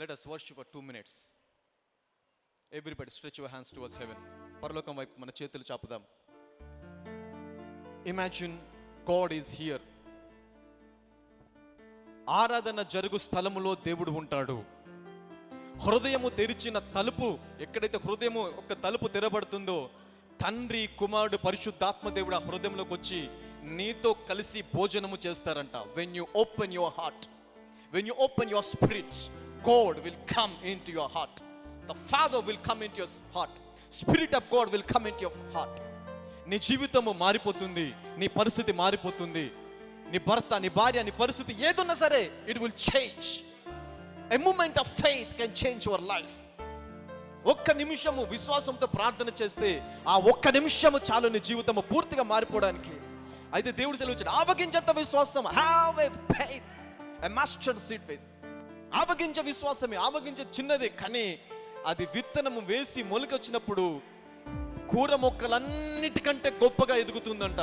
Let us worship for 2 minutes. Everybody stretch your hands towards heaven. పరలోకం వైపు మన చేతులు చాపుదాం. Imagine God is here. ఆరాధన జరుగు స్థలములో దేవుడు ఉంటాడు. హృదయము తెరిచిన తలుపు, ఎక్కడైతే హృదయము ఒక తలుపు తెరబడుతుందో తండ్రి, కుమారుడు, పరిశుద్ధాత్మ దేవుడు ఆ హృదయంలోకి వచ్చి నీతో కలిసి భోజనము చేస్తారంట. When you open your heart, when you open your spirit, God will come into your heart. The Father will come into your heart. Spirit of God will come into your heart. నీ జీవితము మారిపోతుంది, నీ పరిస్థితి మారిపోతుంది. నీ భర్త, నీ భార్య, నీ పరిస్థితి ఏదున్నా సరే, it will change. A moment of faith can change your life. ఒక్క నిమిషము విశ్వాసంతో ప్రార్థన చేస్తే ఆ ఒక్క నిమిషము చాలు నీ జీవితము పూర్తిగా మారిపోవడానికి. అయితే దేవుడు సెలవిచ్చాడు, ఆవగించంత విశ్వాసం, have a faith, a mustard seed faith. ఆవగించ విశ్వాసమే, ఆవగించ చిన్నదే, కానీ అది విత్తనము వేసి మొలకొచ్చినప్పుడు కూర మొక్కలన్నిటికంటే గొప్పగా ఎదుగుతుందంట.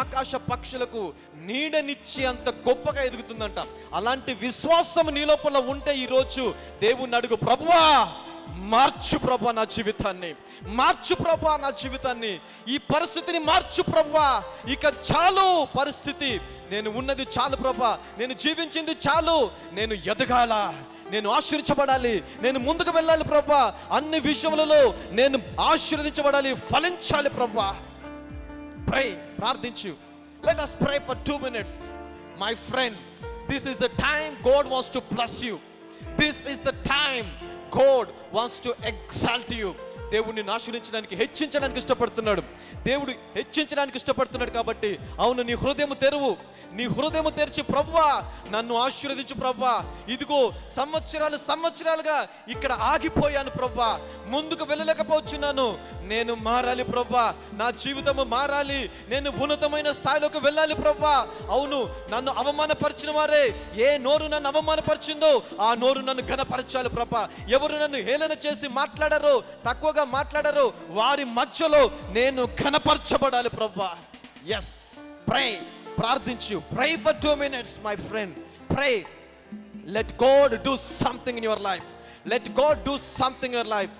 ఆకాశ పక్షులకు నీడనిచ్చి అంత గొప్పగా ఎదుగుతుందంట. అలాంటి విశ్వాసం నీ లోపల ఉంటే ఈరోజు దేవుణ్ణి అడుగు, ప్రభువా మార్చు ప్రభా నా జీవితాన్ని, మార్చు ప్రభా నా జీవితాన్ని, ఈ పరిస్థితిని మార్చు ప్రభా. ఇక చాలు పరిస్థితి, నేను ఉన్నది చాలు ప్రభా, నేను జీవించింది చాలు, నేను ఎదగాల, నేను ఆశీర్వదించబడాలి, నేను ముందుకు వెళ్ళాలి ప్రభా, అన్ని విషయములలో నేను ఆశీర్వదించబడాలి, ఫలించాలి ప్రభా. ప్రే, ప్రార్థించు. Let us pray for 2 minutes. My friend, this is the time God wants to bless you. This is the time God wants to exalt you. దేవుడిని ఆశీర్వదించడానికి, హెచ్చించడానికి ఇష్టపడుతున్నాడు. దేవుడు హెచ్చించడానికి ఇష్టపడుతున్నాడు. కాబట్టి అవును, నీ హృదయం తెరువు, నీ హృదయం తెరిచి, ప్రభువా నన్ను ఆశీర్వదించు ప్రభువా, ఇదిగో సంవత్సరాలుగా ఇక్కడ ఆగిపోయాను ప్రభువా, ముందుకు వెళ్ళలేకపోతున్నాను, నేను మారాలి ప్రభువా, నా జీవితము మారాలి, నేను ఉన్నతమైన స్థాయిలోకి వెళ్ళాలి ప్రభువా. అవును, నన్ను అవమానపరిచిన వారే, ఏ నోరు నన్ను అవమానపరిచిందో ఆ నోరు నన్ను ఘనపరచాలి ప్రభువా. ఎవరు నన్ను హేళన చేసి మాట్లాడారో, తక్కువగా మాట్లాడారో, వారి మధ్యలో నేను ఘనపరచబడాలి ప్రభువా. ఎస్, ప్రే, ప్రార్థించు. Pray for 2 minutes, my friend. Pray. Let God do something in your life. Let God do something in your life.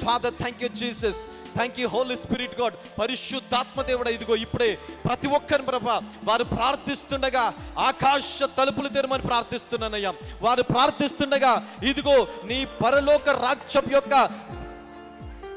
Father, thank you Jesus. Thank you holy spirit God. పరిశుద్ధాత్మ దేవుడా, ఇదిగో ఇప్పుడే ప్రతి ఒక్కరిని ప్రభా వారు ప్రార్థిస్తుండగా ఆకాశ తలుపులు తెరమని ప్రార్థిస్తున్నానయ్యా. వారు ప్రార్థిస్తుండగా ఇదిగో నీ పరలోక రాజ్యం యొక్క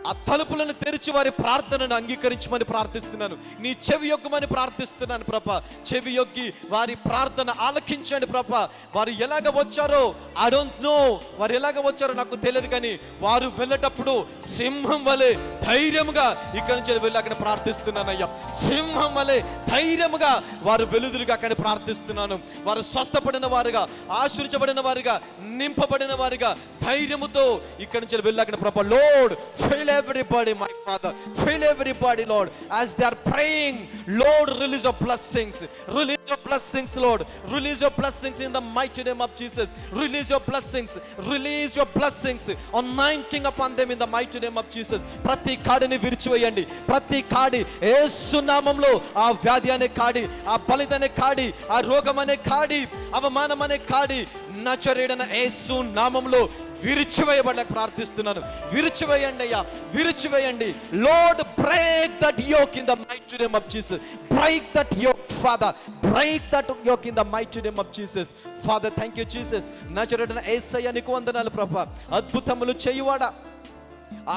ఆ తలుపులను తెరిచి వారి ప్రార్థనను అంగీకరించమని ప్రార్థిస్తున్నాను. నీ చెవి యొగ్గమని ప్రార్థిస్తున్నాను ప్రభా. చెవి యొగ్గి వారి ప్రార్థన ఆలకించండి ప్రభా. వారు ఎలాగ వచ్చారో ఐ డోంట్ నో, వారు ఎలాగ వచ్చారో నాకు తెలియదు, కానీ వారు వెళ్ళేటప్పుడు సింహం వలె ధైర్యముగా ఇక్కడి నుంచి వెళ్ళాకని ప్రార్థిస్తున్నానయ్యా. సింహం వలె ధైర్యముగా వారు వెలుదురుగా అక్కడ ప్రార్థిస్తున్నాను. వారు స్వస్థపడిన వారుగా, ఆశీర్వదించబడిన వారుగా, నింపబడిన వారుగా ధైర్యముతో ఇక్కడి నుంచి వెళ్ళాకని ప్రభా. లోర్డ్, fill everybody, my Father, fill everybody Lord, as they are praying. Lord, release your blessings, release your blessings Lord, release your blessings in the mighty name of Jesus. Release your blessings, release your blessings, anointing upon them in the mighty name of Jesus. ప్రతి కాడిని విరిచివేయండి. ప్రతి కాడి యేసు నామములో, ఆ వ్యాధి అనే కాడి, ఆ బలిద అనే కాడి, ఆ రోగం అనే కాడి, అవమానం అనే కాడి నజరేయుడైన యేసు నామములో విరిచివేయబడలేక ప్రార్థిస్తున్నాను. విరిచివేయండి అయ్యా, విరిచివేయండి. Lord, break that yoke in the mighty name of Jesus. Break that yoke, Father. Break that yoke in the mighty name of Jesus. Father, thank you Jesus. నజరేయుడైన యేసయ్య నీకు వందనాలు ప్రభా. అద్భుతములు చేయువాడా,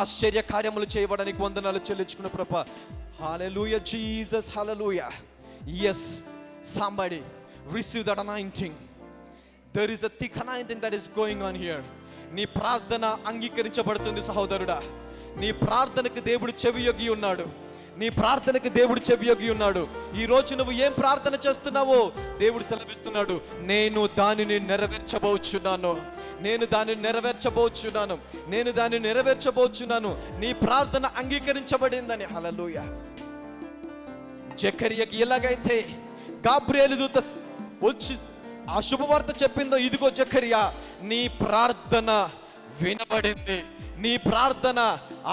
ఆశ్చర్య కార్యములు చేయబడ నీకు వందనాలు చెల్లించుకున్న ప్రభా. Hallelujah Jesus, hallelujah. Yes, somebody receive that anointing. There is a thick anointing that is going on here. నీ ప్రార్థన అంగీకరించబడుతుంది సహోదరుడా. నీ ప్రార్థనకు దేవుడు చెవియొగ్గి ఉన్నాడు. నీ ప్రార్థనకు దేవుడు చెవియొగ్గి ఉన్నాడు. ఈ రోజు నువ్వు ఏం ప్రార్థన చేస్తున్నావో దేవుడు సెలవిస్తున్నాడు, నేను దానిని నెరవేర్చబోచున్నాను, నేను దానిని నెరవేర్చబోచున్నాను, నేను దానిని నెరవేర్చబోచున్నాను. నీ ప్రార్థన అంగీకరించబడిందని. హల్లెలూయా. జకర్యాకి ఎలాగైతే గాబ్రియేలు దూత వచ్చి ఆ శుభవార్త చెప్పిందో, ఇదిగో జకర్యా నీ ప్రార్థన వినబడింది, నీ ప్రార్థన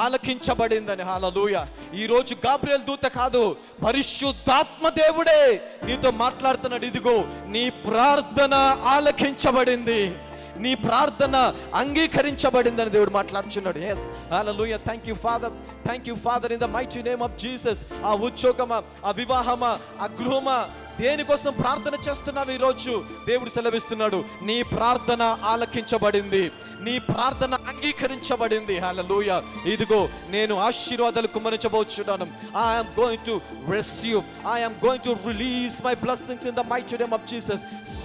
ఆలకించబడిందని. హల్లెలూయా. ఈ రోజు గాబ్రియేలు దూత కాదు, పరిశుద్ధాత్మ దేవుడే నీతో మాట్లాడుతున్నాడు. ఇదిగో నీ ప్రార్థన ఆలకించబడింది, నీ ప్రార్థన అంగీకరించబడిందని దేవుడు మాట్లాడుచున్నాడు. Yes, hallelujah. Thank you father in the mighty name of Jesus. ఆ ఉద్యోగమా, ఆ వివాహమా, ఆ గృహమా, దేనికోసం ప్రార్థన చేస్తున్నావు ఈరోజు? దేవుడు సెలవిస్తున్నాడు, నీ ప్రార్థన ఆలకించబడింది, నీ ప్రార్థన అంగీకరించబడింది. హల్లెలూయా. ఇదిగో నేను ఆశీర్వాదాలు కుమ్మరించబోచున్నాను. I am going to receive, I am going to release my blessings in the mighty name of Jesus.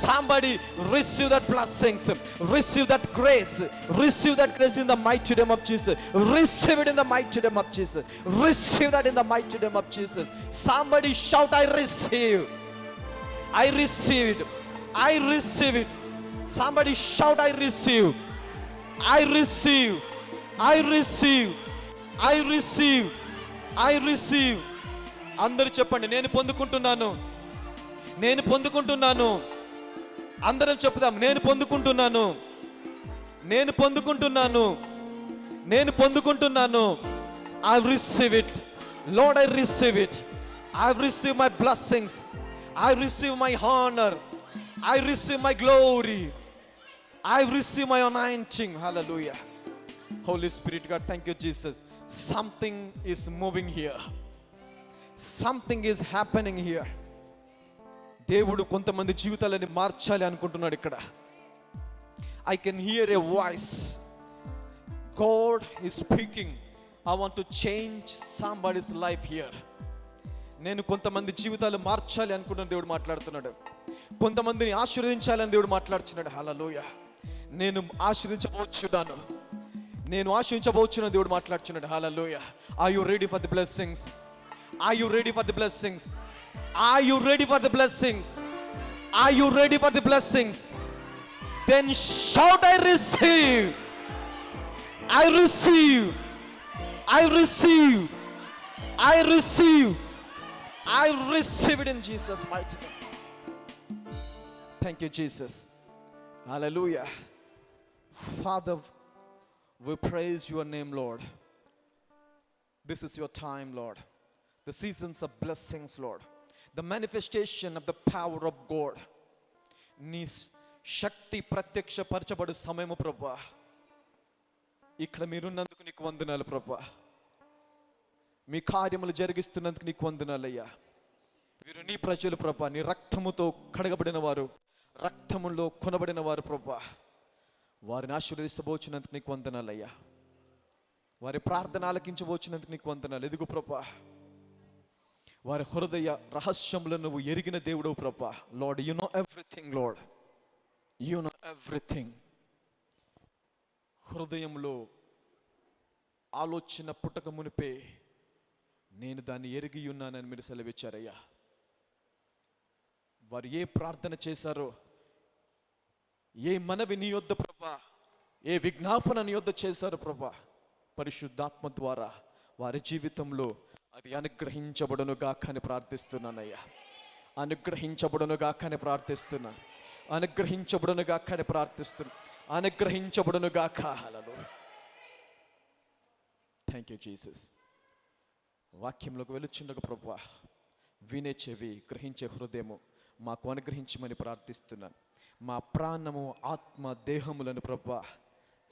Somebody receive that blessings, receive that grace in the mighty name of Jesus. Receive it in the mighty name of Jesus. Receive that in the mighty name of Jesus. Somebody shout, I receive. I receive it. I receive it. Somebody shout, I receive. I receive. I receive. I receive. I receive. అందరూ చెప్పండి, నేను పొందుకుంటున్నాను, నేను పొందుకుంటున్నాను. అందరం చెప్పుదాం, నేను పొందుకుంటున్నాను, నేను పొందుకుంటున్నాను, నేను పొందుకుంటున్నాను. I receive it. Lord, I receive it. I receive my blessings. I receive my honor. I receive my glory. I receive my anointing. Hallelujah. Holy Spirit, God, thank you, Jesus. Something is moving here. Something is happening here. దేవుడు కొంతమంది జీవితాలని మార్చాలి అనుకుంటున్నాడు ఇక్కడ. I can hear a voice. God is speaking. I want to change somebody's life here. నేను కొంతమంది జీవితాలు మార్చాలి అనుకుంటున్న దేవుడు మాట్లాడుతున్నాడు. కొంతమందిని ఆశీర్వదించాలని దేవుడు మాట్లాడుతున్నాడు. హల్లెలూయా. నేను ఆశీర్వదించబోచున్నాను, నేను ఆశీర్వదించబోచున్నాను దేవుడు మాట్లాడుతున్నాడు. హల్లెలూయా. Are you ready for the blessings? Are you ready for the blessings? Are you ready for the blessings? Are you ready for the blessings? Then shout, I receive. I receive. I receive. I receive. I receive it in Jesus' mighty name. Thank you, Jesus. Hallelujah. Father, we praise your name, Lord. This is your time, Lord. The seasons of blessings, Lord. The manifestation of the power of God. నీ శక్తి ప్రత్యక్షపరచబడు సమయము ప్రభువా. ఇక్కడ మీరున్నందుకు నీకు వందనాలు ప్రభువా. మీ కార్యములు జరిగిస్తున్నందుకు నీకు వందనాలయ్యా. వీరు నీ ప్రజలు ప్రభువా, నీ రక్తముతో కడగబడిన వారు, రక్తములో కొనబడిన వారు ప్రభువా. వారిని ఆశీర్వదించబోచున్నందుకు నీకు వందనాలయ్యా. వారి ప్రార్థన ఆలకించబోచున్నందుకు నీకు వందనాలు. ఎదుగు ప్రభువా, వారి హృదయ రహస్యములను నువ్వు ఎరిగిన దేవుడు ప్రభువా. Lord, you know everything. Lord, you know everything. హృదయంలో ఆలోచన పుట్టక మునిపే నేను దాన్ని ఎరిగి ఉన్నానని మీరు సెలవిచ్చారయ్యా. వారు ఏ ప్రార్థన చేశారో, ఏ మనవి నీ యొద్ద ప్రభా, ఏ విజ్ఞాపన నీ యొద్ద చేశారో ప్రభా, పరిశుద్ధాత్మ ద్వారా వారి జీవితంలో అది అనుగ్రహించబడునుగా కానీ ప్రార్థిస్తున్నానయ్యా. అనుగ్రహించబడునుగా కానీ ప్రార్థిస్తున్నాను. అనుగ్రహించబడునుగా కానీ ప్రార్థిస్తున్నాను. అనుగ్రహించబడునుగా కాలలో. Thank you Jesus. వాక్యంలోకి వెలుచుండగా ప్రభువా, వినే చెవి, గ్రహించే హృదయము మాకు అనుగ్రహించమని ప్రార్థిస్తున్నాను. మా ప్రాణము, ఆత్మ, దేహములను ప్రభువా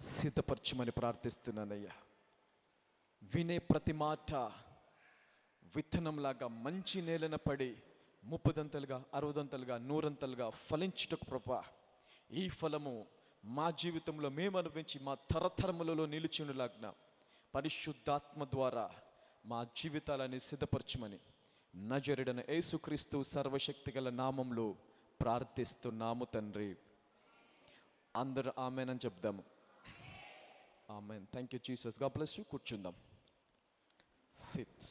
సిద్ధపరచమని ప్రార్థిస్తున్నానయ్యా. వినే ప్రతి మాట విత్తనంలాగా మంచి నేలన పడి 30దంతలుగా, 60దంతలుగా, 100ంతలుగా ఫలించుటకు ప్రభువా, ఈ ఫలము మా జీవితంలో మేము అనుభవించి మా తరతరములలో నిలిచినలాగా పరిశుద్ధాత్మ ద్వారా మా జీవితాలని సిద్ధపరచమని నజరేయుడైన యేసుక్రీస్తు సర్వశక్తి గల నామంలో ప్రార్థిస్తున్నాము తండ్రి. అందరూ ఆమేన్ అని చెప్దాము. Amen. Thank you Jesus. God bless you. కూర్చుందాం. Sit.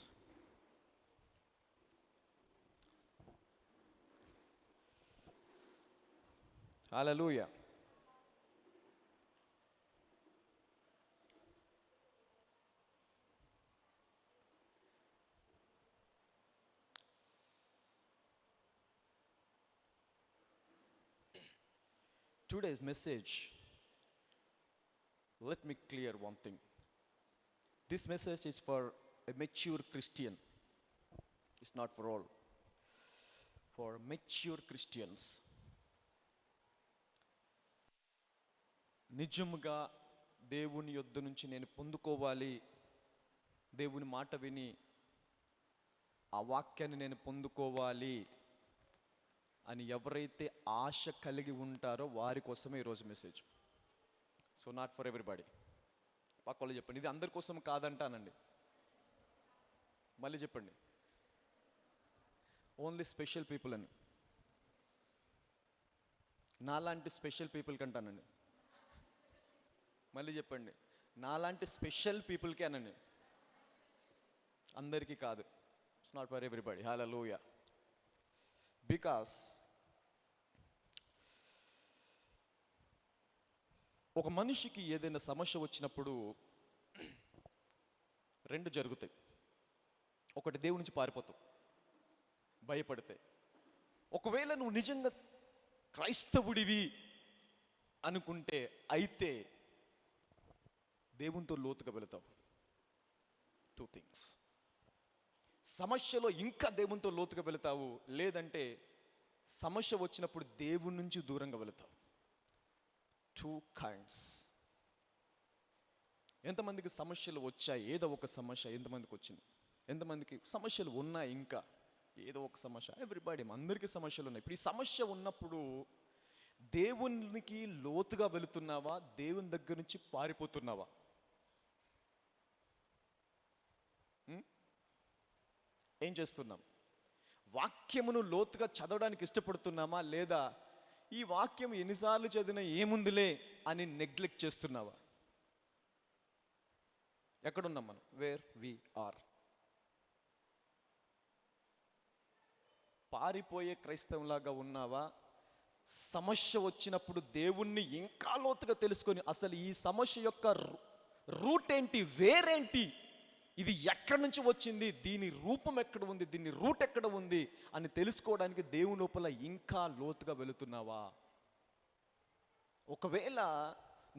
Hallelujah. Today's message, let me clear one thing. This message is for a mature Christian. It's not for all. For mature Christians. నిజముగా దేవుని యొద్ద నుంచి నేను పొందుకోవాలి, దేవుని మాట విని ఆ వాక్యాన్ని నేను పొందుకోవాలి అని ఎవరైతే ఆశ కలిగి ఉంటారో వారి కోసమే ఈరోజు message. So not for everybody. పక్కలో చెప్పండి, ఇది అందరి కోసం కాదంటానండి. మళ్ళీ చెప్పండి, ఓన్లీ స్పెషల్ పీపుల్ అని. నాలాంటి స్పెషల్ పీపుల్ కంటానండి. మళ్ళీ చెప్పండి, నాలాంటి స్పెషల్ పీపుల్కి అనండి, అందరికీ కాదు. It's not for everybody. Hallelujah. Because ఒక మనిషికి ఏదైనా సమస్య వచ్చినప్పుడు రెండు జరుగుతాయి. ఒకటి, దేవుడి నుంచి పారిపోతావు భయపడితే. ఒకవేళ నువ్వు నిజంగా క్రైస్తవుడివి అనుకుంటే అయితే దేవునితో లోతుగా వెళతావు. Two things. సమస్యలో ఇంకా దేవునితో లోతుగా వెళతావు, లేదంటే సమస్య వచ్చినప్పుడు దేవుని నుంచి దూరంగా వెళతావు. Two kinds. ఎంతమందికి సమస్యలు వచ్చాయి? ఏదో ఒక సమస్య ఎంతమందికి వచ్చింది? ఎంతమందికి సమస్యలు ఉన్నాయి? ఇంకా ఏదో ఒక సమస్య. ఎవ్రీబడి, అందరికీ సమస్యలు ఉన్నాయి. ఇప్పుడు ఈ సమస్య ఉన్నప్పుడు దేవునికి లోతుగా వెళుతున్నావా, దేవుని దగ్గర నుంచి పారిపోతున్నావా? ఏం చేస్తున్నాం? వాక్యమును లోతుగా చదవడానికి ఇష్టపడుతున్నామా, లేదా ఈ వాక్యం ఎన్నిసార్లు చదివినా ఏముందిలే అని నెగ్లెక్ట్ చేస్తున్నావా? ఎక్కడున్నాం మనం? Where we are. పారిపోయే క్రైస్తవంలాగా ఉన్నావా? సమస్య వచ్చినప్పుడు దేవుణ్ణి ఇంకా లోతుగా తెలుసుకొని అసలు ఈ సమస్య యొక్క రూట్ ఏంటి, వేరేంటి, ఇది ఎక్కడి నుంచి వచ్చింది, దీని రూపం ఎక్కడ ఉంది, దీని రూట్ ఎక్కడ ఉంది అని తెలుసుకోవడానికి దేవుని లోపల ఇంకా లోతుగా వెళుతున్నావా? ఒకవేళ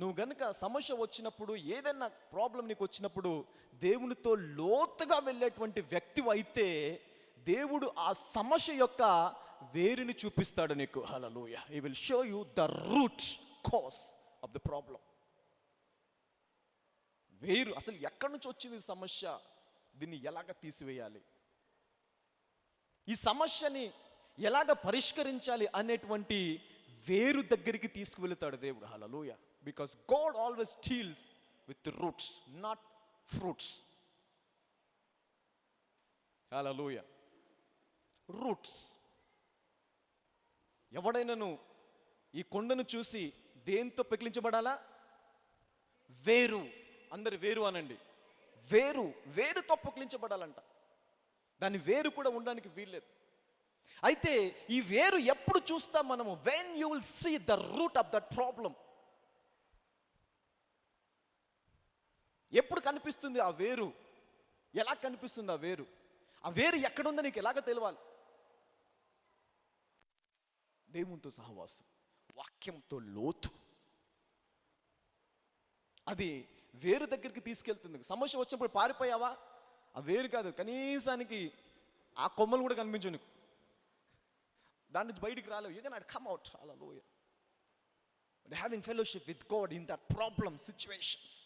నువ్వు గనుక సమస్య వచ్చినప్పుడు, ఏదైనా ప్రాబ్లం నీకు వచ్చినప్పుడు దేవునితో లోతుగా వెళ్ళేటువంటి వ్యక్తి అయితే దేవుడు ఆ సమస్య యొక్క వేరుని చూపిస్తాడు నీకు. Hallelujah. He will show you the root cause of the problem. వేరు అసలు ఎక్కడి నుంచి వచ్చింది సమస్య, దీన్ని ఎలాగ తీసివేయాలి, ఈ సమస్యని ఎలాగ పరిష్కరించాలి అనేటువంటి వేరు దగ్గరికి తీసుకువెళతాడు దేవుడు. Hallelujah. Because God always deals with roots, not fruits. Hallelujah. Roots. ఎవడైనాను ఈ కొండను చూసి దేంతో పెకిలించబడాలా? వేరు. అందరు వేరు అనండి. వేరు. వేరుతో పొకిలించబడాలంట. దాని వేరు కూడా ఉండడానికి వీల్లేదు. అయితే ఈ వేరు ఎప్పుడు చూస్తాం మనము? When you will see the root of that problem. ఎప్పుడు కనిపిస్తుంది ఆ వేరు? ఎలా కనిపిస్తుంది ఆ వేరు? ఆ వేరు ఎక్కడుందో నీకు ఎలాగ తెలవాలి? దేవునితో సహవాసం, వాక్యంతో లోతు, అది వేరు దగ్గరికి తీసుకెళ్తుంది. సమస్య వచ్చినప్పుడు పారిపోయావా? ఆ వేరు కాదు, కనీసానికి ఆ కొమ్మలు కూడా కనిపించవు నీకు. దాని నుంచి బయటికి రాలేవు. You cannot come out. Hallelujah. Having fellowship with God in that problem situations,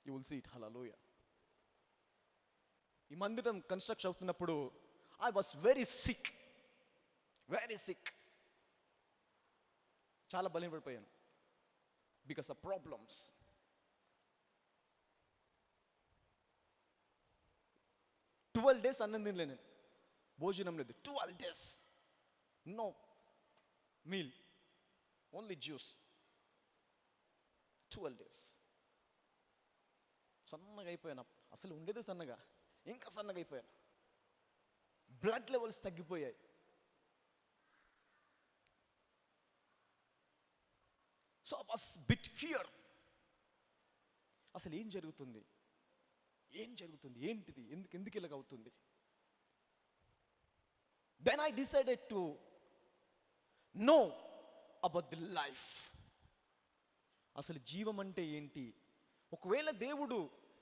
you will see it. Hallelujah. ఈ మందిరం కన్స్ట్రక్ట్ అవుతున్నప్పుడు I was very sick, very sick. చాలా బలహీనపడిపోయాను because of problems. Twelve days అన్నం తినలే నేను, భోజనం లేదు. 12 days no meal, only juice. 12 days. సన్నగా అయిపోయాను. అసలు ఉండేదే సన్నగా, ఇంకా సన్నగా అయిపోయాను. బ్లడ్ లెవెల్స్ తగ్గిపోయాయి. So I was bit fear. అసలు ఏం జరుగుతుంది, ఏం జరుగుతుంది, ఏంటిది, ఎందుకు ఇలాగ అవుతుంది? Then I decided to know about the life. అసలు జీవం అంటే ఏంటి? ఒకవేళ దేవుడు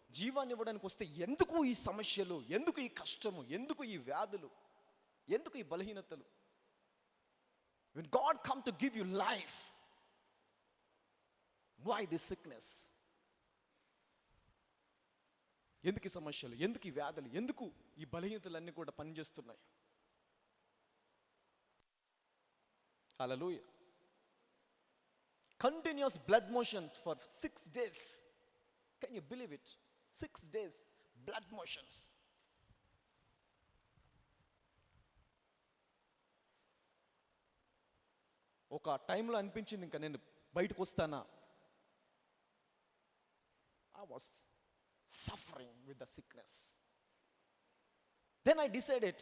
జీవాన్ని ఇవ్వడానికి వస్తే ఎందుకు ఈ సమస్యలు, ఎందుకు ఈ కష్టము, ఎందుకు ఈ వ్యాధులు, ఎందుకు ఈ బలహీనతలు? When God come to give you life, why this sickness? ఎందుకు ఈ సమస్యలు, ఎందుకు ఈ వ్యాధులు, ఎందుకు ఈ బలహీనతలన్నీ కూడా పనిచేస్తున్నాయి? హల్లెలూయా. Continuous blood motions for 6 days. Can you believe it? 6 days blood motions. ఒక టైంలో అనిపించింది ఇంకా నేను బయటకు వస్తానా. I was suffering with the sickness. Then I decided,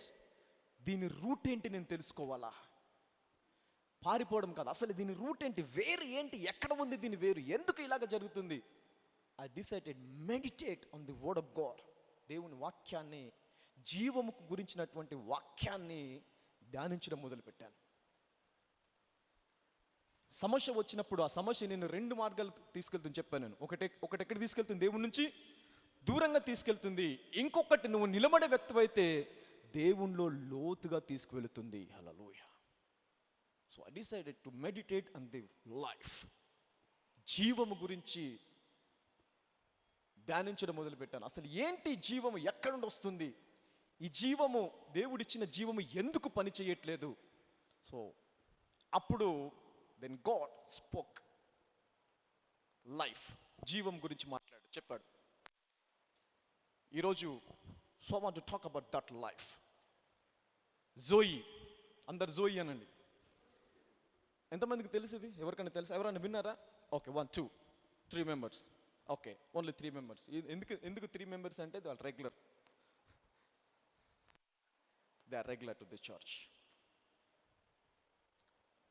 దీని రూట్ ఏంటి నేను తెలుసుకోవాలా. పారిపోవడం కాదు, అసలు దీని రూట్ ఏంటి, వేరు ఏంటి, ఎక్కడ ఉంది దీని వేరు, ఎందుకు ఇలాగ జరుగుతుంది. I decided meditate on the word of God. దేవుని వాక్యాన్ని, జీవముకు గురించినటువంటి వాక్యాన్ని ధ్యానించడం మొదలుపెట్టాను. సమస్య వచ్చినప్పుడు ఆ సమస్య నేను 2 మార్గాలు తీసుకెళ్తుంది చెప్పాను నేను. ఒకటి ఎక్కడ తీసుకెళ్తుంది, దేవుని నుంచి దూరంగా తీసుకెళ్తుంది. ఇంకొకటి నువ్వు నిలబడే వ్యక్తివైతే దేవునిలో లోతుగా తీసుకువెళుతుంది. Hallelujah. So I decided to meditate on the life. జీవము గురించి ధ్యానించడం మొదలుపెట్టాను. అసలు ఏంటి జీవము, ఎక్కడ నుండి వస్తుంది ఈ జీవము, దేవుడిచ్చిన జీవము ఎందుకు పని చేయట్లేదు. సో అప్పుడు దెన్ గాడ్ స్పోక్ లైఫ్, జీవం గురించి చెప్పాడు. ఈరోజు so want to talk about that life. Zoe, అందరు జోయి అనండి. ఎంతమందికి తెలుసు ఇది? ఎవరికైనా తెలుసా? ఎవరైనా విన్నారా? Okay, 1 2 3 members. Okay, only 3 members. ఎందుకు 3 మెంబర్స్ అంటే వాళ్ళు regular, they are regular to the church.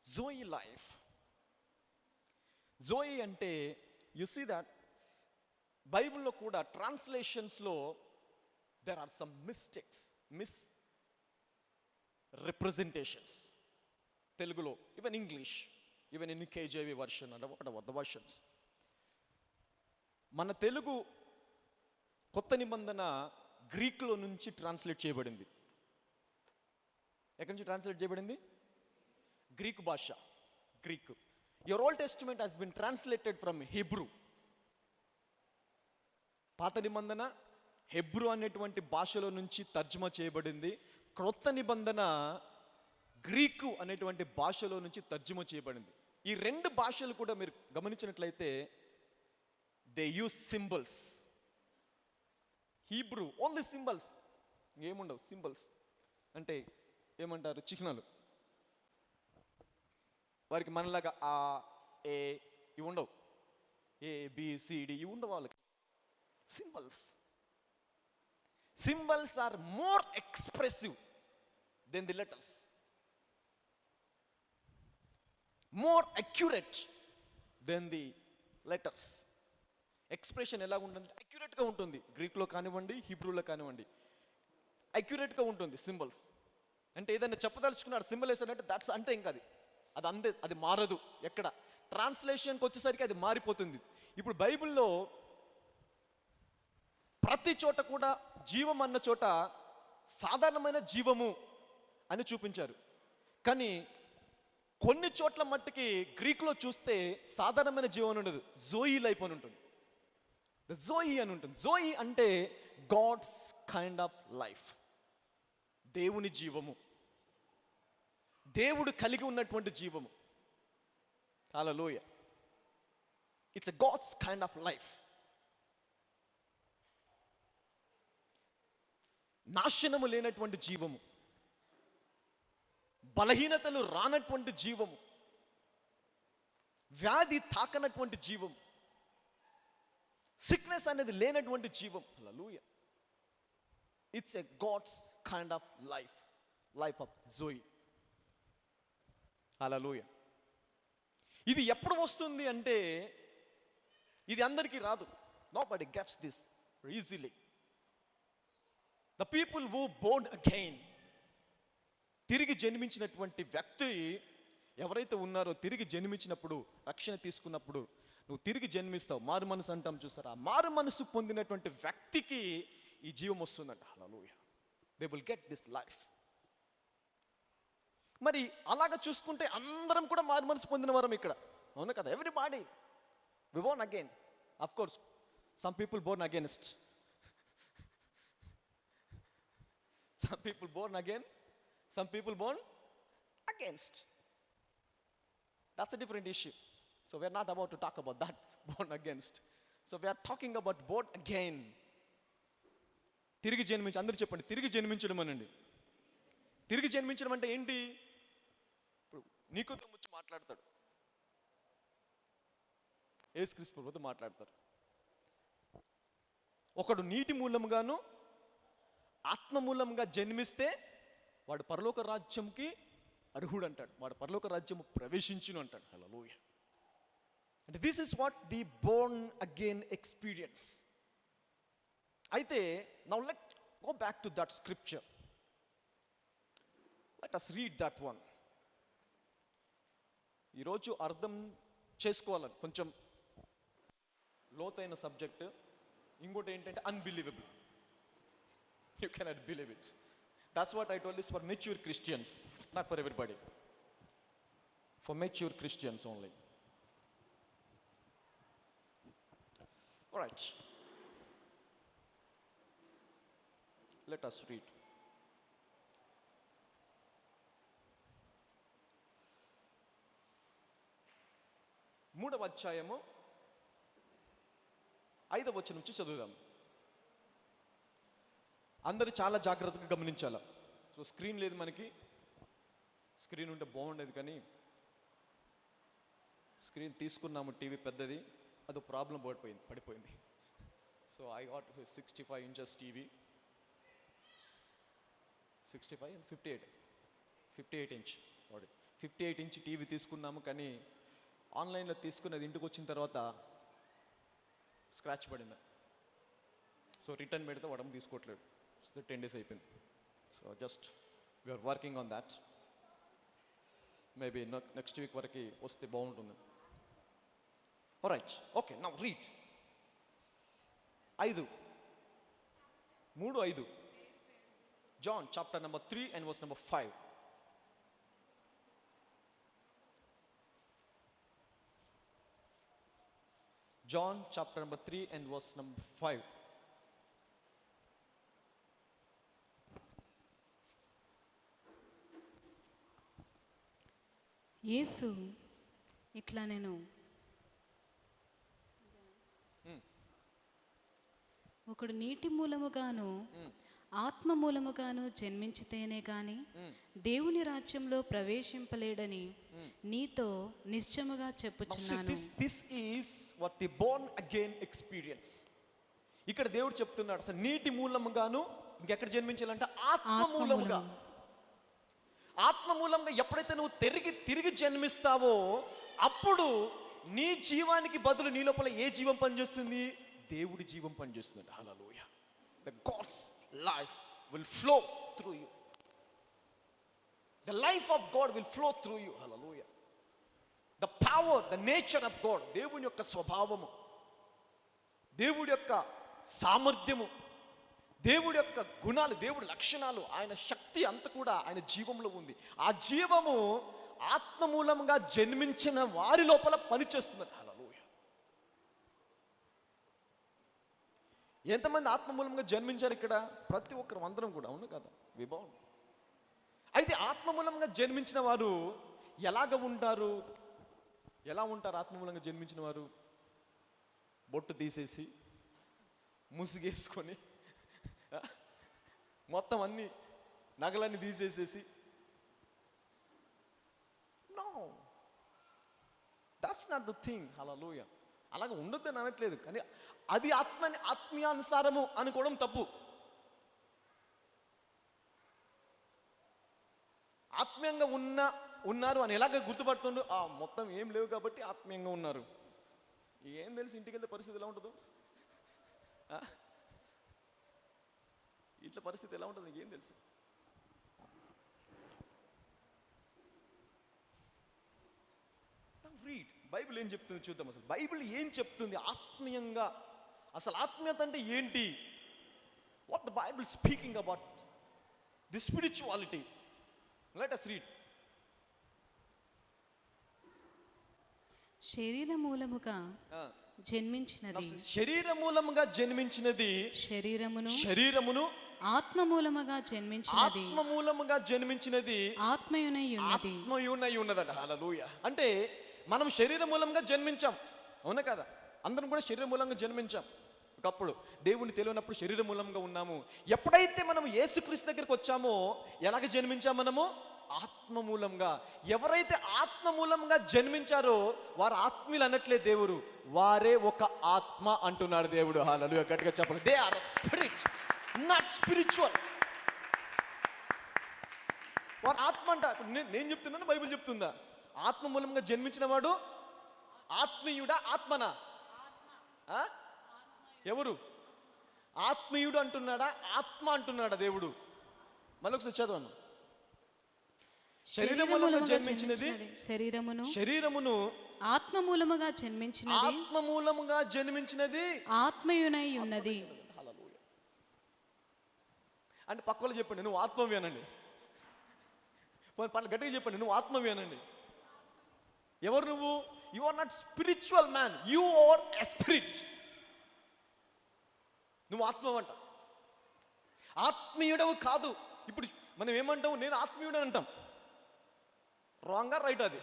Zoe life. Zoe అంటే యు సీ దట్ బైబిల్లో కూడా ట్రాన్స్లేషన్స్లో there are some mistakes, misrepresentations. తెలుగులో, even English, even in KJV version అంటే whatever the versions. మన తెలుగు కొత్త నిబంధన గ్రీక్లో నుంచి ట్రాన్స్లేట్ చేయబడింది. ఎక్కడి నుంచి ట్రాన్స్లేట్ చేయబడింది? గ్రీక్ భాష, Greek. Your old testament has been translated from Hebrew. పాత నిబంధన హెబ్రూ అనేటువంటి భాషలో నుంచి తర్జుమా చేయబడింది. క్రొత్త నిబంధన గ్రీకు అనేటువంటి భాషలో నుంచి తర్జుమా చేయబడింది. ఈ 2 భాషలు కూడా మీరు గమనించినట్లయితే they use symbols. Hebrew only symbols, ఇంకేముండవు. సింబల్స్ అంటే ఏమంటారు, చిహ్నాలు. వారికి మనలాగా ఆ ఏ ఇవి ఉండవు, ABCD ఇవి ఉండవు వాళ్ళకి. Symbols are more expressive than the letters, more accurate than the letters. Expression ఎలా ఉంటుంది? అక్యురేట్గా ఉంటుంది. గ్రీక్లో కానివ్వండి, హీబ్రూలో కానివ్వండి, అక్యురేట్గా ఉంటుంది సింబల్స్. అంటే ఏదైనా చెప్పదలుచుకున్నాడు సింబల్ వేసాడంటే దట్స్ అంటే ఇంకా అది అంతే, అది మారదు. ఎక్కడ ట్రాన్స్లేషన్కి వచ్చేసరికి అది మారిపోతుంది. ఇప్పుడు బైబిల్లో ప్రతి చోట కూడా జీవం అన్న చోట సాధారణమైన జీవము అని చూపించారు. కానీ కొన్ని చోట్ల మట్టుకి గ్రీక్లో చూస్తే సాధారణమైన జీవం అని ఉండదు, జోయి లైఫ్ అని ఉంటుంది. జోయి అని ఉంటుంది. జోయి అంటే గాడ్స్ కైండ్ ఆఫ్ లైఫ్, దేవుని జీవము, దేవుడు కలిగి ఉన్నటువంటి జీవము. Hallelujah. It's a God's kind of life. నాశనము లేనటువంటి జీవము, బలహీనతలు రానటువంటి జీవము, వ్యాధి తాకనటువంటి జీవం, సిక్నెస్ అనేది లేనటువంటి జీవం. Hallelujah. It's a God's kind of life, life of zoe. Hallelujah. ఇది ఎప్పుడు వస్తుంది అంటే ఇది అందరికీ రాదు. Nobody gets this easily. The people who born again, తిరిగి జన్మించినటువంటి వ్యక్తి ఎవరైతే ఉన్నారో, తిరిగి జన్మించినప్పుడు, రక్షణ తీసుకున్నప్పుడు నువ్వు తిరిగి జన్మిస్తావు. మారు మనసు అంటాం చూసారా, ఆ మారు మనసు పొందినటువంటి వ్యక్తికి ఈ జీవం వస్తుందంట. Hallelujah. They will get this life. మరి అలాగ చూసుకుంటే అందరం కూడా మారు మనసు పొందిన వారం ఇక్కడ, అవును కదా? Everybody we born again. Of course some people born against, some people born again, some people born against. That's a different issue. So we are not about to talk about that, born against. So we are talking about born again. తిరిగి జన్మించి, అందరూ చెప్పండి, తిరిగి జన్మించడం అనండి. తిరిగి జన్మించడం అంటే ఏంటి? ఇప్పుడు నీకొద్దు ముచ్చి మాట్లాడతాడు, యేసుక్రీస్తు ప్రభుతో మాట్లాడతారు. ఒకడు నీటి మూలంగాను ఆత్మ మూలంగా జన్మిస్తే వాడు పరలోక రాజ్యంకి అర్హుడు అంటాడు, వాడు పరలోక రాజ్యము ప్రవేశించును అంటాడు. హల్లెలూయా. అంటే this is what the born again experience. అయితే now let go back to that scripture. Let us read that one. ఈరోజు అర్థం చేసుకోవాలని కొంచెం లోతైన సబ్జెక్ట్. ఇంకోటి ఏంటంటే unbelievable. You cannot believe it. That's what I told this for mature Christians, not for everybody. For mature Christians only. All right. Let us read. మూడవ అధ్యాయము 5వ వచనం నుంచి చదువుదాం. అందరూ చాలా జాగ్రత్తగా గమనించాలి. సో స్క్రీన్ లేదు మనకి, స్క్రీన్ ఉంటే బాగుండేది కానీ స్క్రీన్ తీసుకున్నాము, టీవీ పెద్దది, అదో ప్రాబ్లం పడిపోయింది. So I got 65 inches TV, 65 and 58 inch, sorry 58 inch TV తీసుకున్నాము. కానీ ఆన్లైన్లో తీసుకున్నది ఇంటికి వచ్చిన తర్వాత స్క్రాచ్ పడింది. సో రిటర్న్ పెడితే వాడము తీసుకోవట్లేదు. సో 10 days అయిపోయింది. So just we're working on that. Maybe next week వరకు వస్తే బాగుంటుంది. Right, okay, now read. 3:5 John chapter number 3 and verse number 5. John chapter number 3 and verse number 5. యేసు ఇట్లా నేను ఒకడు నీటి మూలముగాను ఆత్మ మూలముగాను జన్మించితేనే గాని దేవుని రాజ్యంలో ప్రవేశింపలేడని నీతో నిశ్చయముగా చెప్పుచున్నాను. This is what the born again experience. ఇక్కడ దేవుడు చెప్తున్నాడు, అసలు నీటి మూలముగాను ఇంకెక్కడ జన్మించాలంటే ఆత్మ మూలముగా. ఆత్మ మూలంగా ఎప్పుడైతే నువ్వు తిరిగి జన్మిస్తావో అప్పుడు నీ జీవానికి బదులు నీ లోపల ఏ జీవం పనిచేస్తుంది? దేవుడి జీవం పనిచేస్తుంది. హల్లెలూయా. The God's life will flow through you. The life of God will flow through you. Hallelujah. The power, the nature of God, దేవుని యొక్క స్వభావము, దేవుడి యొక్క సామర్థ్యము, దేవుడి యొక్క గుణాలు, దేవుడి లక్షణాలు, ఆయన శక్తి అంతా కూడా ఆయన జీవంలో ఉంది. ఆ జీవము ఆత్మ మూలంగా జన్మించిన వారి లోపల పనిచేస్తున్నది. హల్లెలూయా. ఎంతమంది ఆత్మ మూలంగా జన్మించారు ఇక్కడ? ప్రతి ఒక్కరు, అందరం కూడా, అవును కదా? విభావం. అయితే ఆత్మ మూలంగా జన్మించిన వారు ఎలా ఉంటారు? ఆత్మ మూలంగా జన్మించిన వారు? బొట్టు తీసేసి ముసుగేసుకొని మొత్తం అన్ని నగలన్నీ తీసేసేసి, no, that's not the thing. Hallelujah. అలాగ ఉండొద్దని అనట్లేదు, కానీ అది ఆత్మీయానుసారము అనుకోవడం తప్పు. ఆత్మీయంగా ఉన్నారు అని ఎలాగ గుర్తుపడుతుండ్రు? మొత్తం ఏం లేవు కాబట్టి ఆత్మీయంగా ఉన్నారు. ఏం తెలుసు ఇంటికి వెళ్తే పరిస్థితి ఎలా ఉంటుందో? ఇట్లా పరిస్థితి ఎలా ఉంటుంది నీకేం తెలుసు? రీడ్, బైబిల్ ఏం చెప్తుంది చూద్దాం. అసలు బైబిల్ ఏం చెప్తుంది ఆత్మీయంగా? అసలు ఆత్మీయత అంటే ఏంటి? What the Bible speaking about the spirituality? Let us read శరీర మూలముగా జన్మించినది శరీర మూలముగా జన్మించినది శరీరమును ఆత్మ మూలముగా జన్మించినది ఆత్మ మూలముగా జన్మించినది ఆత్మయునై ఉన్నది ఆత్మయునై ఉన్నదట. హల్లెలూయా. అంటే మనం శరీర మూలంగా జన్మించాం, అవునా కదా? అందరం కూడా శరీర మూలంగా జన్మించాం. ఒకప్పుడు దేవుని తెలియనప్పుడు శరీర మూలంగా ఉన్నాము. ఎప్పుడైతే మనం యేసుక్రీస్తు దగ్గరికి వచ్చామో ఎలాగ జన్మించాం? మనము ఆత్మ మూలంగా. ఎవరైతే ఆత్మ మూలంగా జన్మించారో వారు ఆత్మీయులు అనట్లే దేవుడు, వారే ఒక ఆత్మ అంటున్నాడు దేవుడు. హల్లెలూయా. గట్టిగా చెప్పండి. They are spirit, not spiritual. వారు ఆత్మ అంట. నేను చెప్తున్నాను, బైబిల్ చెప్తుందా? ఆత్మ మూలంగా జన్మించిన వాడు ఆత్మీయుడా ఆత్మనా? ఎవరు ఆత్మీయుడు అంటున్నాడా ఆత్మ అంటున్నాడా దేవుడు? మళ్ళొకసారి చదవను. శరీరములో జన్మించినది శరీరమును ఆత్మ మూలముగా జన్మించినది ఆత్మ మూలముగా జన్మించినది ఆత్మయునై ఉన్నది. అంటే పక్కలో చెప్పండి నువ్వు ఆత్మవి అనండి. గట్టిగా చెప్పండి నువ్వు ఆత్మవి అనండి. ఎవరు నువ్వు? You are not spiritual man, you are a spirit. నువ్వు ఆత్మవంట, ఆత్మీయుడవు కాదు. ఇప్పుడు మనం ఏమంటావు? నేను ఆత్మీయుడు అంటాం. రాంగా రైట్? అది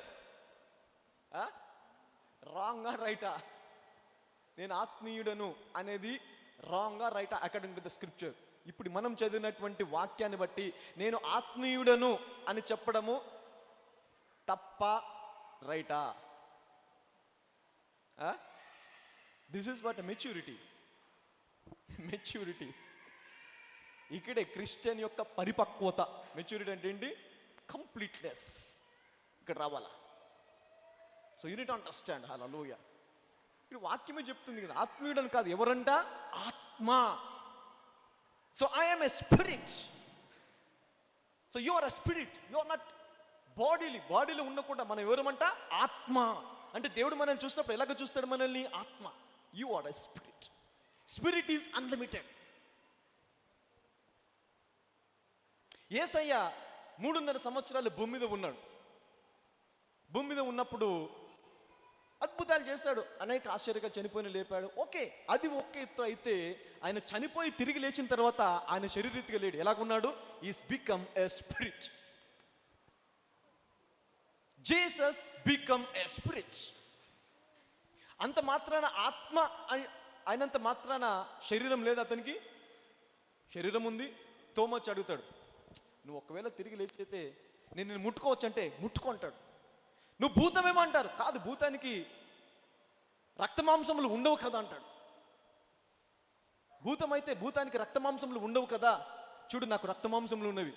రాంగా రైటా? నేను ఆత్మీయుడను అనేది రాంగా రైటా అకార్డింగ్ టు ద స్క్రిప్చర్? ఇప్పుడు మనం చదివినటువంటి వాక్యాన్ని బట్టి నేను ఆత్మీయుడను అని చెప్పడము తప్ప రైటా? This is what maturity. Maturity ఇక్కడే క్రిస్టియన్ యొక్క పరిపక్వత. మెచ్యూరిటీ అంటే ఏంటి? కంప్లీట్నెస్ ఇక్కడ రావాలా. So you need understand. హల్లెలూయా. ఇప్పుడు వాక్యమే చెప్తుంది కదా, ఆత్మీయుడని కాదు. ఎవరంట? ఆత్మ. So I am a spirit. So you are a spirit, you are not బాడీలో ఉండకుండా మనం ఎవరమంట? ఆత్మ. అంటే దేవుడు మనల్ని చూసినప్పుడు ఎలాగ చూస్తాడు మనల్ని? ఆత్మ. You are a spirit. Spirit is unlimited. Yesayya 3.5 సంవత్సరాలు భూమి మీద ఉన్నాడు. భూమి మీద ఉన్నప్పుడు అద్భుతాలు చేశాడు, అనేక ఆశ్చర్యకాలు, చనిపోయిన లేపాడు. ఓకే, అది ఓకే ఎత్తు. అయితే ఆయన చనిపోయి తిరిగి లేచిన తర్వాత ఆయన శరీరీతిగా లేడు. ఎలాగున్నాడు? He's become a spirit. Jesus become a spirit. అంత మాత్రాన ఆత్మ అయినంత మాత్రాన శరీరం లేదు అతనికి. శరీరం ఉంది. తోమొచ్చి అడుగుతాడు, నువ్వు ఒకవేళ తిరిగి లేచితే నేను ముట్టుకోవచ్చు అంటే ముట్టుకో అంటాడు. నువ్వు భూతమేమో అంటారు. కాదు, భూతానికి రక్తమాంసములు ఉండవు కదా అంటాడు. భూతం అయితే భూతానికి రక్తమాంసములు ఉండవు కదా. చూడు, నాకు రక్తమాంసములు ఉన్నవి,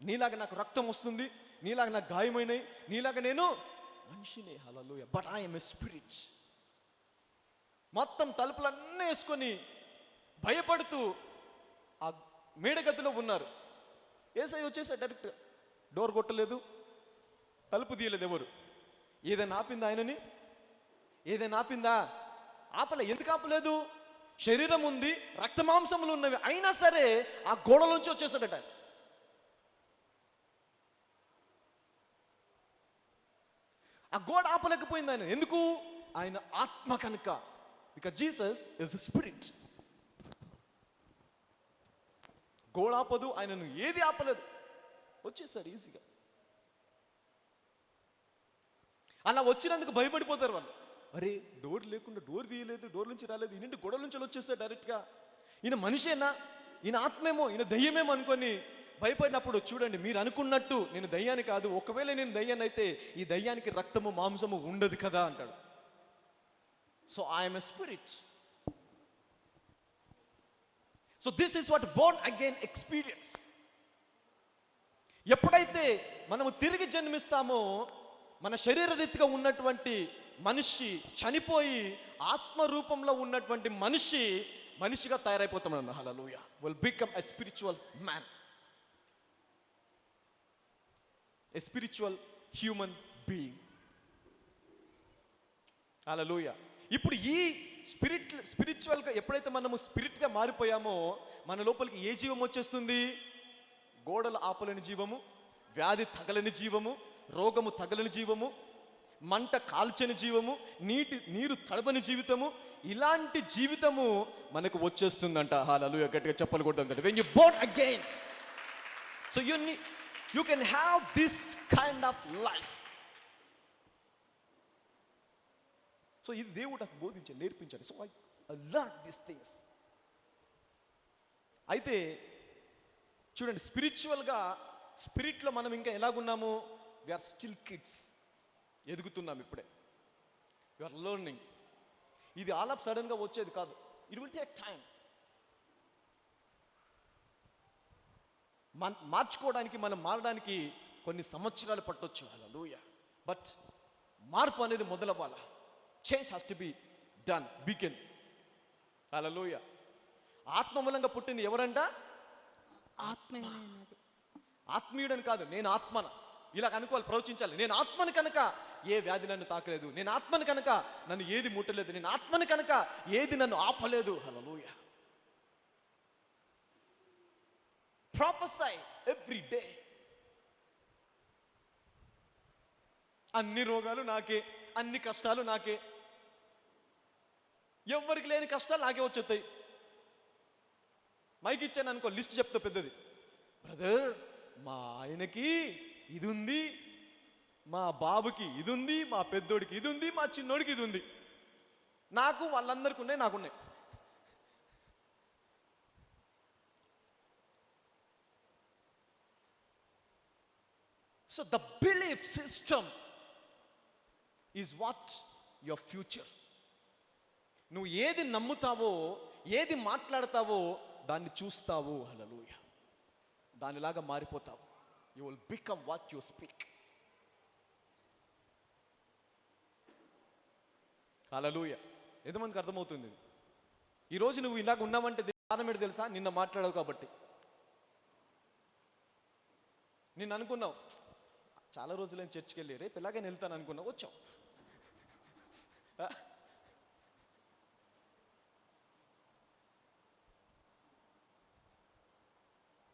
నీలాగా నాకు రక్తం వస్తుంది, నీలాగా నాకు గాయమైనవి, నీలాగా నేను మనిషినే. Hallelujah. But I am a spirit. మొత్తం తలుపులన్నీ వేసుకొని భయపడుతూ ఆ మేడగదిలో ఉన్నారు. యేసయ్య వచ్చేసాడు డైరెక్ట్. డోర్ కొట్టలేదు, తలుపు తీయలేదు. ఎవరు? ఏదైనా ఆపిందా ఆయనని? ఏదైనా ఆపిందా? ఆపలే. ఎందుకు ఆపలేదు? శరీరం ఉంది, రక్తమాంసములు ఉన్నవి, అయినా సరే ఆ గోడలోంచి వచ్చేసాడట. ఆ గోడ ఆపలేకపోయింది ఆయన. ఎందుకు? ఆయన ఆత్మ కనుక. Because Jesus is spirit. గోడ ఆపదు, ఆయనను ఏది ఆపలేదు, వచ్చేసాడు ఈజీగా. అలా వచ్చినందుకు భయపడిపోతారు వాళ్ళు. అరే, డోర్ లేకుండా, డోర్ తీయలేదు, డోర్ నుంచి రాలేదు, ఈయన గొడవ నుంచి వచ్చేస్తాడు డైరెక్ట్గా. ఈయన మనిషేనా, ఈయన ఆత్మేమో, ఈయన దయ్యమేమో అనుకొని భయపడినప్పుడు, చూడండి, మీరు అనుకున్నట్టు నేను దయ్యాన్ని కాదు, ఒకవేళ నేను దయ్యాన్ని అయితే ఈ దయ్యానికి రక్తము మాంసము ఉండదు కదా అంటాడు. So I'm a spirit. So this is what Born again experience. ఎప్పుడైతే మనము తిరిగి జన్మిస్తామో మన శరీర రీతిగా ఉన్నటువంటి మనిషి చనిపోయి ఆత్మ రూపంలో ఉన్నటువంటి మనిషిగా తయారైపోతాం. Hallelujah. Will become a spiritual man, a spiritual human being. Hallelujah. ఇప్పుడు ఈ స్పిరిచువల్గా ఎప్పుడైతే మనము స్పిరిట్గా మారిపోయామో మన లోపలికి ఏ జీవం వచ్చేస్తుంది? గోడలు ఆపలేని జీవము, వ్యాధి తగలని జీవము, రోగము తగలని జీవము, మంట కాల్చని జీవము, నీరు తడపని జీవితము, ఇలాంటి జీవితము మనకు వచ్చేస్తుందంట. హల్లెలూయా, గట్టిగా చెప్పలు కొడతాం. When you born again, so you can have this kind of life. So ఇది దేవుడు నాకు బోధించాడు, నేర్పించాడు. So I learn this things. అయితే చూడండి, స్పిరిట్లో మనం ఇంకా ఎలాగున్నాము? వీఆర్ స్టిల్ కిడ్స్, ఎదుగుతున్నాం ఇప్పుడే. We're learning. ఇది ఆల్ ఆఫ్ సడన్గా వచ్చేది కాదు. It will take time. మార్చుకోవడానికి, మనం మారడానికి కొన్ని సంవత్సరాలు పట్టొచ్చు. హల్లెలూయా. బట్ మార్పు అనేది మొదలవ్వాలా. Change has to be done, begin. Hallelujah. ఆత్మ మూలంగా పుట్టింది ఎవరంట? ఆత్మయునైనది. ఆత్మీయుడని కాదు, నేను ఆత్మన ఇలా అనుకోవాలి, ప్రవచించాలి. నేను ఆత్మని కనుక ఏ వ్యాధి నన్ను తాకలేదు, నేను ఆత్మని కనుక నన్ను ఏది ముట్టలేదు, నేను ఆత్మని కనుక ఏది నన్ను ఆపలేదు. హల్లెలూయా. Prophesy every day. అన్ని రోగాలు నాకే, అన్ని కష్టాలు నాకే, ఎవరికి లేని కష్టాలు నాకే వచ్చేస్తాయి. మైక్ ఇచ్చాను అనుకో, లిస్ట్ చెప్తా పెద్దది. బ్రదర్, మా ఆయనకి ఇది ఉంది, మా బాబుకి ఇది ఉంది, మా పెద్దోడికి ఇది ఉంది, మా చిన్నోడికి ఇది ఉంది. నాకు వాళ్ళందరికీ ఉన్నాయి, నాకున్నాయి. So the belief system is what your future. నువ్వు ఏది నమ్ముతావో, ఏది మాట్లాడతావో దాన్ని చూస్తావు. హల్లెలూయా. దానిలాగా మారిపోతావు. You will become what you speak. Hallelujah. ఎంతమందికి అర్థమవుతుంది? ఈరోజు నువ్వు ఇలాగ ఉన్నావంటే కారణం ఏంటి తెలుసా? నిన్న మాట్లాడావు కాబట్టి. నిన్ను అనుకున్నావు, చాలా రోజులైన చర్చికి వెళ్ళి రేపు ఎలాగైనా వెళ్తాను అనుకున్నావు, వచ్చావు.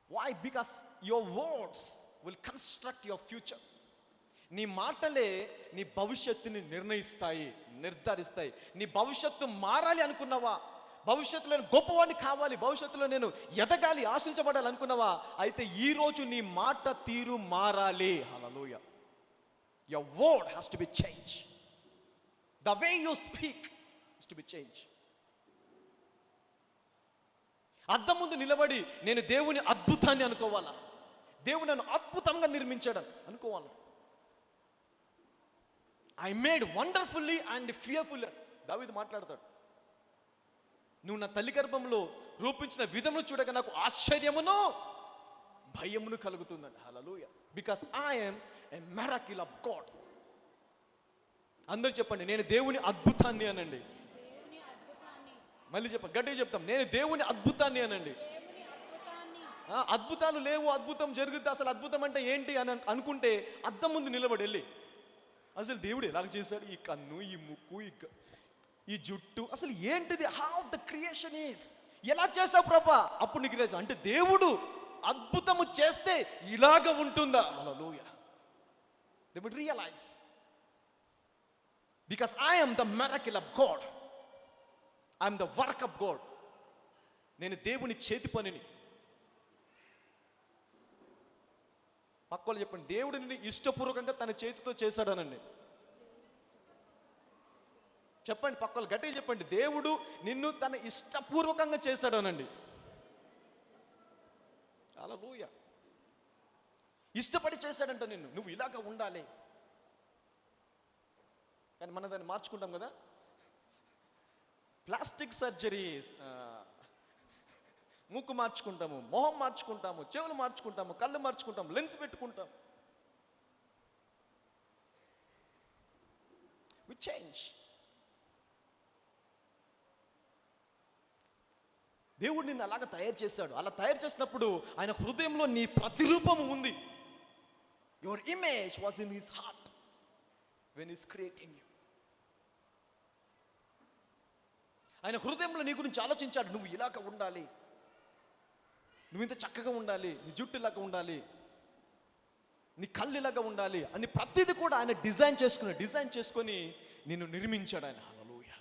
Why? Because your words will construct your future. నీ మాటలే నీ భవిష్యత్తుని నిర్ధారిస్తాయి. నీ భవిష్యత్తు మారాలి అనుకున్నావా? భవిష్యత్తులో నేను గొప్పవాడిని కావాలి, భవిష్యత్తులో నేను ఎదగాలి, ఆశించబడాలి అనుకున్నావా? అయితే ఈరోజు నీ మాట తీరు మారాలి. హల్లెలూయా. Your word has to be changed. The way you speak has to be changed. అద్దం ముందు నిలబడి నేను దేవుని అద్భుతాన్ని అనుకోవాలా, దేవుడు నన్ను అద్భుతంగా నిర్మించాడు అనుకోవాలా. I made wonderfully and fearfully. దావీదు మాట్లాడతాడు, నువ్వు నా తల్లి గర్భంలో రూపించిన విధమును చూడగా నాకు ఆశ్చర్యమును భయమును కలుగుతుందండి. Hallelujah. Because I am a miracle of God. అందరూ చెప్పండి, నేను దేవుని అద్భుతాన్ని అనండి. మళ్ళీ చెప్పండి, గట్టిగా చెప్తాం, నేను దేవుని అద్భుతాన్ని అనండి. అద్భుతాలు లేవు, అద్భుతం జరుగుద్ది, అసలు అద్భుతం అంటే ఏంటి అని అనుకుంటే అద్దం ముందు నిలబడి వెళ్ళి అసలు దేవుడు ఎలాగ చేశాడు, ఈ కన్ను, ఈ ముక్కు, ఈ జుట్టు, అసలు ఏంటిది, హౌ ద క్రియేషన్ ఈస్, ఎలా చేసావు ప్రభా? అప్పుడు నీకు రియలైజ్, అంటే దేవుడు అద్భుతము చేస్తే ఇలాగ ఉంటుందా? Hallelujah. They would realize, because I am the miracle of God. I'm the work of God. నేను దేవుని చేతి పనిని. పక్కలు చెప్పండి, దేవుడు నిన్ను ఇష్టపూర్వకంగా తన చేతితో చేశాడనండి. చెప్పండి, పక్కలు గట్టిగా చెప్పండి, దేవుడు నిన్ను తన ఇష్టపూర్వకంగా చేశాడనండి. హల్లెలూయా. ఇష్టపడి చేశాడంట నిన్ను, నువ్వు ఇలాగ ఉండాలి. కానీ మనం దాన్ని మార్చుకుంటాం కదా. ప్లాస్టిక్ సర్జరీస్, ముక్కు మార్చుకుంటాము, మొహం మార్చుకుంటాము, చెవులు మార్చుకుంటాము, కళ్ళు మార్చుకుంటాము, లెన్స్ పెట్టుకుంటాం. We change. దేవుడు నిన్ను అలాగ తయారు చేశాడు. అలా తయారు చేసినప్పుడు ఆయన హృదయంలో నీ ప్రతిరూపము ఉంది. Your image was in his heart when is creating you. ఆయన హృదయంలో నీ గురించి ఆలోచించాడు, నువ్వు ఇలాగ ఉండాలి, నువ్వు ఇంత చక్కగా ఉండాలి, నీ జుట్టు ఇలాగ ఉండాలి, నీ కళ్ళు ఇలాగా ఉండాలి అని ప్రతిదీ కూడా ఆయన డిజైన్ చేసుకొని నిన్ను నిర్మించాడు ఆయన. Hallelujah.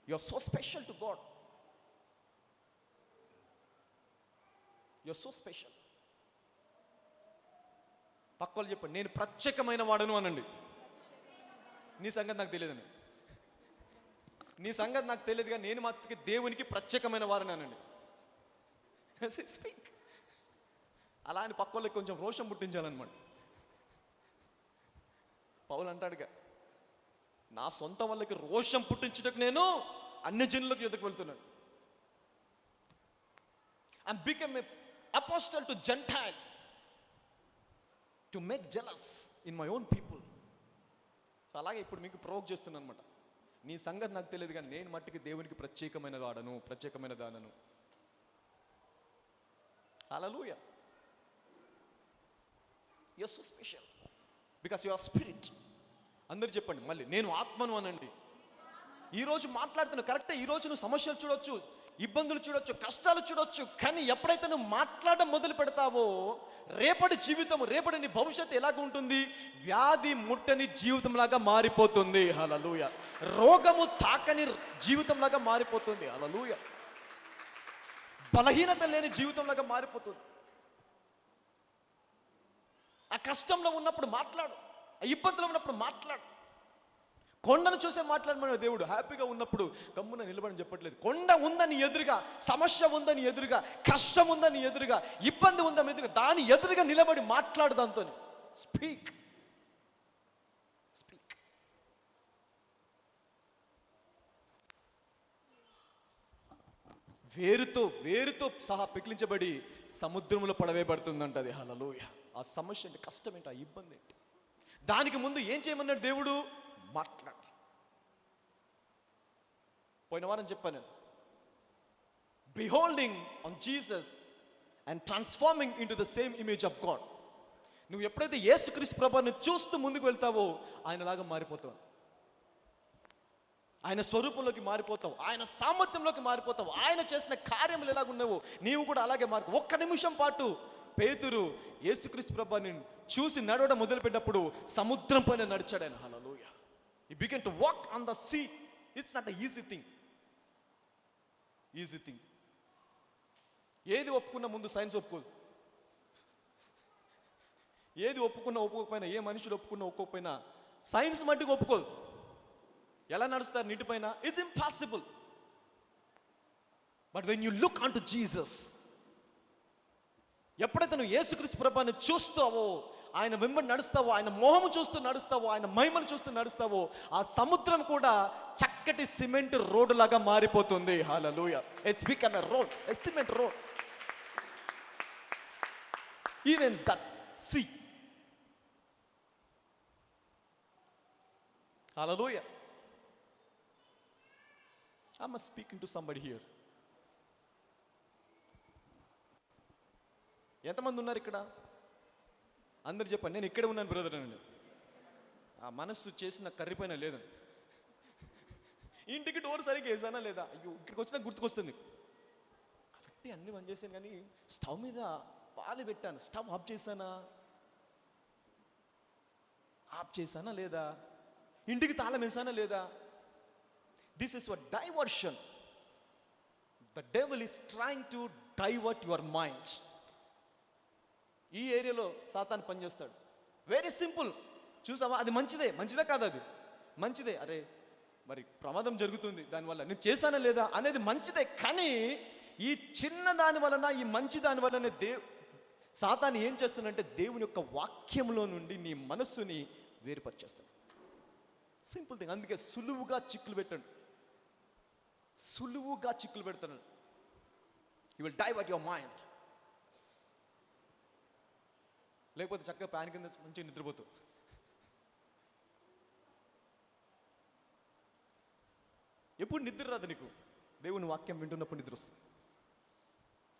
You are so special to God. You are so special. పక్క వాళ్ళు చెప్పండి, నేను ప్రత్యేకమైన వాడను అనండి. నీ సంగతి నాకు తెలియదని, నీ సంగతి నాకు తెలియదుగా, నేను మాత్రమే దేవునికి ప్రత్యేకమైన వారని అనండి. స్పీక్. అలా అని పక్క వాళ్ళకి కొంచెం రోషం పుట్టించాలన్నమాట. పౌలు అంటాడుగా, నా సొంత వాళ్ళకి రోషం పుట్టించుటకు నేను అన్ని జనులకు ఎదుకు వెళ్తున్నాను. And become a apostle to Gentiles to make jealous in my own people. So అలాగే ఇప్పుడు మీకు ప్రొవోక్ చేస్తున్నాను అనమాట. నీ సంగతి నాకు తెలియదు కానీ నేను మట్టికి దేవునికి ప్రత్యేకమైన వాడను, ప్రత్యేకమైన దానను. Hallelujah. You are so special because you are spirit. అందరు చెప్పండి మళ్ళీ, నేను ఆత్మను అనండి. ఈరోజు మాట్లాడుతున్నా కరెక్టే. ఈరోజు నువ్వు సమస్యలు చూడొచ్చు, ఇబ్బందులు చూడొచ్చు, కష్టాలు చూడొచ్చు, కానీ ఎప్పుడైతే నువ్వు మాట్లాడడం మొదలు పెడతావో రేపటి జీవితం, రేపటి నీ భవిష్యత్తు ఎలాగ ఉంటుంది? వ్యాధి ముట్టని జీవితంలాగా మారిపోతుంది. హల్లెలూయా. రోగము తాకని జీవితంలాగా మారిపోతుంది. హల్లెలూయా. బలహీనత లేని జీవితంలాగా మారిపోతుంది. ఆ కష్టంలో ఉన్నప్పుడు మాట్లాడు, ఆ ఇబ్బందులు ఉన్నప్పుడు మాట్లాడు. కొండను చూసే మాట్లాడమని దేవుడు. హ్యాపీగా ఉన్నప్పుడు గమ్మున నిలబడని చెప్పట్లేదు. కొండ ఉందని ఎదురుగా, సమస్య ఉందని ఎదురుగా, కష్టం ఉందని ఎదురుగా, ఇబ్బంది ఉందని ఎదురుగా, దాని ఎదురుగా నిలబడి మాట్లాడు దాంతో. స్పీక్. స్పీక్. వేరుతో సహా పికిలించబడి సముద్రంలో పడవేయబడుతుందంట అది. హల్లెలూయా. ఆ సమస్య ఏంటి, కష్టం ఏంటి, ఆ ఇబ్బంది ఏంటి, దానికి ముందు ఏం చేయమన్నాడు దేవుడు? మాట్లాడు. పోయిన వారం చెప్పాను నేను, beholding on Jesus and transforming into the same image of God. నువ్వు ఎప్పుడైతే యేసుక్రీస్తు ప్రభువుని చూస్తూ ముందుకు వెళ్తావో ఆయనలాగా మారిపోతావు. ఆయన స్వరూపంలోకి మారిపోతావు, ఆయన సామర్థ్యంలోకి మారిపోతావు. ఆయన చేసిన కార్యములు ఎలాగున్నావో నీవు కూడా అలాగే మారిపో. ఒక్క నిమిషం పాటు పేతురు యేసుక్రీస్తు ప్రభువుని చూసి నడవడం మొదలుపెట్టినప్పుడు సముద్రం పైన నడిచాడు ఆయన. హల్లెలూయా. He began to walk on the sea. It's not an easy thing. ఏది ఒప్పుకున్నా ముందు సైన్స్ ఒప్పుకోదు. ఏది ఒప్పుకోకపోయినా, ఏ మనుషులు ఒప్పుకోకపోయినా సైన్స్ మట్టికి ఒప్పుకోదు. ఎలా నడుస్తారు నీటిపైన? It's impossible. But when you look on to Jesus, ఎప్పుడైతే నువ్వు యేసుక్రీస్తు ప్రభువుని చూస్తావో, ఆయన వెంబడి నడుస్తావో, ఆయన మోహము చూస్తూ నడుస్తావో, ఆయన మహిమను చూస్తూ నడుస్తావో, ఆ సముద్రం కూడా చక్కటి సిమెంట్ రోడ్డు లాగా మారిపోతుంది. Hallelujah. It's become a road, a cement road. Even that sea. Hallelujah. I must speaking to somebody here. ఎంతమంది ఉన్నారు ఇక్కడ? అందరు చెప్పండి, నేను ఇక్కడే ఉన్నాను బ్రదర్ అని. ఆ మనస్సు చేసిన కర్రీ పైన లేదని. ఇంటికి డోర్ సరిగ్గా వేసానా లేదా? అయ్యో, ఇక్కడికి వచ్చినా గుర్తుకొస్తుంది. కరెక్ట్ అన్ని బంద్ చేశాను, కానీ స్టవ్ మీద పాలు పెట్టాను. స్టవ్ ఆఫ్ చేశానా లేదా? ఇంటికి తాళం వేసానా లేదా? This is what diversion. The devil is trying to divert your mind. ఈ ఏరియాలో సాతాను పనిచేస్తాడు. Very simple. చూసావా, అది మంచిదే కాదు? అది మంచిదే. అరే మరి ప్రమాదం జరుగుతుంది దానివల్ల, నేను చేశానా లేదా అనేది మంచిదే. కానీ ఈ చిన్న దాని వలన, ఈ మంచి దాని వలన సాతాను ఏం చేస్తుందంటే దేవుని యొక్క వాక్యంలో నుండి నీ మనస్సుని వేరుపరిచేస్తాడు. Simple thing. అందుకే సులువుగా చిక్కులు పెడతాడు. You will divert your mind. లేకపోతే చక్కగా ప్యాన్ కింద మంచిగా నిద్రపోతావు. ఎప్పుడు నిద్ర రాదు నీకు? దేవుని వాక్యం వింటున్నప్పుడు నిద్ర వస్తుంది.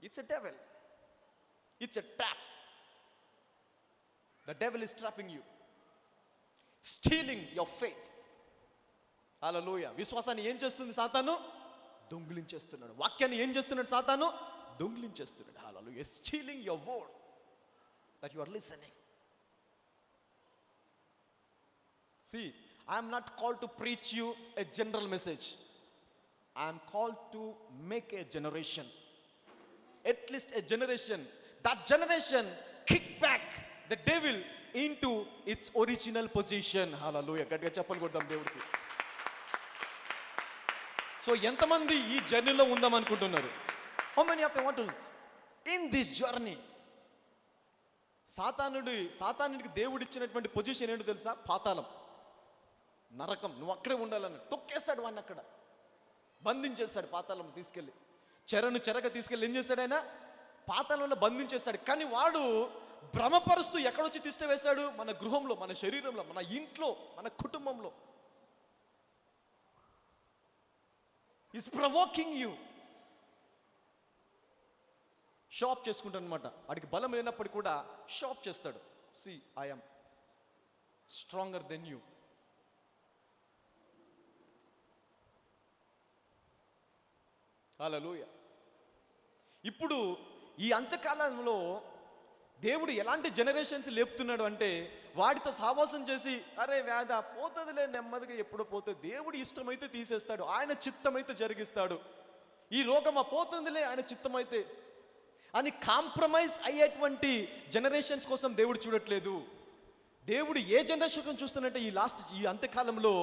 It's a devil. It's a trap. The devil is trapping you, stealing your faith. Hallelujah. విశ్వాసాన్ని ఏం చేస్తుంది సాతాను? దొంగిలించేస్తున్నాడు. వాక్యాన్ని ఏం చేస్తున్నాడు సాతాను? దొంగిలించేస్తున్నాడు. Hallelujah. Stealing your word that you are listening. See, I am not called to preach you a general message. I am called to make a generation. At least a generation. That generation kick back the devil into its original position. Hallelujah. గట్టిగా చెప్పలు కొడదాం దేవుడికి. So ఎంతమంది ఈ జర్నీలో ఉందాం అనుకుంటున్నారు? How many of you want to in this journey? సాతానుడికి దేవుడు ఇచ్చినటువంటి పొజిషన్ ఏంటో తెలుసా? పాతాళం, నరకం. నువ్వు అక్కడే ఉండాలని తొక్కేస్తాడు వాడిని, అక్కడ బంధించేస్తాడు పాతాళం తీసుకెళ్ళి. చెరగా తీసుకెళ్ళి ఏం చేస్తాడు ఆయన? పాతాళంలో బంధించేస్తాడు. కానీ వాడు భ్రమపరుస్తూ ఎక్కడొచ్చి తిష్ట వేశాడు? మన గృహంలో, మన శరీరంలో, మన ఇంట్లో, మన కుటుంబంలో. Is provoking you. షాప్ చేసుకుంటాడు అనమాట. వాడికి బలం లేనప్పుడు కూడా షాప్ చేస్తాడు. See, I'm stronger than you. Hallelujah. ఇప్పుడు ఈ అంత్యకాలంలో దేవుడు ఎలాంటి జనరేషన్స్ లేపుతున్నాడు అంటే, వాడితో సావాసం చేసి అరే వేద పోతుందిలే నెమ్మదిగా, ఎప్పుడో పోతుంది, దేవుడు ఇష్టమైతే తీసేస్తాడు, ఆయన చిత్తమైతే జరిగిస్తాడు, ఈ రోగమా పోతుందిలే ఆయన చిత్తమైతే అని కాంప్రమైజ్ అయ్యేటువంటి జనరేషన్స్ కోసం దేవుడు చూడట్లేదు. దేవుడు ఏ జనరేషన్ చూస్తున్నట్టే ఈ అంత్యకాలంలో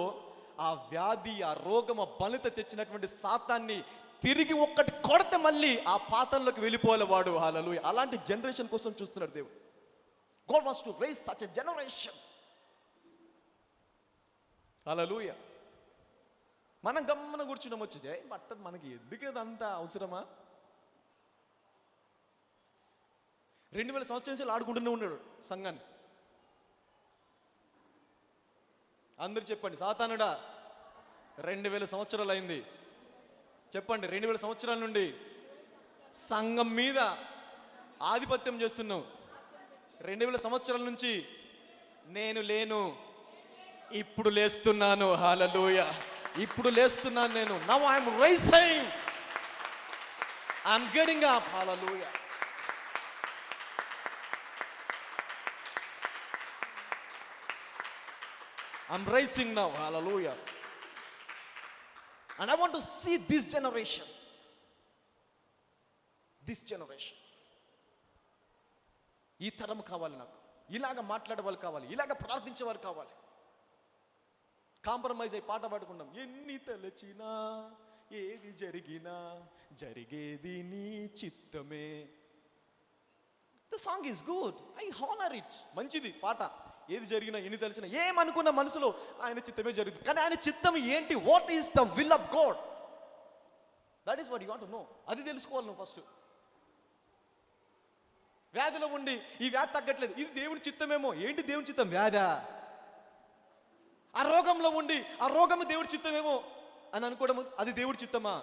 ఆ వ్యాధి, ఆ రోగం, ఆ బలిత తెచ్చినటువంటి సాతాన్ని తిరిగి ఒక్కటి కొడితే మళ్ళీ ఆ పాతంలోకి వెళ్ళిపోవాలి వాడు. హల్లెలూయా. అలాంటి జనరేషన్ కోసం చూస్తున్నాడు దేవుడు. God wants to raise such a generation. హల్లెలూయా. మనం గమ్మన కూర్చున్నాం వచ్చి పట్టదు మనకి, ఎందుకు అంత అవసరమా? 2000 సంవత్సరాల నుంచి ఆడుకుంటూనే ఉన్నాడు సంఘాన్ని. అందరు చెప్పండి, సాతానుడా 2000 సంవత్సరాలు అయింది. చెప్పండి, 2000 సంవత్సరాల నుండి సంఘం మీద ఆధిపత్యం చేస్తున్నావు. 2000 సంవత్సరాల నుంచి నేను లేను, ఇప్పుడు లేస్తున్నాను. హల్లెలూయా. ఇప్పుడు లేస్తున్నాను నేను. Now I'm rising, I'm getting up. Hallelujah. I'm rising now. Hallelujah. And I want to see this generation. This generation. ఈ తరం కావాలి నాకు. ఇలాగ మాట్లాడే వాళ్ళు కావాలి, ఇలాగ ప్రార్థించే వాళ్ళు కావాలి. కాంప్రమైజ్ అయి పాట పాడుకుందాం. ఎన్ని తలచినా ఏది జరిగినా జరిగేది నీ చిత్తమే. The song is good. I honor it. మంచిది పాట. ఏది జరిగినా, ఎన్ని తెలిసినా, ఏమనుకున్న మనసులో ఆయన చిత్తమే జరుగుతుంది. కానీ ఆయన చిత్తం ఏంటి? What is the will of God? That is what you want to know. అది తెలుసుకోవాలి నువ్వు ఫస్ట్. వ్యాధిలో ఉండి ఈ వ్యాధి తగ్గట్లేదు, ఇది దేవుడి చిత్తమేమో. ఏంటి దేవుడి చిత్తం? వ్యాధ. ఆ రోగంలో ఉండి ఆ రోగము దేవుడి చిత్తమేమో అని అనుకోవడం, అది దేవుడి చిత్తమా?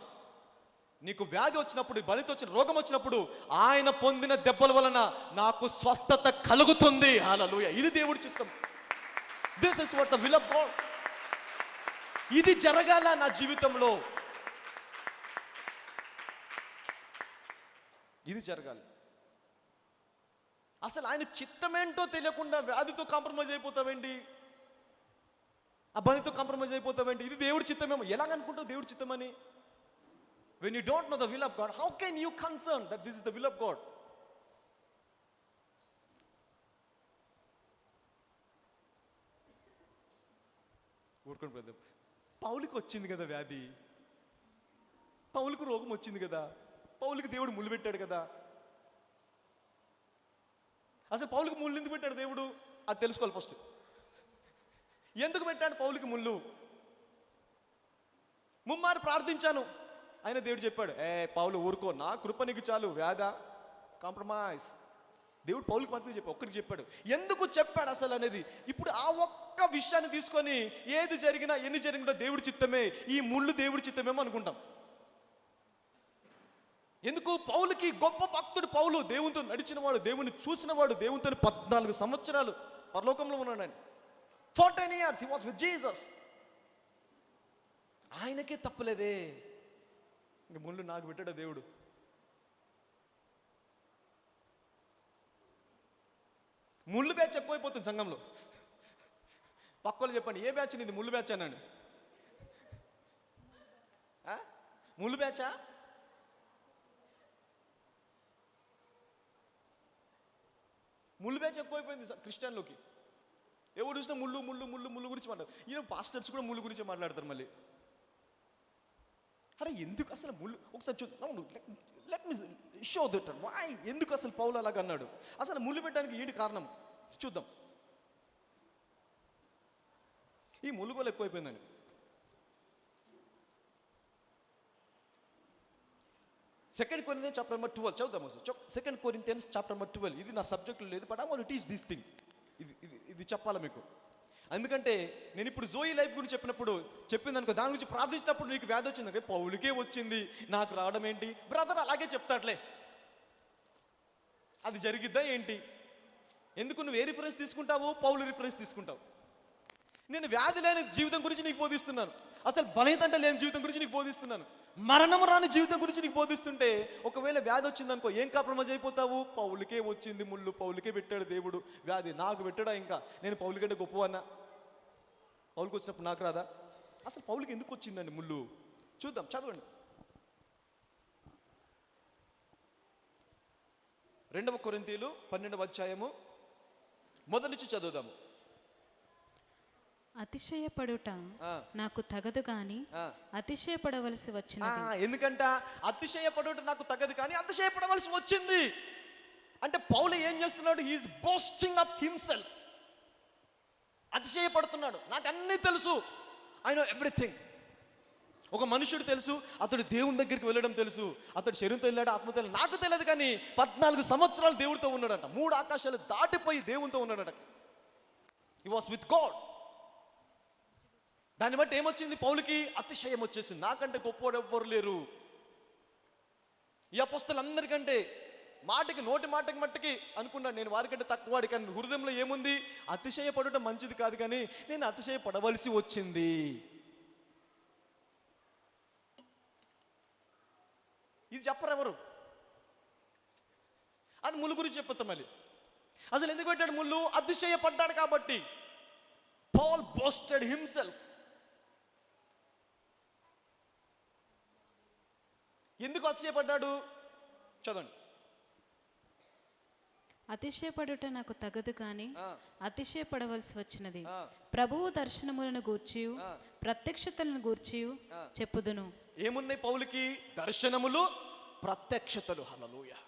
నీకు వ్యాధి వచ్చినప్పుడు, బలితో వచ్చిన రోగం వచ్చినప్పుడు ఆయన పొందిన దెబ్బల వలన నాకు స్వస్థత కలుగుతుంది. హల్లెలూయా. ఇది దేవుడి చిత్తం. This is what the will of God. ఇది జరగాల నా జీవితంలో, ఇది జరగాలి. అసలు ఆయన చిత్తమేంటో తెలియకుండా వ్యాధితో కాంప్రమైజ్ అయిపోతావేంటి? ఆ బలితో కాంప్రమైజ్ అయిపోతావేంటి? ఇది దేవుడి చిత్తమేమో. ఎలాగనుకుంటావు దేవుడి చిత్తమని? When you don't know the will of God, how can you concern that this is the will of God? ఊరుకోండి బ్రదర్. పౌలుకి వచ్చింది కదా వ్యాధి, పౌలుకు రోగం వచ్చింది కదా, పౌలుకి దేవుడు ముళ్ళు పెట్టాడు కదా. అసలు పౌలుకి ముళ్ళు ఎందుకు పెట్టాడు దేవుడు? అది తెలుసుకోవాలి ఫస్ట్. ఎందుకు పెట్టాడు పౌలుకి ముళ్ళు? ముమ్మారు ప్రార్థించాను, ఆయన దేవుడు చెప్పాడు, పౌలు ఊరుకో, నా కృప నీకు చాలు, వ్యాధ కాంప్రమైజ్. దేవుడు పౌలుకి మాత్రం చెప్పాడు, ఒక్కరికి చెప్పాడు. ఎందుకు చెప్పాడు అసలు అనేది? ఇప్పుడు ఆ ఒక్క విషయాన్ని తీసుకొని ఏది జరిగినా, ఎన్ని జరిగినా దేవుడి చిత్తమే, ఈ ముళ్ళు దేవుడి చిత్తమేమో అనుకుంటాం. ఎందుకు? పౌలుకి గొప్ప భక్తుడు పౌలు, దేవునితో నడిచినవాడు, దేవుని చూసినవాడు, దేవునితో 14 సంవత్సరాలు పరలోకంలో ఉన్నాడు ఆయన. 14 years he was with Jesus. ఆయనకే తప్పలేదే, ఇంక ముళ్ళు నాకు పెట్టాడు దేవుడు. ముళ్ళు బ్యాచ్ ఎక్కువైపోతుంది సంఘంలో. పక్కలు చెప్పండి, ఏ బ్యాచ్ నీది? ముళ్ళు బ్యాచ్ అన్నాడు. ముళ్ళు బ్యాచా? ముళ్ళు బ్యాచ్ ఎక్కువైపోయింది క్రిస్టియన్లోకి. ఎవరు చూసినా ముళ్ళు ముళ్ళు ముళ్ళు ముళ్ళు గురించి మాట్లాడతారు. ఈయన పాస్టర్స్ కూడా ముళ్ళు గురించి మాట్లాడతారు మళ్ళీ. అరే ఎందుకు అసలు ముళ్ళు? ఒకసారి చూద్దాం, let me show that why, ఎందుకు అసలు పౌలు అలాగ అన్నాడు? అసలు ముళ్ళు పెట్టడానికి ఏంటి కారణం చూద్దాం. ఈ ముళ్ళు కూడా ఎక్కువైపోయిందండి. సెకండ్ కొరింథియన్స్ చాప్టర్ నెంబర్ 12 చదువుదాం. Second Corinthians chapter number 12. ఇది నా సబ్జెక్టులో లేదు, but I want to teach this thing. ఇది చెప్పాలా మీకు? ఎందుకంటే నేను ఇప్పుడు జోయి లైఫ్ గురించి చెప్పింది అనుకో, దాని గురించి ప్రార్థించినప్పుడు నీకు వ్యాధి వచ్చింది, పౌలుకే వచ్చింది నాకు రావడం ఏంటి బ్రదర్? అలాగే చెప్తాట్లే, అది జరిగిద్దా ఏంటి? ఎందుకు నువ్వు ఏ రిఫరెన్స్ తీసుకుంటావు? పౌలు రిఫరెన్స్ తీసుకుంటావు. నేను వ్యాధి లేని జీవితం గురించి నీకు బోధిస్తున్నాను, అసలు బలహీనత లేని జీవితం గురించి నీకు బోధిస్తున్నాను, మరణము రాని జీవితం గురించి నీకు బోధిస్తుంటే, ఒకవేళ వ్యాధి వచ్చిందనుకో ఏం కాంప్రమైజ్ అయిపోతావు? పౌలుకే వచ్చింది ముళ్ళు, పౌలుకే పెట్టాడు దేవుడు వ్యాధి, నాకు పెట్టడా? ఇంకా నేను పౌలు కంటే గొప్పవన్నా? పౌలుకి వచ్చినప్పుడు నాకు రాదా? అసలు పౌలుకి ఎందుకు వచ్చిందండి ముళ్ళు? చూద్దాం, చదవండి. 2 కొరింథీయులు 12వ అధ్యాయము మొదటి నుంచి చదువుదాము. అతిశయపడుట నాకు తగదు గాని అతిశయపడవలసి వచ్చినది. ఎందుకంట అతిశయపడుట నాకు తగదు కానీ అతిశయపడవలసి వచ్చింది అంటే పౌలు ఏం చేస్తున్నాడు? He is boasting up himself. అతిశయపడుతున్నాడు. నాకు అన్నీ తెలుసు, ఐ నో ఎవ్రీథింగ్. ఒక మనుషుడు తెలుసు, అతడు దేవుని దగ్గరికి వెళ్ళడం తెలుసు, అతడు శరీరంతో వెళ్ళాడు, ఆత్మతో వెళ్ళాడు, నాకు తెలియదు. కానీ 14 సంవత్సరాలు దేవుడితో ఉన్నాడంట, 3 ఆకాశాలు దాటిపోయి దేవునితో ఉన్నాడట. He was with God. దాన్ని బట్టి ఏమొచ్చింది? పౌలుకి అతిశయం వచ్చేసింది. నాకంటే గొప్పవాడు ఎవ్వరు లేరు. ఈ అపోస్తలులందరికంటే నోటి మాటకి మట్టుకి అనుకున్నాను నేను వారికంటే తక్కువవాడి, కానీ హృదయంలో ఏముంది? అతిశయపడటం మంచిది కాదు, కానీ నేను అతిశయపడవలసి వచ్చింది. ఇది చెప్పరెవరు? అది ముళ్ళు గురించి చెప్పొద్దాం మళ్ళీ. అసలు ఎందుకు పెట్టాడు ముళ్ళు? అతిశయపడ్డాడు కాబట్టి. Paul boasted himself. ఎందుకు అతిశయపడ్డాడు? చదవండి. అతిశయపడుట నాకు తగదు కానీ అతిశయపడవలసి వచ్చినది. ప్రభువు దర్శనములను గూర్చియు ప్రత్యక్షతలను గూర్చియు చెప్పుదును. ఏమున్నాయి పౌలుకి? దర్శనములు, ప్రత్యక్షతలు. హల్లెలూయా.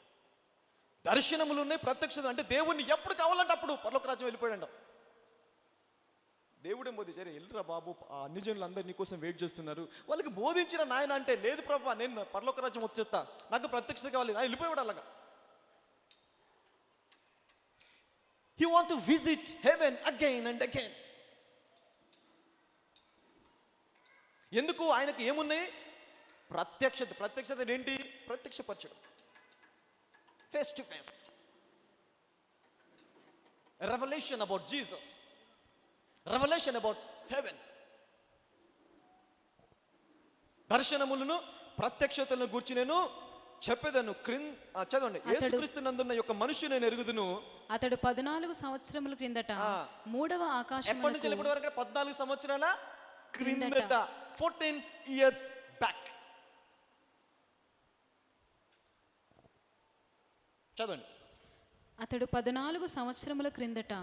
దర్శనములు ఉన్నాయి, ప్రత్యక్షతలు. అంటే దేవుణ్ణి ఎప్పుడు కావాలంటే అప్పుడు పరలోక రాజ్యం వెళ్ళిపోయాడు. దేవుడే బోధించారు, వెళ్ళరా బాబు, ఆ అన్ని జనులు అందరు నీకోసం వెయిట్ చేస్తున్నారు, వాళ్ళకి బోధించిన నాయన అంటే, లేదు ప్రభా నేను పరలోక రాజ్యం వచ్చేస్తా, నాకు ప్రత్యక్షత కావాలి, నా వెళ్ళిపోయాడు అలాగా. He want to visit heaven again and again. ఎందుకు? ఆయనకి ఏమున్నాయి? ప్రత్యక్షత. ప్రత్యక్షత ఏంటి? ప్రత్యక్షపరచడం, face to face. Revolution about Jesus, revolution about heaven. దర్శనములను ప్రత్యక్షతలను గురించి నేను చెప్పేదను. చదవండి. యేసుక్రీస్తు నందున్న యొక్క మనుష్యుని నేను ఎరుగుదును. అతడు 14 సంవత్సరముల క్రిందట 3వ ఆకాశం. ఎప్పటి నుంచి ఎప్పటి వరకు? 14 సంవత్సరాల క్రిందట, 14 years back. చదవండి. అతడు 14 సంవత్సరముల క్రిందట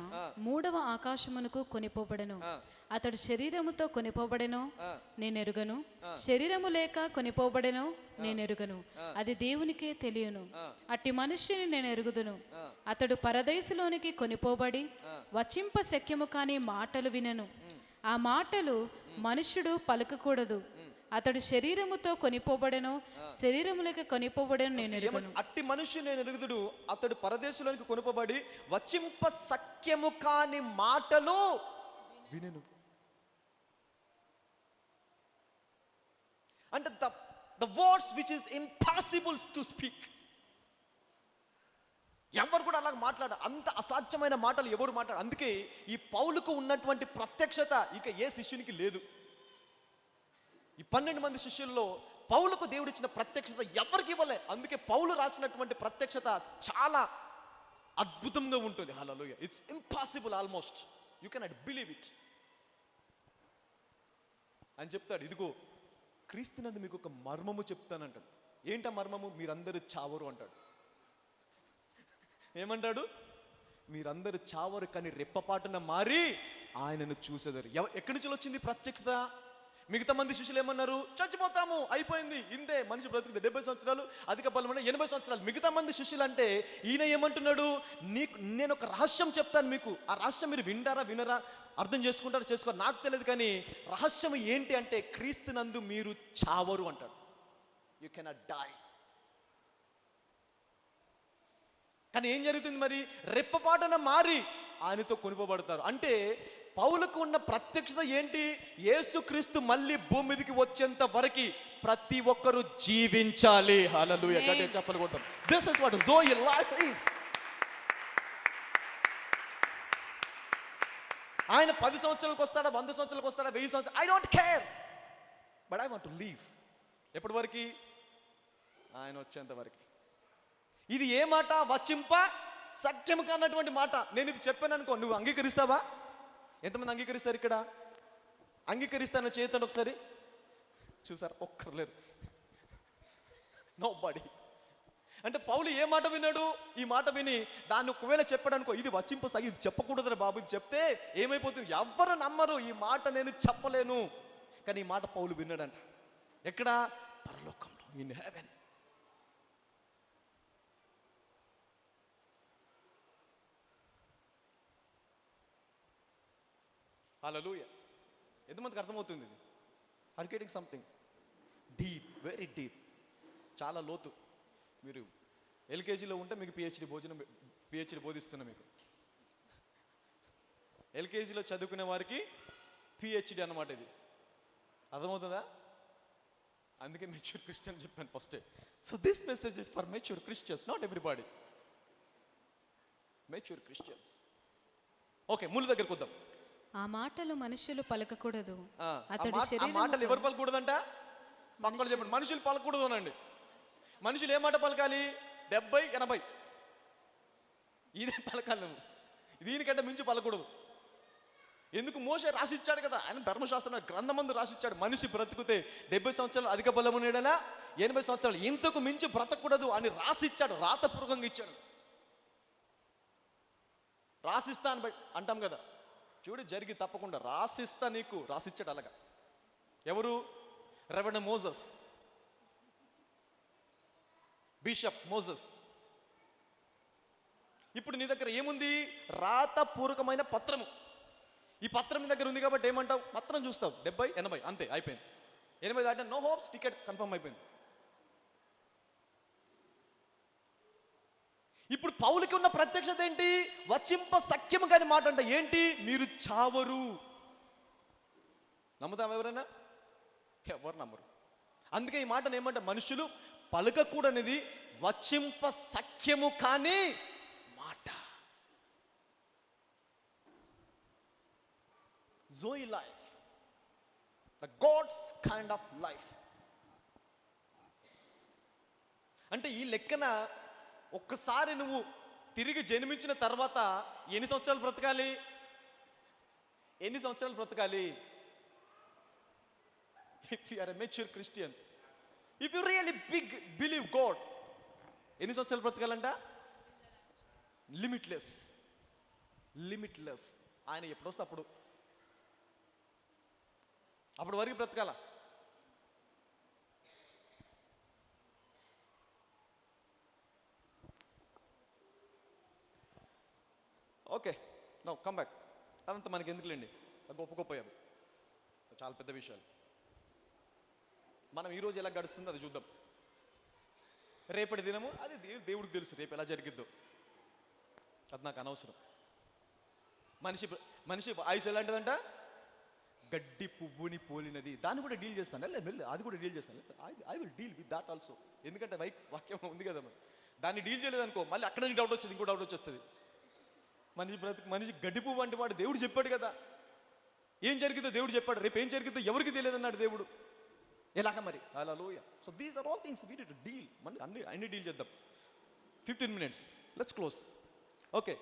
3వ ఆకాశమునకు కొనిపోబడెను. అతడు శరీరముతో కొనిపోబడెను, నేనెరుగను. శరీరము లేక కొనిపోబడెను, నేనెరుగను. అది దేవునికే తెలియను. అట్టి మనుష్యుని నేను ఎరుగుదును. అతడు పరదేశులోనికి కొనిపోబడి వచింప శక్యము కాని మాటలు వినెను. ఆ మాటలు మనుష్యుడు పలకకూడదు. అతడు శరీరముతో కొనిపోబడెను, శరీరములకి కొనిపోబడెను, నేను ఎరుగను. అట్టి మనుష్యుడు నేను ఎరుగుదుడు. అతడు పరదేశులోనికి కొనిపోబడి వచింప సఖ్యము కాని మాటలు వినెను. అంటే the words which is impossible to speak. ఎవరు కూడా అలాగ మాట్లాడ, అంత అసాధ్యమైన మాటలు ఎవరు మాట్లాడ. అందుకే ఈ పౌలుకు ఉన్నటువంటి ప్రత్యక్షత ఇక ఏ శిష్యునికి లేదు. ఈ 12 మంది శిష్యుల్లో పౌలుకు దేవుడిచ్చిన ప్రత్యక్షత ఎవరికి ఇవ్వలే. అందుకే పౌలు రాసినటువంటి ప్రత్యక్షత చాలా అద్భుతంగా ఉంటుంది. Hallelujah. It's impossible almost, you cannot believe it. అని చెప్తాడు, ఇదిగో క్రీస్తునందు మీకు ఒక మర్మము చెప్తానంటాడు. ఏంటా మర్మము? మీరందరూ చావరు అంటాడు. ఏమంటాడు? మీరందరూ చావరు కానీ రెప్పపాటున మారి ఆయనను చూసేదారు. ఎక్కడి నుంచి వచ్చింది ప్రత్యక్షత? మిగతా మంది శిష్యులు ఏమన్నారు? చచ్చిపోతాము, అయిపోయింది, ఇంతే, మనిషి బ్రతుకుతుంది 70 సంవత్సరాలు, అధిక బలమైన 80 సంవత్సరాలు. మిగతా మంది శిష్యులు అంటే ఈయన ఏమంటున్నాడు? నేను ఒక రహస్యం చెప్తాను మీకు, ఆ రహస్యం మీరు వినరా, అర్థం చేసుకుంటారో చేసుకోరు నాకు తెలియదు, కానీ రహస్యం ఏంటి అంటే క్రీస్తునందు మీరు చావరు అంటాడు. You cannot die. కానీ ఏం జరుగుతుంది మరి? రెప్పపాటున మారి ఆయనతో కొనుపబడతారు. అంటే పౌలుకు ఉన్న ప్రత్యక్షత ఏంటి? యేసుక్రీస్తు మళ్ళీ భూమి మీదకి వచ్చేంత వరకు ప్రతి ఒక్కరూ జీవించాలి. హల్లెలూయా, గట్టిగా చప్పట్లు కొడతాం. This is what zoe life is. ఆయన 10 సంవత్సరాలకు వస్తాడా, 100 సంవత్సరాలకు వస్తాడా, 1000 సంవత్సరాలు, I don't care, but I want to live. ఎప్పటి వరకు? ఆయన వచ్చేంత వరకు. ఇది ఏ మాట? వచింప సఖ్యము కానటువంటి మాట. నేను ఇది చెప్పాను అనుకో, నువ్వు అంగీకరిస్తావా? ఎంతమంది అంగీకరిస్తారు ఇక్కడ? అంగీకరిస్తాను చేతండి ఒకసారి. చూసారు, ఒక్కర్లేరు, నో బాడీ. అంటే పౌలు ఏ మాట విన్నాడు? ఈ మాట విని దాన్ని ఒకవేళ చెప్పాడు అనుకో, ఇది వచింప సగి, ఇది చెప్పకూడదురా బాబు, ఇది చెప్తే ఏమైపోతుంది? ఎవ్వరు నమ్మరు, ఈ మాట నేను చెప్పలేను. కానీ ఈ మాట పౌలు విన్నాడంట. ఎక్కడ? పరలోకంలో, ఇన్ హెవెన్. హల్లెలూయా. ఎంతమందికి అర్థమవుతుంది ఇది? Are getting something deep, very deep, చాలా లోతు. మీరు ఎల్కేజీలో ఉంటే మీకు పిహెచ్డి బోధిస్తున్నా. మీకు ఎల్కేజీలో చదువుకునే వారికి పిహెచ్డి అన్నమాట ఇది. అర్థమవుతుందా? అందుకే మెచ్యూర్ క్రిస్టియన్ చెప్పాను ఫస్టే. So this message is for mature Christians, not everybody. Mature Christians. Okay, మూల దగ్గరకు వద్దాం. ఆ మాటలు మనుషులు పలకకూడదు. అతడు మాటలు ఎవరు పలకూడదంట? పక్కన చెప్పండి, మనుషులు పలకూడదు అనండి. మనుషులు ఏ మాట పలకాలి? 70, 80 ఇదే పలకాలి నువ్వు. దీనికంటే మించి పలకూడదు. ఎందుకు? మోషే రాసిచ్చాడు కదా, ఆయన ధర్మశాస్త్రం గ్రంథమందు రాసిచ్చాడు, మనిషి బ్రతుకుతే 70 సంవత్సరాలు అధిక బలము నీడలా, 80 సంవత్సరాలు, ఇంతకు మించి బ్రతకూడదు అని రాసిచ్చాడు, రాతపూర్వకంగా ఇచ్చాడు. రాసిస్తా అని అంటాం కదా, చూడు జరిగి తప్పకుండా రాసిస్తా, నీకు రాసిచ్చాడు అలాగా. ఎవరు? Reverend Moses, bishop Moses. ఇప్పుడు నీ దగ్గర ఏముంది? రాతపూర్వకమైన పత్రము. ఈ పత్రం నీ దగ్గర ఉంది కాబట్టి ఏమంటావు? పత్రం చూస్తావు, 70, 80 అంతే, అయిపోయింది. 80 దాటినా నో హోప్స్, టికెట్ కన్ఫర్మ్ అయిపోయింది. ఇప్పుడు పౌలుకి ఉన్న ప్రత్యక్షత ఏంటి? వచింప సఖ్యము కాని మాట అంట. ఏంటి? మీరు చావరు. నమ్ముతావా ఎవరైనా? ఎవరు నమ్మరు. అందుకే ఈ మాటను ఏమంట? మనుషులు పలకకూడనిది వచింప సఖ్యము కాని మాట. Zoe life, the God's kind of life. అంటే ఈ లెక్కన ఒక్కసారి నువ్వు తిరిగి జన్మించిన తర్వాత ఎన్ని సంవత్సరాలు బ్రతకాలి? ఎన్ని సంవత్సరాలు బ్రతకాలి? If you are a mature Christian, if you really believe God, ఎన్ని సంవత్సరాలు బ్రతకాలంట? లిమిట్లెస్. లిమిట్లెస్. ఆయన ఎప్పుడు వస్తే అప్పుడు వరకు బ్రతకాల. Okay, no come back. అదంతా మనకి ఎందుకులేండి, గొప్ప చాలా పెద్ద విషయాలు. మనం ఈరోజు ఎలా గడుస్తుందో అది చూద్దాం. రేపటి దినము అది దేవుడికి తెలుసు, రేపు ఎలా జరిగిద్దో అది నాకు అనవసరం. మనిషి ఆయుష్ ఎలాంటిదంట? గడ్డి పువ్వుని పోలినది. దాన్ని కూడా డీల్ చేస్తాను, అది కూడా డీల్ చేస్తాను. I will deal with that also. ఎందుకంటే వాక్యం ఉంది కదా, మరి దాన్ని డీల్ చేయలేదనుకో మళ్ళీ అక్కడ నుంచి డౌట్ వస్తుంది, ఇంకో డౌట్ వచ్చేస్తుంది. మనిషి గడ్డి పువ్వు అంటే వాడు దేవుడు చెప్పాడు కదా, ఏం జరిగిద్దో దేవుడు చెప్పాడు, రేపు ఏం జరిగిద్దో ఎవరికి తెలియదన్నాడు దేవుడు. ఎలాగ మరి? Hallelujah. So these are all things we need to deal. అన్ని డీల్ చేద్దాం. 15 minutes, లెట్స్ క్లోజ్. ఓకే.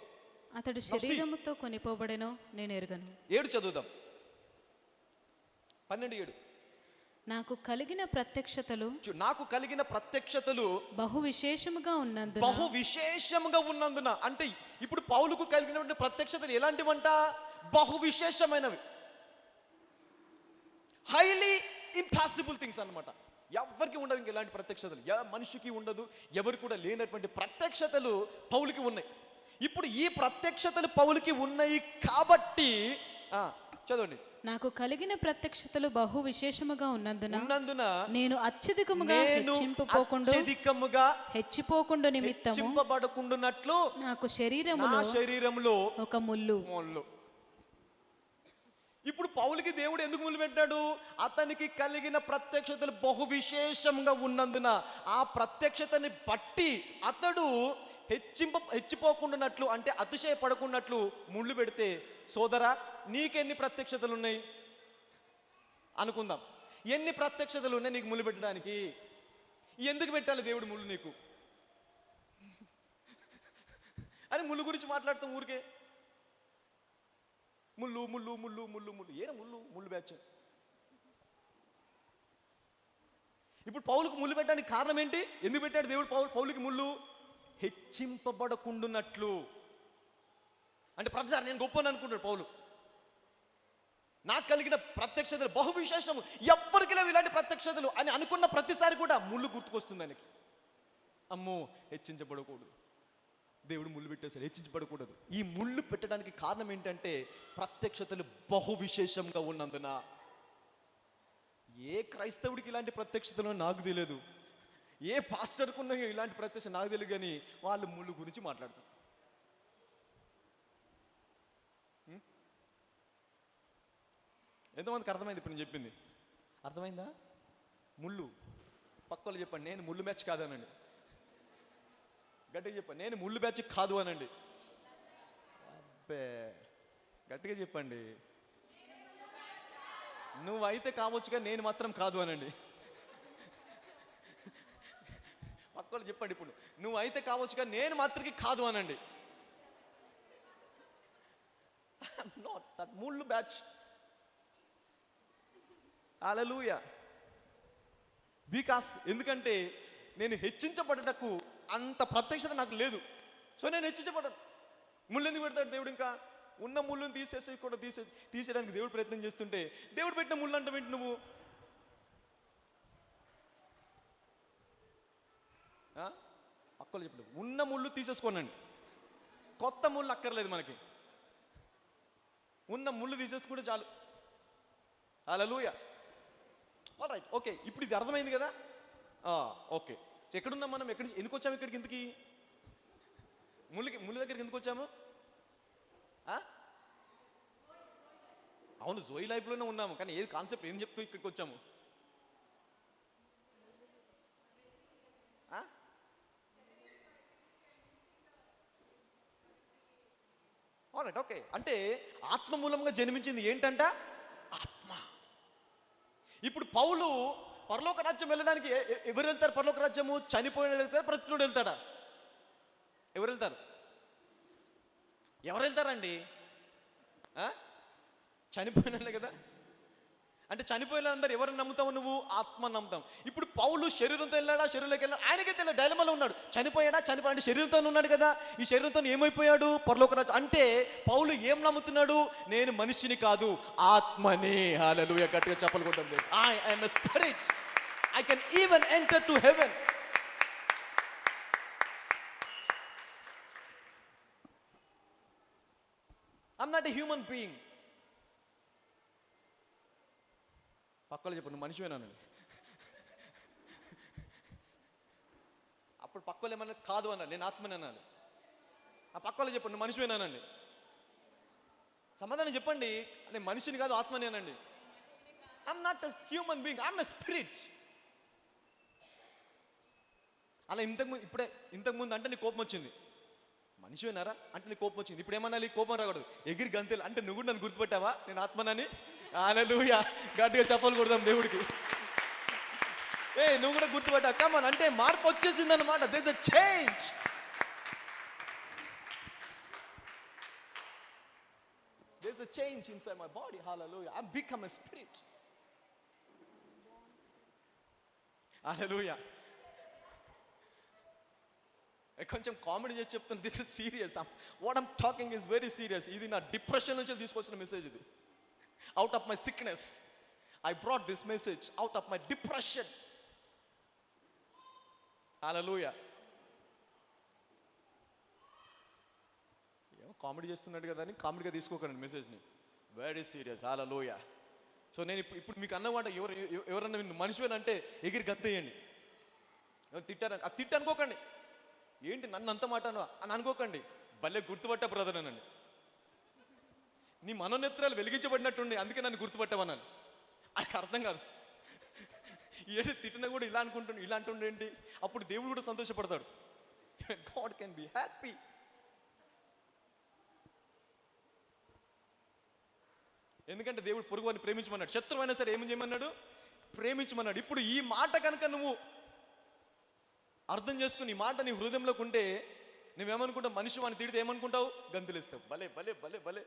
అతడు శరీరముతో కొనిపోబడెనో నేను ఎరుగను. 7 చదువుదాం. 12:7. నాకు కలిగిన ప్రత్యక్షతలు నాకు కలిగిన ప్రత్యక్షతలు బహు విశేషముగా ఉన్నందున బహు విశేషముగా ఉన్నందున. అంటే ఇప్పుడు పౌలుకు కలిగినటువంటి ప్రత్యక్షతలు ఎలాంటివంట? బహు విశేషమైనవి, హైలీ ఇంపాసిబుల్ థింగ్స్ అన్నమాట. ఎవరికి ఉండదు ఇంక ఇలాంటి ప్రత్యక్షతలు, మనిషికి ఉండదు, ఎవరికి కూడా లేనటువంటి ప్రత్యక్షతలు పౌలుకి ఉన్నాయి. ఇప్పుడు ఈ ప్రత్యక్షతలు పౌలుకి ఉన్నాయి కాబట్టి చదవండి. నాకు కలిగిన ప్రత్యక్షతలు బహు విశేషముగా ఉన్నందున నేను అత్యధికముగా హెచ్చిపోకుండా నిమిత్తము హెచ్చింపబడకుండునట్లు నాకు శరీరములో ఒక ముళ్ళు. ఇప్పుడు పౌలుకి దేవుడు ఎందుకు ముళ్ళు పెట్టాడు? అతనికి కలిగిన ప్రత్యక్షతలు బహు విశేషంగా ఉన్నందున ఆ ప్రత్యక్షతని బట్టి అతడు హెచ్చిపోకుండానట్లు, అంటే అతిశయపడకున్నట్లు ముళ్ళు పెడితే, సోదరా నీకెన్ని ప్రత్యక్షతలు ఉన్నాయి అనుకుందాం. ఎన్ని ప్రత్యక్షతలు ఉన్నాయి నీకు ముళ్ళు పెట్టడానికి? ఎందుకు పెట్టాలి దేవుడు ముళ్ళు నీకు అని ముళ్ళు గురించి మాట్లాడుతాం ఊరికే. ముళ్ళు ముళ్ళు ముళ్ళు ముళ్ళు ముళ్ళు ఏనా ముళ్ళు బ్యాచ్. ఇప్పుడు పౌలుకు ముళ్ళు పెట్టడానికి కారణం ఏంటి? ఎందుకు పెట్టాడు దేవుడు పౌలుకి ముళ్ళు? హెచ్చింపబడకుండునట్లు. అంటే ప్రతిసారి నేను గొప్పని అనుకుంటాడు పౌలు. నాకు కలిగిన ప్రత్యక్షతలు బహు విశేషము, ఎవ్వరికి లేవు ఇలాంటి ప్రత్యక్షతలు అని అనుకున్న ప్రతిసారి కూడా ముళ్ళు గుర్తుకొస్తుంది ఆయనకి. అమ్మో హెచ్చించబడకూడదు, దేవుడు ముళ్ళు పెట్టేశాడు, హెచ్చించబడకూడదు. ఈ ముళ్ళు పెట్టడానికి కారణం ఏంటంటే ప్రత్యక్షతలు బహు విశేషంగా ఉన్నందున. ఏ క్రైస్తవుడికి ఇలాంటి ప్రత్యక్షతలు నాకు తెలియదు, ఏ పాస్టర్కు ఉన్న ఇలాంటి ప్రత్యక్ష నాకు తెలియదు, కానీ వాళ్ళు ముళ్ళు గురించి మాట్లాడతారు. ఎంతమందికి అర్థమైంది ఇప్పుడు నేను చెప్పింది? అర్థమైందా? ముళ్ళు పక్కలు చెప్పండి, నేను ముళ్ళు మ్యాచ్ కాదనండి. గట్టిగా చెప్పండి, నేను ముళ్ళు బ్యాచ్ కాదు అనండి. అబ్బే గట్టిగా చెప్పండి. నువ్వైతే కావచ్చుగా, నేను మాత్రం కాదు అనండి. పక్కలు చెప్పండి ఇప్పుడు, నువ్వైతే కావచ్చుగా, నేను మాత్రకి కాదు అనండి. నాట్ దట్ ముళ్ళు బ్యాచ్. హల్లెలూయా. బికాస్ ఎందుకంటే నేను హెచ్చించబడటకు అంత ప్రత్యక్షత నాకు లేదు, సో నేను హెచ్చించబడను. ముళ్ళు ఎందుకు పెడతాడు దేవుడు? ఇంకా ఉన్న ముళ్ళుని తీసేయడానికి దేవుడు ప్రయత్నం చేస్తుంటే దేవుడు పెట్టిన ముళ్ళు అంటావేంటి నువ్వు? పక్కలు చెప్పండి, ఉన్న ముళ్ళు తీసేసుకోనండి, కొత్త ముళ్ళు అక్కర్లేదు మనకి, ఉన్న ముళ్ళు తీసేసుకుంటే చాలు. హల్లెలూయా. All right, okay. ఇప్పుడు ఇది అర్థమైంది కదా? ఓకే. ఎక్కడున్నాం మనం? ఎందుకు వచ్చాము ఇక్కడికి? ఇంతకీ ముళ్ళు దగ్గరికి ఎందుకు వచ్చాము? అవును, జోయి లైఫ్లోనే ఉన్నాము, కానీ ఏది కాన్సెప్ట్ ఏం చెప్తూ ఇక్కడికి వచ్చాము? All right, okay. అంటే ఆత్మ మూలంగా జన్మించింది ఏంటంట? ఆత్మ. ఇప్పుడు పౌలు పరలోక రాజ్యం వెళ్ళడానికి ఎవరు వెళ్తారు? పరలోక రాజ్యము చనిపోయిన వెళ్తారు, బ్రతికుడు వెళ్తాడా? ఎవరు వెళ్తారు? ఎవరు వెళ్తారండి? చనిపోయిన కదా. అంటే చనిపోయిన అందరు ఎవరిని నమ్ముతావు నువ్వు? ఆత్మ నమ్ముతాం. ఇప్పుడు పౌలు శరీరంతో వెళ్ళాడా? శరీరంలోకి వెళ్ళాడు, ఆయనకే తెలియదు, డైలమాలో ఉన్నాడు. చనిపోయాడా? అంటే శరీరంతో ఉన్నాడు కదా. ఈ శరీరంతో ఏమైపోయాడు? పరలోక రాజ్యం. అంటే పౌలు ఏం నమ్ముతున్నాడు? నేను మనిషిని కాదు, ఆత్మని. హల్లెలూయా, గట్టిగా చప్పలు కొట్టండి. I am a spirit, I can even enter to heaven. I'm not a human being. పక్కలో చెప్పండి, నువ్వు మనిషివేనానండి. అప్పుడు పక్కలో ఏమన్నా కాదు అన్నాడు, నేను ఆత్మని అన్నాను. ఆ పక్కలో చెప్పండి, నువ్వు మనిషివేనానండి. సమాధానం చెప్పండి, నేను మనిషిని కాదు, ఆత్మని అనండి. I'm not a human being, I'm a spirit. అలా ఇంతకుముందు అంటే నీ కోపం వచ్చింది, మనిషివేనారా అంటే నీ కోపం వచ్చింది. ఇప్పుడు ఏమన్నా కోపం రాకూడదు, ఎగిరి గంతేలు అంటే నువ్వు కూడా నన్ను గుర్తుపెట్టావా నేను ఆత్మనని? హల్లెలూయా, గట్టిగా చెప్పలు కొడదాం దేవుడికి. నువ్వు కూడా గుర్తుపెట్టావు, కమాన్. అంటే మార్పు వచ్చేసింది అన్నమాట. There is a change. There is a change inside my body. Hallelujah, I become a spirit. Hallelujah. కొంచెం కామెడీ చేసి చెప్తాను, this is serious. What I'm talking is very serious. ఇది నా డిప్రెషన్ నుంచి తీసుకొచ్చిన మెసేజ్. ఇది out of my sickness I brought this message, out of my depression. Hallelujah. ఏమో comedy చేస్తున్నాడు కదా అని కామెడీగా తీసుకోకండి మెసేజ్ని, వెరీ సీరియస్. హల్లెలూయా. సో నేను ఇప్పుడు మీకు అన్నమాట, ఎవరన్నా మనిషివేనంటే ఎగిరి గత్తేయండి. తిట్టారని అది తిట్టి అనుకోకండి, ఏంటి నన్ను అంత మాట అని అనుకోకండి. భలే గుర్తుపట్టా బ్రదర్ అనండి, నీ మనోనేత్రాలు వెలిగించబడినట్టుండి అందుకే నన్ను గుర్తుపట్టావన్నాను. అది అర్థం కాదు. ఏంటి తిట్టినా కూడా ఇలా అనుకుంటుండే, ఇలా అంటుండే ఏంటి, అప్పుడు దేవుడు కూడా సంతోషపడతాడు. God can be happy. ఎందుకంటే దేవుడు పొరుగు వారిని ప్రేమించమన్నాడు, శత్రువైనా సరే ఏమని చేయమన్నాడు, ప్రేమించమన్నాడు. ఇప్పుడు ఈ మాట కనుక నువ్వు అర్థం చేసుకుని ఈ మాట నీ హృదయంలోకి ఉంటే నువ్వేమనుకుంటావు, మనిషి వాడిని తిడితే ఏమనుకుంటావు, గంతులేస్తావు. భలే భలే భలే భలే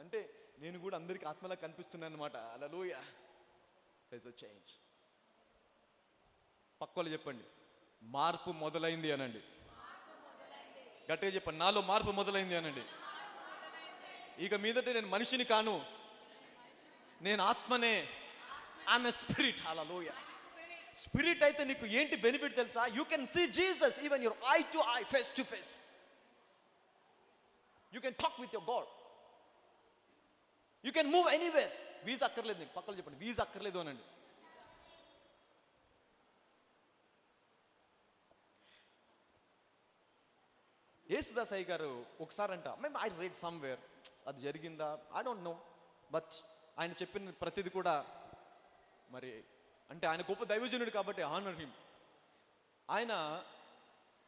అంటే నేను కూడా అందరికీ ఆత్మలా కనిపిస్తున్నాను అనమాట. Hallelujah. There is a change. పక్కోళ్ళు చెప్పండి, మార్పు మొదలైంది అనండి. గట్టిగా చెప్పండి, నాలో మార్పు మొదలైంది అనండి. ఇక మీదట నేను మనిషిని కాను, నేను ఆత్మనే. I'm a spirit. Hallelujah. Spirit అయితే నీకు ఏంటి బెనిఫిట్ తెలుసా? You can see Jesus even your eye to eye, face to face. You can talk with your God. You can move anywhere. Visa అక్కర్లేదు. నీకు పక్కన చెప్పండి, వీసా అక్కర్లేదు అనండి. యేసుదాస్ అయ్య గారు ఒకసారి అంట, మేము ఐ రీడ్ సమ్వేర్, అది జరిగిందా ఐ డోంట్ నో, బట్ ఆయన చెప్పిన ప్రతిది కూడా మరి అంటే ఆయన గొప్ప దైవజనుడు కాబట్టి ఆనర్ హిమ్. ఆయన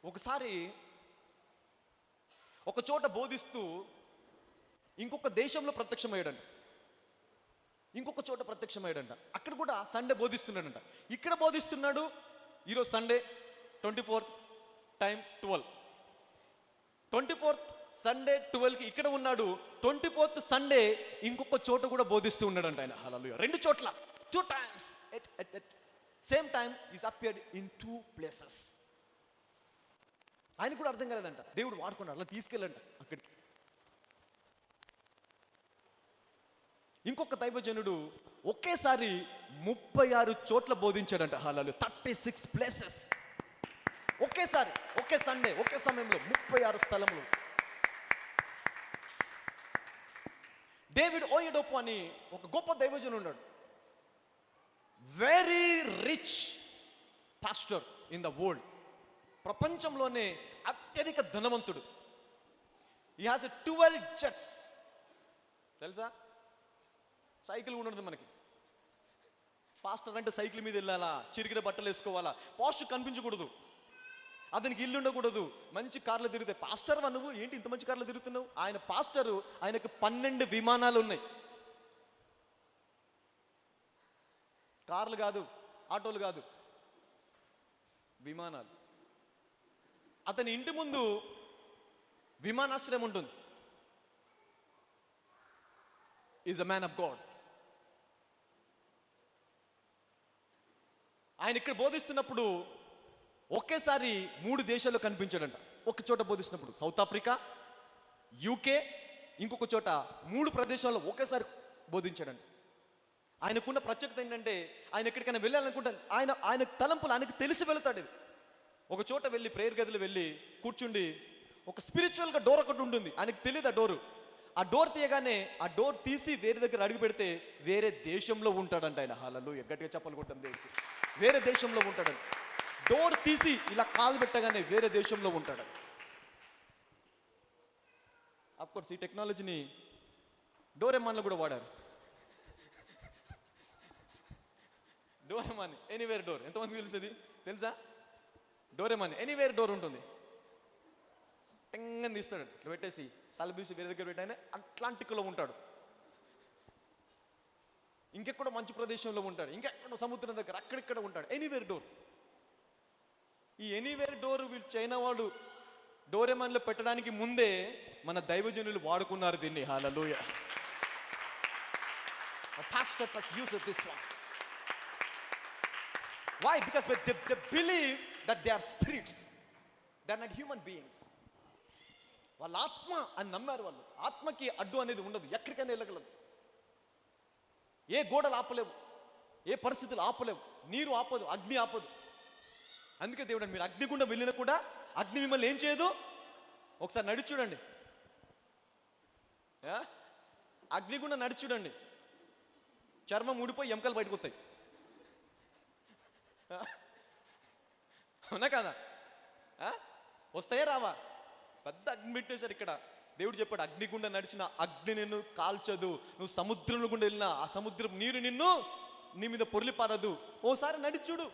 ఒకసారి ఒక చోట బోధిస్తూ ఇంకొక దేశంలో ప్రత్యక్షమయ్యాడంట, ఇంకొక చోట ప్రత్యక్షమయ్యాడంట. అక్కడ కూడా సండే బోధిస్తున్నాడంట. ఇక్కడ బోధిస్తున్నాడు. ఈరోజు Sunday 24th time 12, 24th Sunday 12కి ఇక్కడ ఉన్నాడు. 24th సండే ఇంకొక చోట కూడా బోధిస్తూ ఉన్నాడంట ఆయన. హల్లెలూయా. 2 చోట్ల 2 times at same time is appeared in 2 places. ఆయన కూడా అర్థం కాలేదంట, దేవుడు వాడుకున్నాడు, అలా తీసుకెళ్ళంట అక్కడికి. ఇంకొక దైవజనుడు ఒకేసారి 36 చోట్ల బోధించాడంట. హల్లెలూయా. 36 places ఒకేసారి, ఒకే సండే, ఒకే సమయంలో 36 స్థలములు. డేవిడ్ ఓయెడోపు అని ఒక గొప్ప దైవజనుడు ఉన్నాడు. Very rich pastor in the world. ప్రపంచంలోనే అత్యధిక ధనవంతుడు. He has 12 jets. తెలుసా? సైకిల్ కూడా ఉండదు మనకి. పాస్టర్ అంటే సైకిల్ మీద వెళ్ళాలా, చిరిగిన బట్టలు వేసుకోవాలా, పాస్ట్ కనిపించకూడదు, అతనికి ఇల్లు ఉండకూడదు, మంచి కార్లు తిరుగుతాయి. పాస్టర్ నువ్వు ఏంటి ఇంత మంచి కార్లు తిరుగుతున్నావు? ఆయన పాస్టరు, ఆయనకు 12 విమానాలు ఉన్నాయి. కార్లు కాదు, ఆటోలు కాదు, విమానాలు. అతని ఇంటి ముందు విమానాశ్రయం ఉంటుంది. Is a man of God. ఆయన ఇక్కడ బోధిస్తున్నప్పుడు ఒకేసారి 3 దేశాల్లో కనిపించాడంట. ఒక చోట బోధిస్తున్నప్పుడు సౌత్ ఆఫ్రికా, యూకే, ఇంకొక చోట 3 ప్రదేశాల్లో ఒకేసారి బోధించాడంట. ఆయనకున్న ప్రత్యేకత ఏంటంటే ఆయన ఎక్కడికైనా వెళ్ళాలనుకుంటే ఆయన తలంపులు ఆయనకు తెలిసి వెళతాడు. ఇది ఒక చోట వెళ్ళి ప్రేయర్ గదిలో వెళ్ళి కూర్చుండి ఒక స్పిరిచువల్గా డోర్ ఒకటి ఉంటుంది, ఆయనకు తెలియదు ఆ డోరు. ఆ డోర్ తీయగానే ఆ డోర్ తీసి వేరే దగ్గర అడుగు పెడితే వేరే దేశంలో ఉంటాడంట ఆయన. హల్లెలూయా. గట్టిగా చెప్పలు కొట్టాం దేవుడికి. వేరే దేశంలో ఉంటాడంట. డోర్ తీసి ఇలా కాలు పెట్టగానే వేరే దేశంలో ఉంటాడు. అఫ్కోర్స్ ఈ టెక్నాలజీని డోరెమాన్లో కూడా వాడారు. డోరెమాన్ ఎనీవేర్ డోర్ ఎంతమందికి తెలుస్తుంది? తెలుసా? డోరెమాన్ ఎనీవేర్ డోర్ ఉంటుంది. టెంగని తీస్తాడు, ఇట్లా పెట్టేసి తలబీసి వేరే దగ్గర పెట్టానే అట్లాంటిక్లో ఉంటాడు. ఇంకెక్కడో మంచి ప్రదేశంలో ఉంటాడు, ఇంకెక్కడో సముద్రం దగ్గర అక్కడిక్కడ ఉంటాడు. Anywhere door. ఈ ఎనీవేర్ డోర్ వీళ్ళు చైనా వాళ్ళు డోరెమాన్లో పెట్టడానికి ముందే మన దైవజనులు వాడుకున్నారు దీన్ని. హల్లెలూయా. A pastor has used this one. Why? Because they believe that they are spirits. They are not human beings. వాళ్ళ ఆత్మ అని నమ్మారు. వాళ్ళు ఆత్మకి అడ్డు అనేది ఉండదు, ఎక్కడికైనా వెళ్ళగలదు. ఏ గోడలు ఆపలేవు, ఏ పరిస్థితులు ఆపలేవు, నీరు ఆపదు, అగ్ని ఆపదు. అందుకే దేవుడు మీరు అగ్నిగుండం వెళ్ళినా కూడా అగ్ని మిమ్మల్ని ఏం చేయదు. ఒకసారి నడిచి చూడండి, అగ్నిగుండం నడిచి చూడండి, చర్మం ఊడిపోయి ఎముకలు బయటకు వస్తాయి. అవునా కదా? వస్తాయా రావా? పెద్ద అగ్ని పెట్టేశారు ఇక్కడ. దేవుడు చెప్పాడు, అగ్నిగుండా నడిచిన అగ్ని నిన్ను కాల్చదు. నువ్వు సముద్రం గుండా వెళ్ళినా ఆ సముద్రం నీరు నీ మీద పొర్లి పారదు. ఓసారి నడిచి చూడు.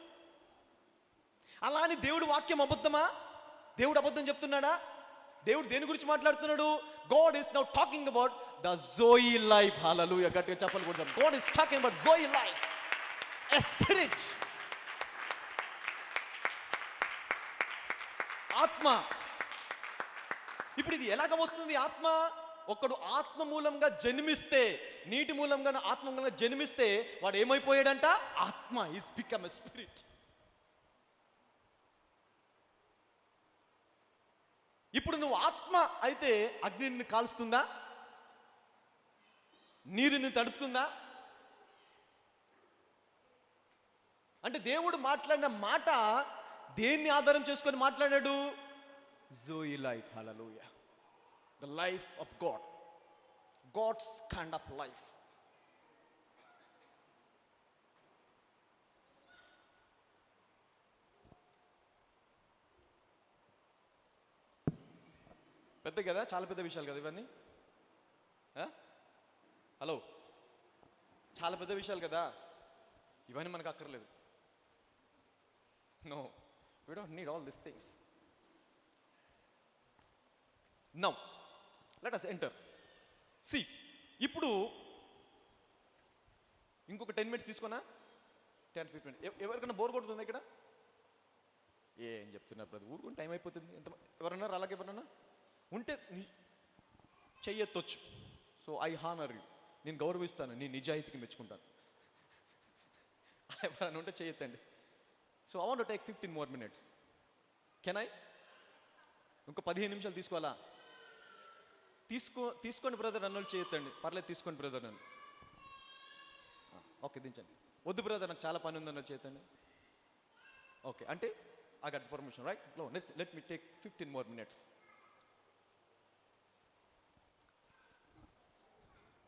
అలా అని దేవుడు వాక్యం అబద్ధమా? దేవుడు అబద్ధం చెప్తున్నాడా? దేవుడు దేని గురించి మాట్లాడుతున్నాడు? God is now talking about the Zoe life. Hallelujah. గట్టిగా చెప్పాలి కొడదాం. God is talking about Zoe life, a spirit. ఆత్మ. ఇప్పుడు ఇది ఎలాగ వస్తుంది ఆత్మ? ఒకడు ఆత్మ మూలంగా జన్మిస్తే, నీటి మూలంగా ఆత్మ మూలంగా జన్మిస్తే వాడు ఏమైపోయాడంట? ఆత్మ. Is become a spirit. ఇప్పుడు నువ్వు ఆత్మ అయితే అగ్ని నిన్ను కాలుస్తుందా? నీరుని తడుపుతుందా? అంటే దేవుడు మాట్లాడిన మాట దేన్ని ఆధారం చేసుకొని మాట్లాడాడు? Zoe life. Hallelujah. The life of God, God's kind of life. పెద్ద కదా, చాలా పెద్ద విషయాలు కదా ఇవన్నీ. హలో, చాలా పెద్ద విషయాలు కదా ఇవన్నీ. మనకు అక్కర్లేదు. No, we don't need all these things. Now let us enter. See, ఇప్పుడు ఇంకొక 10 minutes తీసుకున్నా, 10-15 minutes. ఎవరికైనా బోర్ కొడుతుంది ఇక్కడ? ఏం చెప్తున్నారు బ్రదర్, ఊరుకుని టైం అయిపోతుంది. ఎంత ఎవరన్నా అలాగే ఎవరన్నా ఉంటే చెయ్యొచ్చు. సో ఐ హానర్ యూ, నేను గౌరవిస్తాను, నీ నిజాయితీకి మెచ్చుకుంటాను. ఎవరైనా ఉంటే చెయ్యొద్దండి. So I want to take 15 more minutes. Can I? ఇంకో 15 నిమిషాలు తీసుకోవాలా? తీసుకోండి బ్రదర్, నన్ను చేయొద్దండి. పర్లేదు, తీసుకోండి బ్రదర్ నన్ను. ఓకే, దించండి. వద్దు బ్రదర్, నాకు చాలా పని ఉంది, నన్ను చేయొద్దండి. ఓకే అంటే I got permission, right? No, let me take 15 more minutes.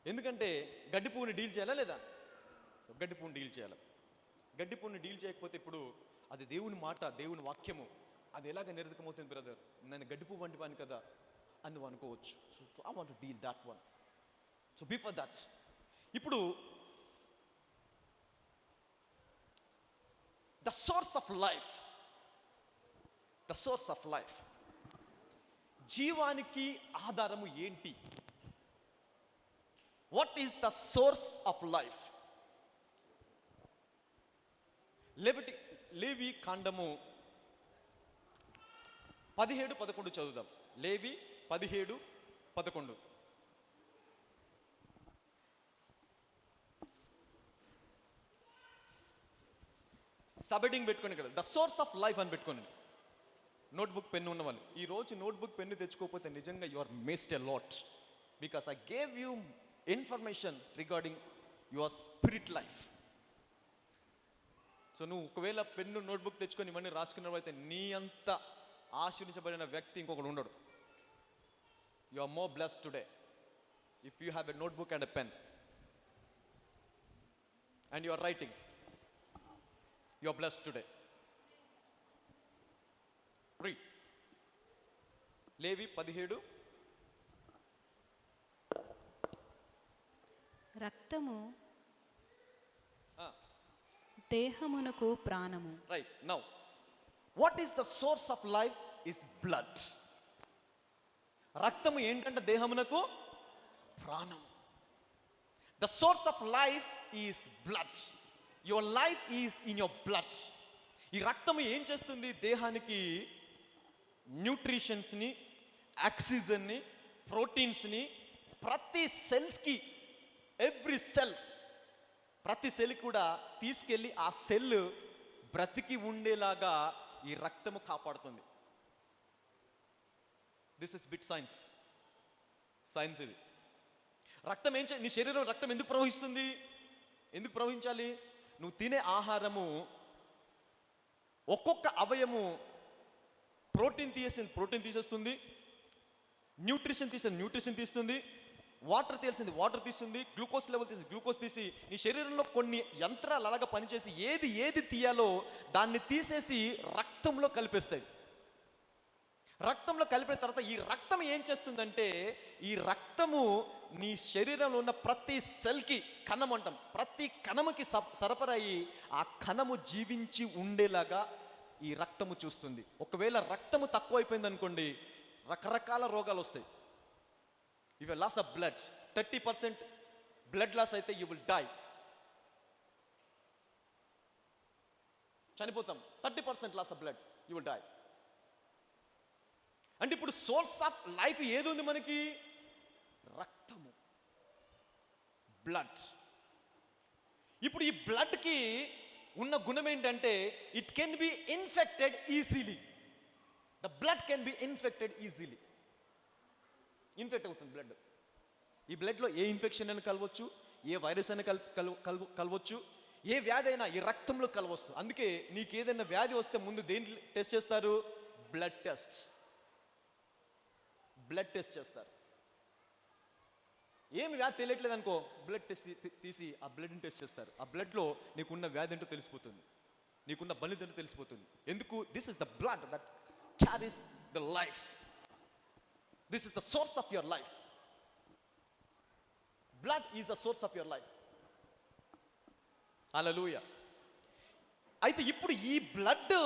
ఎందుకంటే గడ్డి పువ్వుని డీల్ చేయాలా లేదా? సో గడ్డి పువ్వుని డీల్ చేయాలి. గడ్డి పువ్వుని డీల్ చేయకపోతే ఇప్పుడు అది దేవుని మాట, దేవుని వాక్యము, అది ఎలాగ నిరర్ధకమవుతుంది బ్రదర్? నేను గడ్డి పువ్వు వంటి వాడిని కదా అని నువ్వు అనుకోవచ్చు. So I want to deal that one. So before that, ఇప్పుడు the source of life, the source of life, జీవానికి ఆధారము ఏంటి? What is the source of life? లేవి కాండము 17-11 చదువుదాం. లేవి 17-11. సబెడింగ్ పెట్టుకోండి కదా, ద సోర్స్ ఆఫ్ లైఫ్ అని పెట్టుకోండి. నోట్బుక్ పెన్ను ఉన్న వాళ్ళు ఈరోజు నోట్బుక్ పెన్ను తెచ్చుకోకపోతే నిజంగా you are missed a lot, because I gave you information regarding your spirit life. So నువ్వు ఒకవేళ పెన్ను నోట్బుక్ తెచ్చుకొని ఇవన్నీ రాసుకున్నవైతే నీ అంత ఆశీర్వదించబడిన వ్యక్తి ఇంకొకడు ఉండడు. You are more blessed today if you have a notebook and a pen and you are writing. You are blessed today. Read లేవి 17. రక్తము దేహమునకు ప్రాణము. Right. Now what is the source of life? Is blood. రక్తము ఏంటంటే దేహమునకు ప్రాణం. The source of life is blood. Your life is in your blood. ఈ రక్తము ఏం చేస్తుంది? దేహానికి న్యూట్రిషన్స్ని, ఆక్సిజన్ని, ప్రోటీన్స్ని, ప్రతి సెల్స్కి, ఎవ్రీ సెల్, ప్రతి సెల్ కూడా తీసుకెళ్ళి ఆ సెల్ బ్రతికి ఉండేలాగా ఈ రక్తము కాపాడుతుంది. దిస్ ఇస్ బిట్ సైన్స్ ఇది. రక్తం నీ శరీరంలో రక్తం ఎందుకు ప్రవహిస్తుంది? ఎందుకు ప్రవహించాలి? నువ్వు తినే ఆహారము ఒక్కొక్క అవయము ప్రోటీన్ తీసేస్తుంది, న్యూట్రిషన్ తీస్తుంది, వాటర్ తీస్తుంది, గ్లూకోజ్ తీసి నీ శరీరంలో కొన్ని యంత్రాలు అలాగా పనిచేసి ఏది తీయాలో దాన్ని తీసేసి రక్తంలో కలిపేస్తాయి. రక్తంలో కలిపిన తర్వాత ఈ రక్తం ఏం చేస్తుందంటే, ఈ రక్తము నీ శరీరంలో ఉన్న ప్రతి సెల్కి, కణం అంటాం, ప్రతి కణముకి సరఫరా అయ్యి ఆ కణము జీవించి ఉండేలాగా ఈ రక్తము చూస్తుంది. ఒకవేళ రక్తము తక్కువ అయిపోయింది అనుకోండి, రకరకాల రోగాలు వస్తాయి. If loss of blood 30% blood loss అయితే యూ విల్ డై, చనిపోతాం. 30% loss of blood you will die. అంటే ఇప్పుడు సోర్స్ ఆఫ్ లైఫ్ ఏది ఉంది మనకి? రక్తము, బ్లడ్. ఇప్పుడు ఈ బ్లడ్కి ఉన్న గుణం ఏంటంటే it can be infected easily. The blood can be infected easily. Infect అవుతుంది బ్లడ్. ఈ బ్లడ్లో ఏ ఇన్ఫెక్షన్ అయినా కలవచ్చు, ఏ వైరస్ అయినా కలవచ్చు, ఏ వ్యాధి అయినా ఈ రక్తంలో కలవచ్చు. అందుకే నీకు ఏదైనా వ్యాధి వస్తే ముందు దేని టెస్ట్ చేస్తారు? బ్లడ్ టెస్ట్ చేస్తారు. ఏమి వ్యాధి తెలియట్లేదు అనుకో, బ్లడ్ టెస్ట్ తీసి ఆ బ్లడ్ని టెస్ట్ చేస్తారు. ఆ బ్లడ్లో నీకున్న వ్యాధి ఏంటో తెలిసిపోతుంది, నీకున్న బలిద ఏంటో తెలిసిపోతుంది. ఎందుకు? This is the blood that carries the life. This is the source of your life. Blood is the source of your life. Hallelujah. అయితే ఇప్పుడు ఈ బ్లడ్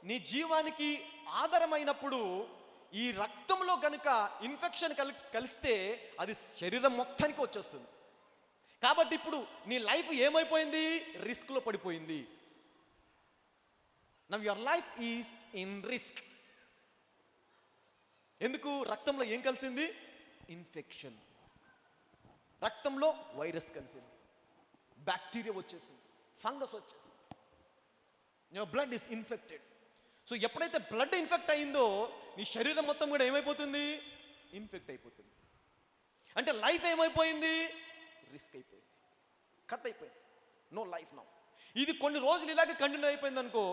నీ జీవానికి ఆధారమైనప్పుడు ఈ రక్తంలో కనుక ఇన్ఫెక్షన్ కలిస్తే అది శరీరం మొత్తానికి వచ్చేస్తుంది. కాబట్టి ఇప్పుడు నీ లైఫ్ ఏమైపోయింది? రిస్క్లో పడిపోయింది. Now your life is in risk. ఎందుకు? రక్తంలో ఏం కలిసింది? ఇన్ఫెక్షన్. రక్తంలో వైరస్ కలిసింది, బ్యాక్టీరియా వచ్చేసింది, ఫంగస్ వచ్చేసింది. Your blood is infected. So ఎప్పుడైతే బ్లడ్ ఇన్ఫెక్ట్ అయిందో నీ శరీరం మొత్తం కూడా ఏమైపోతుంది? ఇన్ఫెక్ట్ అయిపోతుంది. అంటే లైఫ్ ఏమైపోయింది? రిస్క్ అయిపోయింది, కట్ అయిపోయింది. No life now. ఇది కొన్ని రోజులు ఇలాగే కంటిన్యూ అయిపోయింది అనుకో,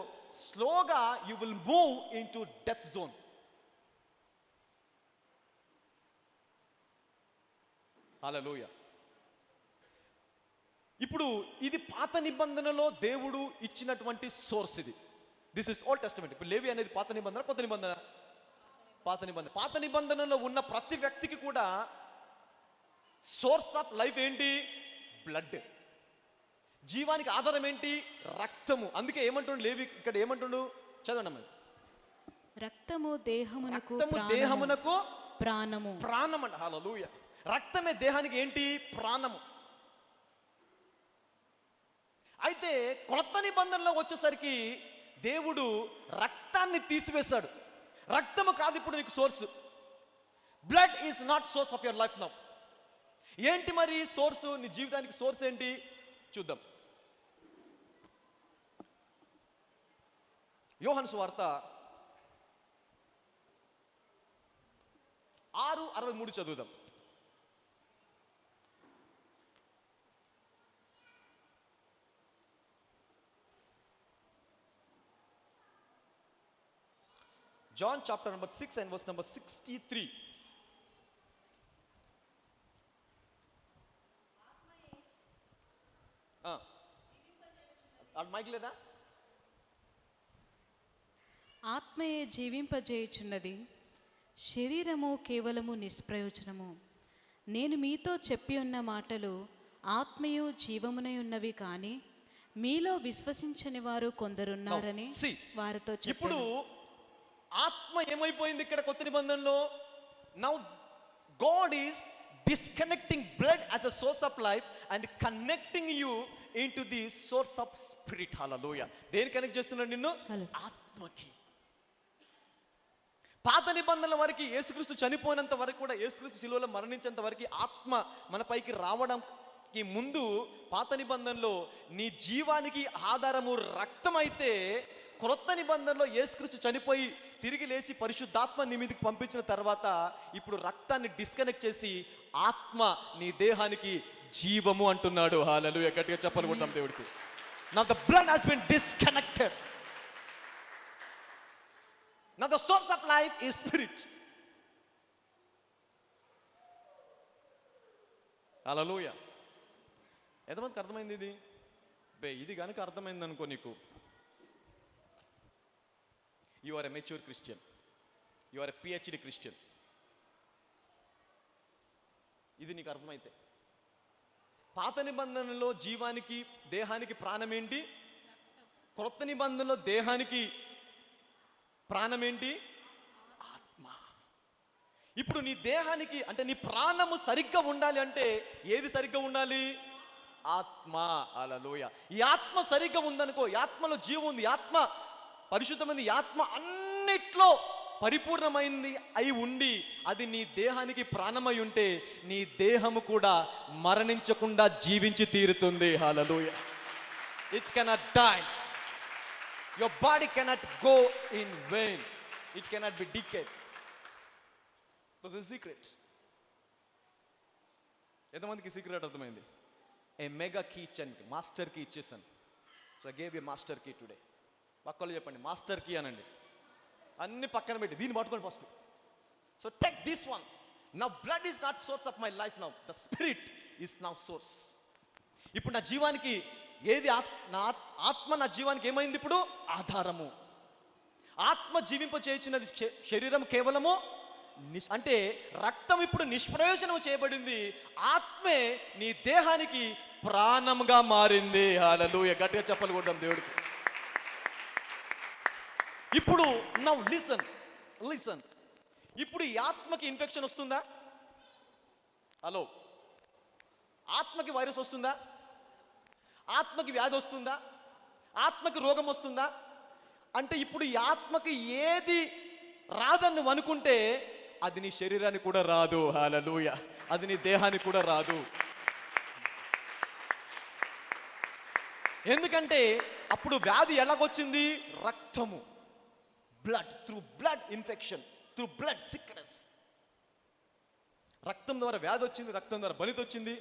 స్లోగా you will move into death zone. Hallelujah. ఇప్పుడు ఇది పాత నిబంధనలో దేవుడు ఇచ్చినటువంటి సోర్స్. ఇది దిస్ ఇస్ ఓల్డ్ టెస్టమెంట్. ఇప్పుడు లేవి అనేది పాత నిబంధన, కొత్త నిబంధన? పాత నిబంధనలో ఉన్న ప్రతి వ్యక్తికి కూడా సోర్స్ ఆఫ్ లైఫ్ ఏంటి? బ్లడ్. జీవానికి ఆధారం ఏంటి? రక్తము. అందుకే ఏమంటుండు లేవి ఇక్కడ? ఏమంటుండు? చదవండి అమ్మ. రక్తము దేహమునకు ప్రాణము. ప్రాణం అంట. హల్లెలూయా. రక్తమే దేహానికి ఏంటి? ప్రాణము. అయితే కొత్త నిబంధనలో వచ్చేసరికి దేవుడు రక్తాన్ని తీసివేశాడు. రక్తము కాదు ఇప్పుడు నీకు source. Blood is not source of your life now. ఏంటి మరి సోర్సు? నీ జీవితానికి సోర్స్ ఏంటి? చూద్దాం. యోహాను సువార్త 6:63 చదువుదాం. John chapter number 6 and verse number 63. Mic లేదా? ఆత్మయే జీవింపజేయుచున్నది, శరీరము కేవలము నిష్ప్రయోజనము. నేను మీతో చెప్పి ఉన్న మాటలు ఆత్మయు జీవమునై ఉన్నవి, కానీ మీలో విశ్వసించని వారు కొందరున్నారని వారితో చెప్పాను. ఇప్పుడు ఆత్మ ఏమైపోయింది ఇక్కడ కొత్త నిబంధనలో? Now God is disconnecting blood as a source of life and connecting you into the source of spirit. Hallelujah. దేని కనెక్ట్ చేస్తున్నాడు నిన్ను? ఆత్మకి. పాత నిబంధనల వరకు యేసుక్రీస్తు చనిపోయినంత వరకు కూడా, యేసుక్రీస్తు శిలువలో మరణించేంత వరకు ఆత్మ మన పైకి రావడం ఈ ముందు పాత నిబంధనలో నీ జీవానికి ఆధారము రక్తం అయితే, క్రొత్త నిబంధనలో యేసుక్రీస్తు చనిపోయి తిరిగి లేచి పరిశుద్ధాత్మ నీ మీదకి పంపించిన తర్వాత ఇప్పుడు రక్తాన్ని డిస్కనెక్ట్ చేసి ఆత్మ నీ దేహానికి జీవము అంటున్నాడు. హల్లెలూయా, గట్టిగా చెప్పాలి కొడతాం దేవుడికి. Now the blood has been disconnected. Now the source of life is spirit. హల్లెలూయా. ఎంతమందికి అర్థమైంది ఇది? ఇది కనుక అర్థమైంది అనుకో, నీకు you are a mature Christian, you are a PhD Christian. ఇది నీకు అర్థమైతే, పాత నిబంధనలో జీవానికి దేహానికి ప్రాణం ఏంటి, క్రొత్త నిబంధనలో దేహానికి ప్రాణం ఏంటి, ఆత్మ. ఇప్పుడు నీ దేహానికి అంటే నీ ప్రాణము సరిగ్గా ఉండాలి అంటే ఏది సరిగ్గా ఉండాలి? ఆత్మ. హల్లెలూయా. ఈ ఆత్మ సరిగ్గా ఉందనుకో, ఈ ఆత్మలో జీవం ఉంది, ఆత్మ పరిశుద్ధమైంది, ఆత్మ అన్నిట్లో పరిపూర్ణమైంది అయి ఉండి అది నీ దేహానికి ప్రాణమై ఉంటే నీ దేహము కూడా మరణించకుండా జీవించి తీరుతుంది. హల్లెలూయా. It cannot die. Your body cannot go in vain. It cannot be decayed. That's the secret. ఎంతమందికి సీక్రెట్ అర్థమైంది? ఏ మెగా కీ ఇచ్చాను, మాస్టర్ కీ ఇచ్చేసాను. So I gave a master key today. పక్కలో చెప్పండి మాస్టర్ కీ అనండి, అన్ని పక్కన పెట్టి దీన్ని పట్టుకోండి first. So take this one. Now blood is not source of my life, now the spirit is now source. ఇప్పుడు నా జీవానికి ఏది? ఆత్మ నా జీవానికి ఏమైంది ఇప్పుడు? ఆధారము. ఆత్మ జీవింప చేయించినది శరీరం కేవలము అంటే రక్తం ఇప్పుడు నిష్ప్రయోజనం చేయబడింది, ఆత్మే నీ దేహానికి ప్రాణంగా మారింది. హల్లెలూయా, గట్టిగా చెప్పలు కొడదాం దేవుడికి. ఇప్పుడు నౌ లిసన్. ఇప్పుడు ఈ ఆత్మకి ఇన్ఫెక్షన్ వస్తుందా? హలో, ఆత్మకి వైరస్ వస్తుందా? ఆత్మకి వ్యాధి వస్తుందా? ఆత్మకి రోగం వస్తుందా? అంటే ఇప్పుడు ఈ ఆత్మకి ఏది రాదని నువ్వు అనుకుంటే అది నీ శరీరానికి కూడా రాదు. హల్లెలూయా, అది నీ దేహానికి కూడా రాదు. ఎందుకంటే అప్పుడు వ్యాధి ఎలాగొచ్చింది? రక్తము, blood, through blood infection, through blood sickness. రక్తం ద్వారా వ్యాధి వచ్చింది, రక్తం ద్వారా బలిత వచ్చింది.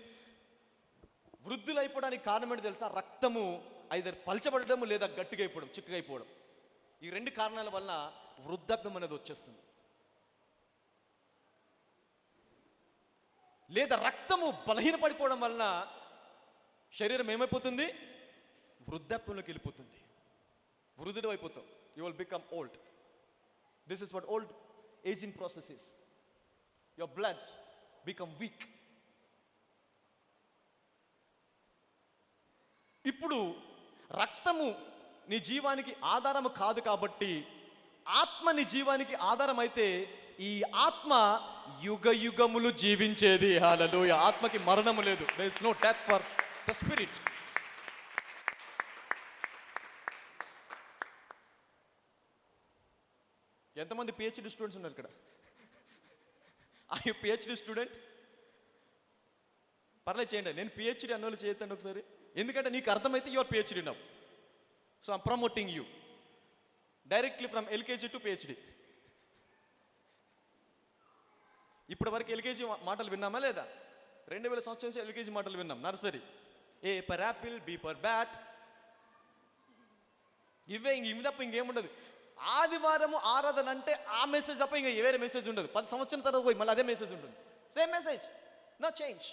వృద్ధులు అయిపోవడానికి కారణం ఏంటి తెలుసా? రక్తము ఐదర్ పలచబడడం లేదా గట్టిగా అయిపోవడం, చిక్కగా అయిపోవడం. ఈ రెండు కారణాల వలన వృద్ధాప్యం అనేది వచ్చేస్తుంది. లేదా రక్తము బలహీనపడిపోవడం వలన శరీరం ఏమైపోతుంది? వృద్ధాప్యంలోకి వెళ్ళిపోతుంది, వృద్ధుడు అయిపోతాం. You will become old. This is what old ageing process is. Your blood become weak. ఇప్పుడు రక్తము నీ జీవానికి ఆధారము కాదు కాబట్టి ఆత్మ నీ జీవానికి ఆధారం అయితే ఈ ఆత్మ యుగ యుగములు జీవించేది. హల్లెలూయా. ఆత్మకి మరణము లేదు. There is no death for the spirit. ఎంతమంది పిహెచ్డి స్టూడెంట్స్ ఉన్నారు ఇక్కడ? I PhD student? పర్లేదు చేయండి. నేను పిహెచ్డి అన్నోళ్ళు చేయొద్దండి ఒకసారి, ఎందుకంటే నీకు అర్థమైతే your PhD now. So I'm promoting you directly from LKG to PhD. ఇప్పటి వరకు ఎల్కేజీ మాటలు విన్నామా లేదా? 2000 సంవత్సరం నుంచి ఎల్కేజీ మాటలు విన్నాం. Nursery, A for apple, B for bat, ఇవి తప్ప ఇంకేముండదు. ఆదివారము ఆరాధన అంటే ఆ మెసేజ్ తప్ప ఇంకా వేరే మెసేజ్ ఉండదు. 10 సంవత్సరాల తర్వాత పోయి మళ్ళీ అదే మెసేజ్ ఉంటుంది, same message, no change.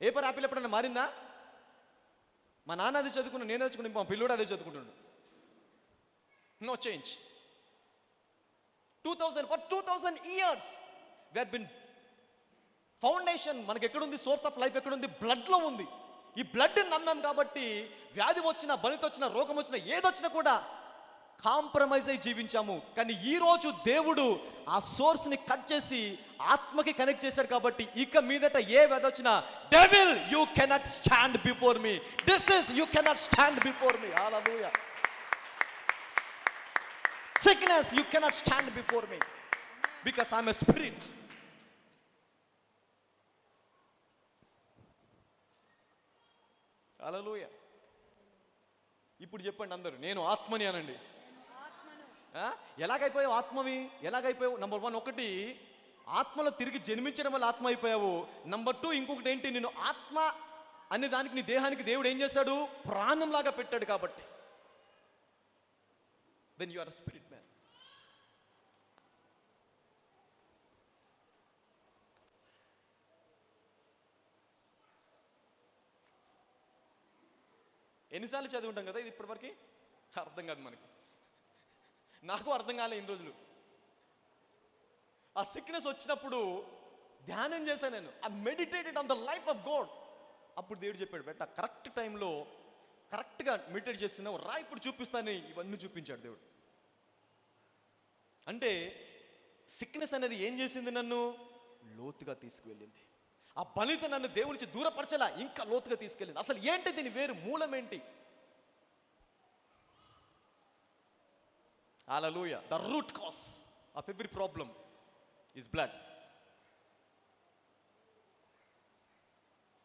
A for Apple ఎప్పుడన్నా మారిందా? మా నాన్న అది చదువుకున్నా, నేను చదువుకున్నా, మా పిల్లోడు అదే చదువుకుంటున్నాడు. No change. 2000 years we have been foundation మనకి ఎక్కడుంది? సోర్స్ ఆఫ్ లైఫ్ ఎక్కడుంది? బ్లడ్లో ఉంది. ఈ బ్లడ్ నమ్మాం కాబట్టి వ్యాధి వచ్చినా, బలిత వచ్చినా, రోగం వచ్చినా, ఏదొచ్చినా కూడా కాంప్రమైజ్ అయి జీవించాము. కానీ ఈ రోజు దేవుడు ఆ సోర్స్ని కట్ చేసి ఆత్మకి కనెక్ట్ చేశాడు కాబట్టి ఇక మీదట ఏ వ్యాధి వచ్చినా, devil you cannot stand before me. This is you cannot stand before me. Hallelujah. Sickness, you cannot stand before me because I'm a spirit. హల్లెలూయా. ఇప్పుడు చెప్పండి అందరూ, నేను ఆత్మని అనండి. ఎలాగైపోయావు ఆత్మవి? ఎలాగైపోయావు? నంబర్ 1 ఒకటి, ఆత్మలో తిరిగి జన్మించడం వల్ల ఆత్మ అయిపోయావు. నంబర్ 2 ఇంకొకటి ఏంటి, నేను ఆత్మ అనే దానికి నీ దేహానికి దేవుడు ఏం చేశాడు? ప్రాణంలాగా పెట్టాడు. కాబట్టి then you are a spirit man. ఎన్నిసార్లు చదివి ఉంటాం కదా ఇది ఇప్పటివరకు, అర్థం కాదు మనకి. నాకు అర్థం కాలే ఇన్ని రోజులు. ఆ సిక్నెస్ వచ్చినప్పుడు ధ్యానం చేశాను నేను. I meditated on the life of God. అప్పుడు దేవుడు చెప్పాడు, బెట్ట కరెక్ట్ టైంలో కరెక్ట్గా మెడిటేట్ చేస్తున్నావు రా, ఇప్పుడు చూపిస్తాను. ఇవన్నీ చూపించాడు దేవుడు. అంటే సిక్నెస్ అనేది ఏం చేసింది? నన్ను లోతుగా తీసుకువెళ్ళింది. ఆ బలిత నన్ను దేవుడి నుంచి దూరపరచలా, ఇంకా లోతుగా తీసుకెళ్ళింది. అసలు ఏంటి దీని వేరు మూలం ఏంటి? Hallelujah. The root cause of every problem is blood.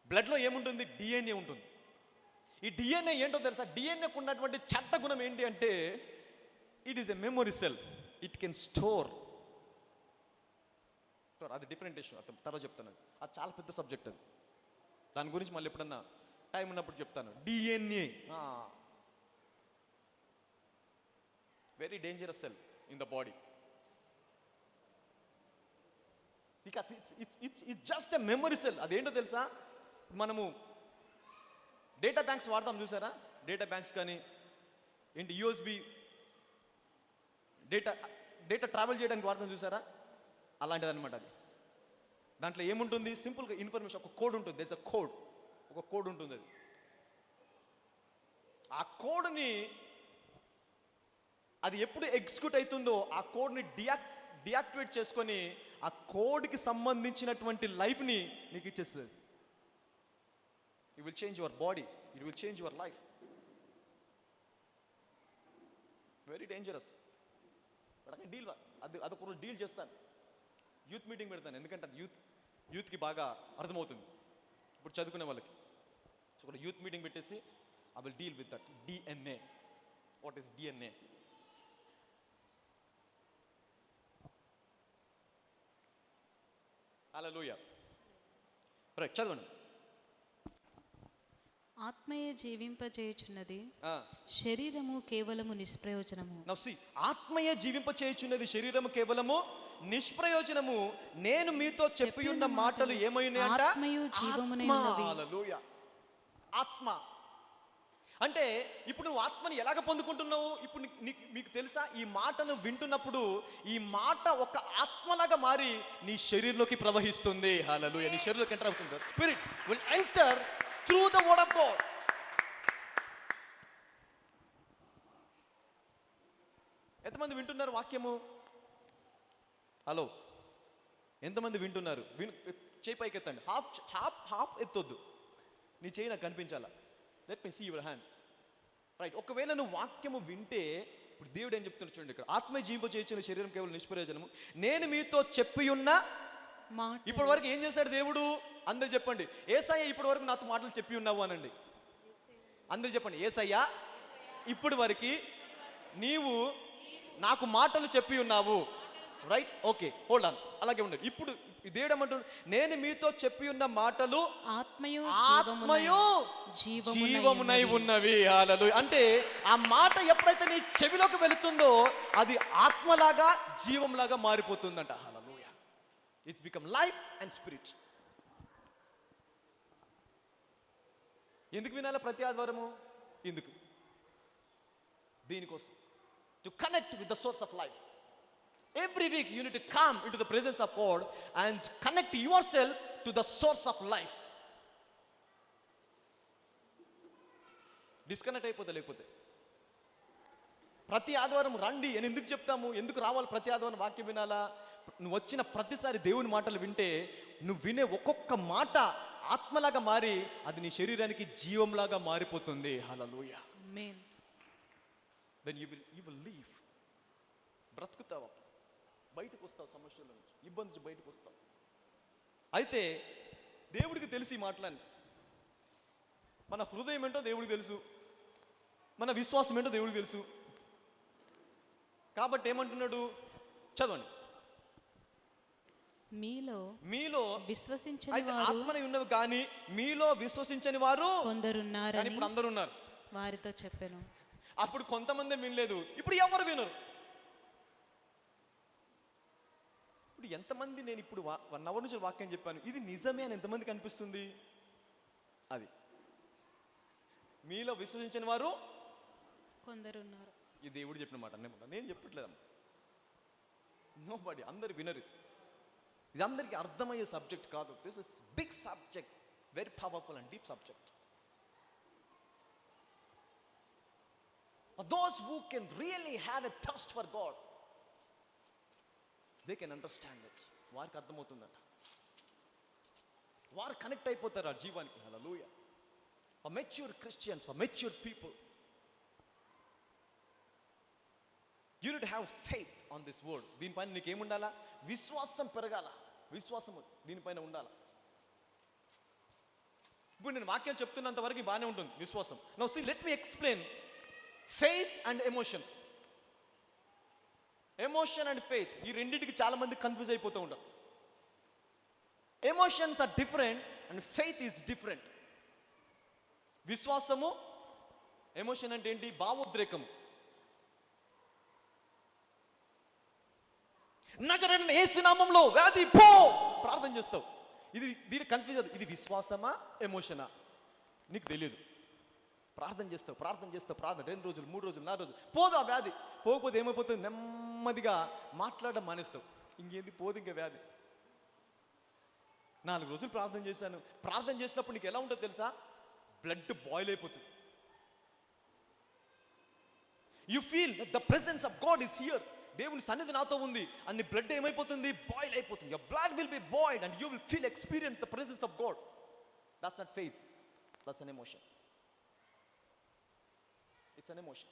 బ్లడ్లో ఏముంటుంది? డిఎన్ఏ ఉంటుంది. ఈ డిఎన్ఏ ఏంటో తెలుసా? డిఎన్ఏకు ఉన్నటువంటి చెడ్డ గుణం ఏంటి అంటే, it is a memory cell. It can store. అది డిఫరెంట్ ఇష్యూ, తర్వాత చెప్తాను. అది చాలా పెద్ద సబ్జెక్ట్. అది దాని గురించి మళ్ళీ ఎప్పుడన్నా టైం ఉన్నప్పుడు చెప్తాను. DNA very dangerous cell in the body, because it's just a memory cell. అదేంటో తెలుసా? మనము డేటా బ్యాంక్స్ వాడతాం చూసారా? డేటా బ్యాంక్స్ కానీ ఏంటి, యూఎస్బి డేటా ట్రావెల్ చేయడానికి వాడతాం చూసారా? అలాంటిది అనమాట అది. దాంట్లో ఏముంటుంది? సింపుల్గా ఇన్ఫర్మేషన్, ఒక కోడ్ ఉంటుంది. దేస్ అ కోడ్, ఒక కోడ్ ఉంటుంది. అది ఆ కోడ్ని అది ఎప్పుడు ఎగ్జిక్యూట్ అవుతుందో ఆ కోడ్ని డియాక్టివేట్ చేసుకొని ఆ కోడ్కి సంబంధించినటువంటి లైఫ్ని నీకు ఇచ్చేస్తుంది. It will change your body, it will change your life. Very dangerous. Deal అదొక డీల్ చేస్తాను. యూత్ మీటింగ్ పెడతాను, ఎందుకంటే అది యూత్కి బాగా అర్థమవుతుంది. ఇప్పుడు చదువుకునే వాళ్ళకి సో ఒక యూత్ మీటింగ్ పెట్టేసి I will deal with that DNA. What is DNA? Hallelujah. Right, చదవండి. ఆత్మయే జీవింపచేయుచున్నది, శరీరము కేవలము నిష్ప్రయోజనము. నౌ సీ, ఆత్మయే జీవింపచేయుచున్నది, శరీరము కేవలము నిష్ప్రయోజనము. నేను మీతో చెప్పి ఉన్న మాటలు ఏమైనాయంట? ఆత్మయు జీవమునై ఉన్నవి. హల్లెలూయా. ఆత్మ అంటే ఇప్పుడు నువ్వు ఆత్మని ఎలాగ పొందుకుంటున్నావు? ఇప్పుడు మీకు తెలుసా, ఈ మాటను వింటున్నప్పుడు ఈ మాట ఒక ఆత్మలాగా మారి నీ శరీరంలోకి ప్రవహిస్తుంది. హల్లెలూయా. నీ శరీరంలోకి ఎంటర్ అవుతుంది. Spirit will enter through the word of God. ఎంతమంది వింటున్నారు వాక్యము? హలో, ఎంతమంది వింటున్నారు? చేయి పైకి ఎత్తండి. హాఫ్ ఎత్తొద్దు, నీ చేయి నాకు కనిపించాలా. Let me see your hand. Right. ఒకవేళ నువ్వు వాక్యము వింటే, ఇప్పుడు దేవుడు ఏం చెప్తున్నాడు చూడండి ఇక్కడ, ఆత్మ జీవింపచేయుచున్న శరీరం కేవలం నిష్ప్రయోజనము, నేను మీతో చెప్పి ఉన్న. ఇప్పటి వరకు ఏం చేశాడు దేవుడు? అందరు చెప్పండి, యేసయ్య ఇప్పటి వరకు నాతో మాటలు చెప్పి ఉన్నావు అనండి. అందరు చెప్పండి, యేసయ్య ఇప్పటి వరకు నీవు నాకు మాటలు చెప్పి ఉన్నావు. రైట్, ఓకే, హోల్డ్ ఆన్, అలాగే ఉండదు. ఇప్పుడు దేవుడు ఏమంటాడు? నేను మీతో చెప్పి ఉన్న మాటలు ఆత్మయు జీవమునై ఉన్నవి. హల్లెలూయా. అంటే ఆ మాట ఎప్పుడైతే నీ చెవిలోకి వెళుతుందో అది ఆత్మలాగా జీవంలాగా మారిపోతుందంట. Hallelujah. It's become life and spirit. ఎందుకు వినాలి ప్రతి ఆదివారము? ఎందుకు? దీనికోసం, to connect with the source of life. Every week you need to come into the presence of God and connect yourself to the source of life. Disconnect అయిపోతే లేకపోతే ప్రతి ఆదివారం రండి అని ఎందుకు చెప్తాము? ఎందుకు రావాలి ప్రతి ఆదివారం వాక్యం వినాలా? నువ్వు వచ్చిన ప్రతిసారి దేవుని మాటలు వింటే నువ్వు వినే ఒక్కొక్క మాట ఆత్మలాగా మారి అది నీ శరీరానికి జీవంలాగా మారిపోతుంది. హల్లెలూయా. ఆమేన్. Then you will live. బ్రతుకుతావు, బయటకు వస్తావు, సమస్యల నుంచి, ఇబ్బంది నుంచి బయటకు వస్తావు. అయితే దేవుడికి తెలిసి మాటలని మన హృదయం ఏంటో దేవుడికి తెలుసు, మన విశ్వాసం ఏంటో దేవుడికి తెలుసు. కాబట్టి ఏమంటున్నాడు, చదవండి. మీలో విశ్వసించని వారు ఆత్మనే ఉన్నవి కానీ మీలో విశ్వసించని వారు కొందరున్నారు. కానీ ఇప్పుడు అందరూ ఉన్నారు. వారితో చెప్పాను. అప్పుడు కొంతమంది వినలేదు, ఇప్పుడు ఎవరు వినరు. ఇప్పుడు ఎంతమంది, నేను ఇప్పుడు 1 hour నుంచి వాక్యం చెప్పాను, ఇది నిజమే అని ఎంతమందికి అనిపిస్తుంది? అది మీలో విశ్వసించిన వారు కొందరున్నారు. ఈ దేవుడు చెప్పిన మాట నేను చెప్పట్లేదమ్మా. నోబడి, అందరు వినరు. ఇది అందరికీ అర్థమయ్యే సబ్జెక్ట్ కాదు. This is big subject, very powerful and deep subject. Those who can really have a thirst for God, they can understand it. వారికి అర్థమవుతుందట, వారు కనెక్ట్ అయిపోతారు ఆ జీవానికి. హల్లెలూయా. For mature Christians, for mature people, you need to have faith on this word. దీనిపైన నీకు ఏముండాలా? విశ్వాసం పెరగాల. విశ్వాసం దీనిపైన ఉండాలా. ఇప్పుడు నేను వాక్యం చెప్తున్నంత వరకు బాగానే ఉంటుంది విశ్వాసం. Now see, let me explain faith and emotions. Emotion and faith, ఈ రెండింటికి చాలా మంది కన్ఫ్యూజ్ అయిపోతూ ఉంటారు. Emotions are different and faith is different. విశ్వాసము, ఎమోషన్ అంటే ఏంటి? భావోద్రేకము. నజరేయుడైన యేసు నామములో వ్యాధి పో ప్రార్థన చేస్తావు. దీని కన్ఫ్యూజ్ అవుతుంది. ఇది విశ్వాసమా ఎమోషనా నీకు తెలియదు. ప్రార్థన చేస్తావు 2 రోజులు 3 రోజులు 4 రోజులు పోదు ఆ వ్యాధి. పోకపోతే ఏమైపోతుంది? నెమ్మదిగా మాట్లాడడం మానేస్తావు. ఇంకేంది, పోదు ఇంకా వ్యాధి. 4 రోజులు ప్రార్థన చేశాను. ప్రార్థన చేసినప్పుడు నీకు ఎలా ఉంటుందో తెలుసా? బ్లడ్ బాయిల్ అయిపోతుంది. You feel the presence of God is here. దేవుని సన్నిధి నాతో ఉంది అన్ని బ్లడ్ ఏమైపోతుంది? బాయిల్ అయిపోతుంది. Your blood will be boiled and you will feel experience the presence of God. That's not faith, that's an emotion. It's an emotion.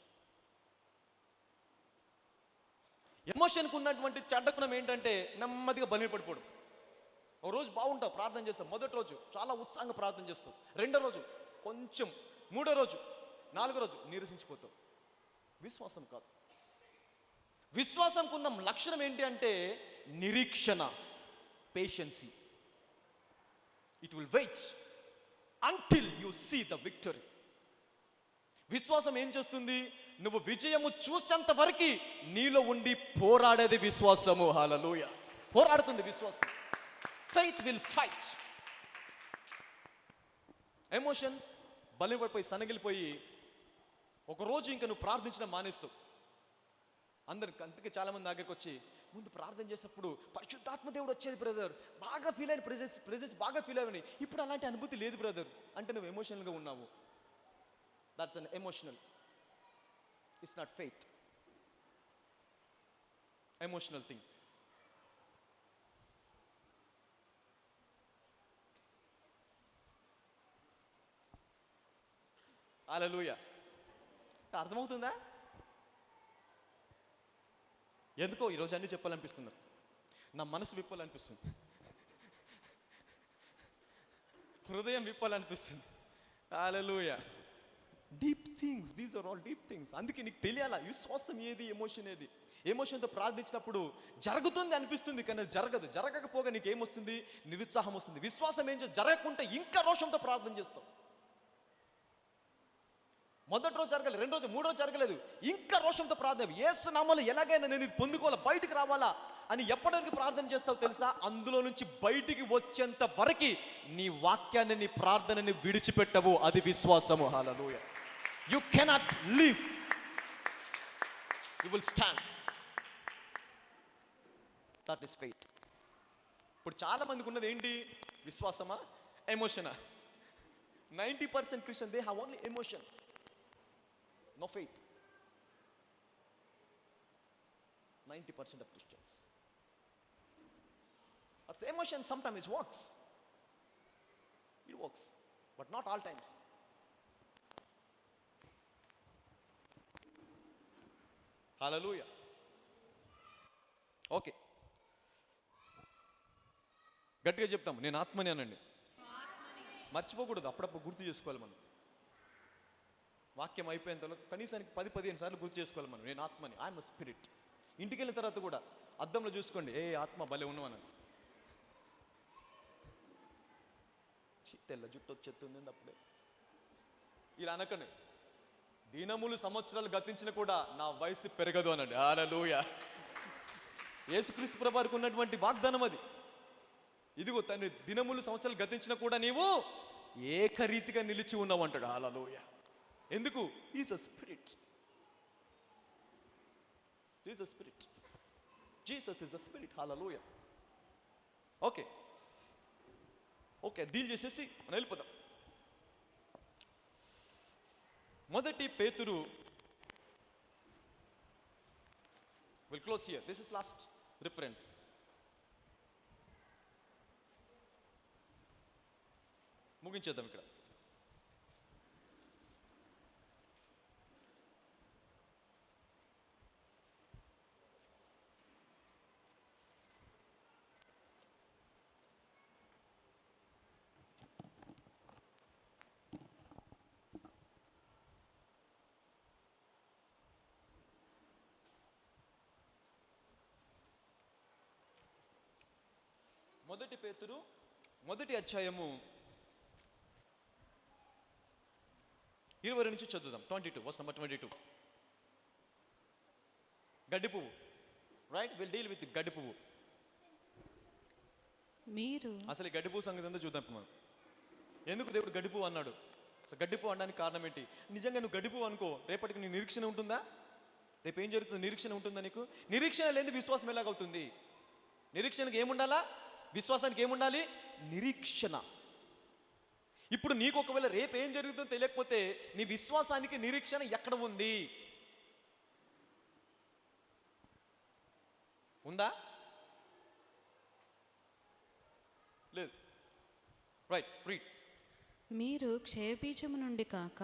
ఎమోషన్కు ఉన్నటువంటి చెడ్డ గుణం ఏంటంటే నెమ్మదిగా బలపడిపోవడం. ఒక రోజు బాగుంటావు, ప్రార్థన చేస్తావు. మొదటి రోజు చాలా ఉత్సాహంగా ప్రార్థన చేస్తావు. 2వ రోజు కొంచెం, 3వ రోజు, 4వ రోజు నీరసించిపోతావు. విశ్వాసం కాదు. విశ్వాసంకు ఉన్న లక్షణం ఏంటి అంటే నిరీక్షణ, patience. It will wait until you see the victory. విశ్వాసం ఏం చేస్తుంది? నువ్వు విజయము చూసేంత వరకు నీలో ఉండి పోరాడేది విశ్వాసము. హల్లెలూయా. పోరాడుతుంది విశ్వాసం. Faith will fight. ఎమోషన్ బలిపడిపోయి సనగిలిపోయి ఒకరోజు ఇంకా నువ్వు ప్రార్థించడం మానేస్తావు. అందుకే చాలా మంది దగ్గరికి వచ్చి, ముందు ప్రార్థన చేసినప్పుడు పరిశుద్ధాత్మ దేవుడు వచ్చేది బ్రదర్, బాగా ఫీల్ అయిన ప్రెజెన్స్ బాగా ఫీల్ అయ్యి, ఇప్పుడు అలాంటి అనుభూతి లేదు బ్రదర్ అంటే నువ్వు ఎమోషనల్గా ఉన్నావు. That's an emotional, it's not faith. Emotional thing. Hallelujah. అర్థమవుతుందా? ఎందుకో ఈరోజు అన్నీ చెప్పాలనిపిస్తున్నారు, నా మనసు విప్పాలనిపిస్తుంది, హృదయం విప్పాలనిపిస్తుంది. Hallelujah. Deep things, these are all deep things. అందుకే నీకు తెలియాలా విశ్వాసం ఏది, ఎమోషన్ ఏది. ఎమోషన్తో ప్రార్థించినప్పుడు జరుగుతుంది అనిపిస్తుంది, కానీ అది జరగదు. జరగకపోగా నీకు ఏమొస్తుంది? నిరుత్సాహం వస్తుంది. విశ్వాసం ఏం చేస్తుంది? జరగకుంటే ఇంకా రోషంతో ప్రార్థన చేస్తావు. మొదటి రోజు జరగలేదు, 2వ రోజు 3వ రోజు జరగలేదు, ఇంకా రోషంతో ప్రార్థన. యేసు నామములో ఎలాగైనా నేను ఇది పొందుకోవాలా, బయటికి రావాలా అని ఎప్పటివరకు ప్రార్థన చేస్తావు తెలుసా? అందులో నుంచి బయటికి వచ్చేంత వరకు నీ వాక్యాన్ని, నీ ప్రార్థనని విడిచిపెట్టవు. అది విశ్వాసము. Hallelujah. You cannot leave, you will stand. That is faith. ఇప్పుడు చాలా మందికి ఉన్నది ఏంటి? విశ్వాసమా ఎమోషనా? 90% Christian, they have only emotions, no faith. 90% of Christians. But the emotion sometimes it works. It works, but not all times. Hallelujah. Okay. గట్టిగా చెప్తాము, నేను ఆత్మని అనండి. మర్చిపోకూడదు, అప్పుడప్పుడు గుర్తు చేసుకోవాలి మనం. వాక్యం అయిపోయిన తర్వాత కనీసానికి 10-15 సార్లు గుర్తు చేసుకోవాలి మనం, నేను ఆత్మని, ఐఎమ్ స్పిరిట్. ఇంటికి వెళ్ళిన తర్వాత కూడా అద్దంలో చూసుకోండి, ఏ ఆత్మ భలే ఉన్నామని. తెల్ల జుట్టు వచ్చేస్తుంది అప్పుడే. ఇలా అనకండి, దినములు సంవత్సరాలు గతించిన కూడా నా వయసు పెరగదు అనండి. హల్లెలూయా. యేసుక్రీస్తు ప్రభువుకు ఉన్నటువంటి వాగ్దానం అది. ఇదిగో తను దినములు సంవత్సరాలు గతించిన కూడా నీవు ఏకరీతిగా నిలిచి ఉన్నావు అంటాడు. హల్లెలూయా. ఎందుకు? Is a spirit. Is a spirit. Jesus is a spirit. Hallelujah. Okay okay, deal చేసేసి మనం వెళ్ళిపోదాం. మొదటి పేతురు, will close here, this is last reference. ముగించేద్దాం ఇక్కడ. మొదటి పేతురు మొదటి అధ్యాయము 20 నుంచి చదువుదాం. 22, వర్స్ నంబర్ 22. గడ్డి పువ్వు, రైట్? విల్ డీల్ విత్ గడ్డి పువ్వు. మీరు అసలు ఈ గడ్డి పువ్వు సంగతి అంతా చూద్దాం మనం. ఎందుకు దేవుడు గడ్డి పువ్వు అన్నాడు? గడ్డి పువ్వు అనడానికి కారణం ఏంటి? నిజంగా నువ్వు గడ్డి పువ్వు అనుకో, రేపటికి నీ నిరీక్షణ ఉంటుందా? రేపు ఏం జరుగుతుంది? నిరీక్షణ ఉంటుందా నీకు? నిరీక్షణ లేని విశ్వాసం ఎలాగవుతుంది? నిరీక్షణకి ఏముండాలా? విశ్వాసానికి ఏముండాలి? నిరీక్షణ. ఇప్పుడు నీకు ఒకవేళ రేపు ఏం జరుగుతుందో తెలియకపోతే నీ విశ్వాసానికి నిరీక్షణ ఎక్కడ ఉంది? ఉందా? లేదు. Right, read. మీరు క్షయబీజము నుండి కాక,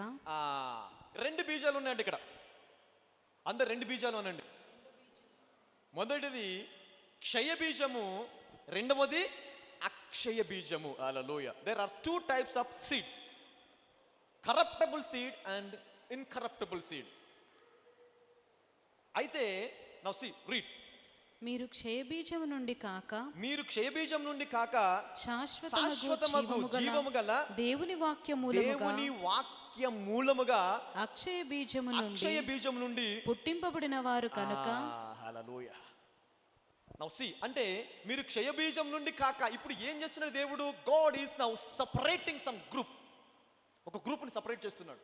2 బీజాలు ఉన్నాయండి ఇక్కడ. అందరు 2 బీజాలు అనండి. మొదటిది క్షయ బీజము, రెండవది అక్షయ బీజము. Hallelujah. There are 2 types of seeds, corruptible seed and incorruptible seed. అయితే now see, read. మీరు క్షయబీజము నుండి కాక, మీరు క్షయబీజం నుండి కాక శాశ్వతమగు జీవము గల దేవుని వాక్య మూలముగా అక్షయ బీజము నుండి పుట్టింపబడిన వారు కనుక. హల్లెలూయా. నౌ సీ, అంటే మీరు క్షయబీజం నుండి కాక, ఇప్పుడు ఏం చేస్తున్నాడు దేవుడు? God is now separating some group. ఒక గ్రూప్ని సపరేట్ చేస్తున్నాడు.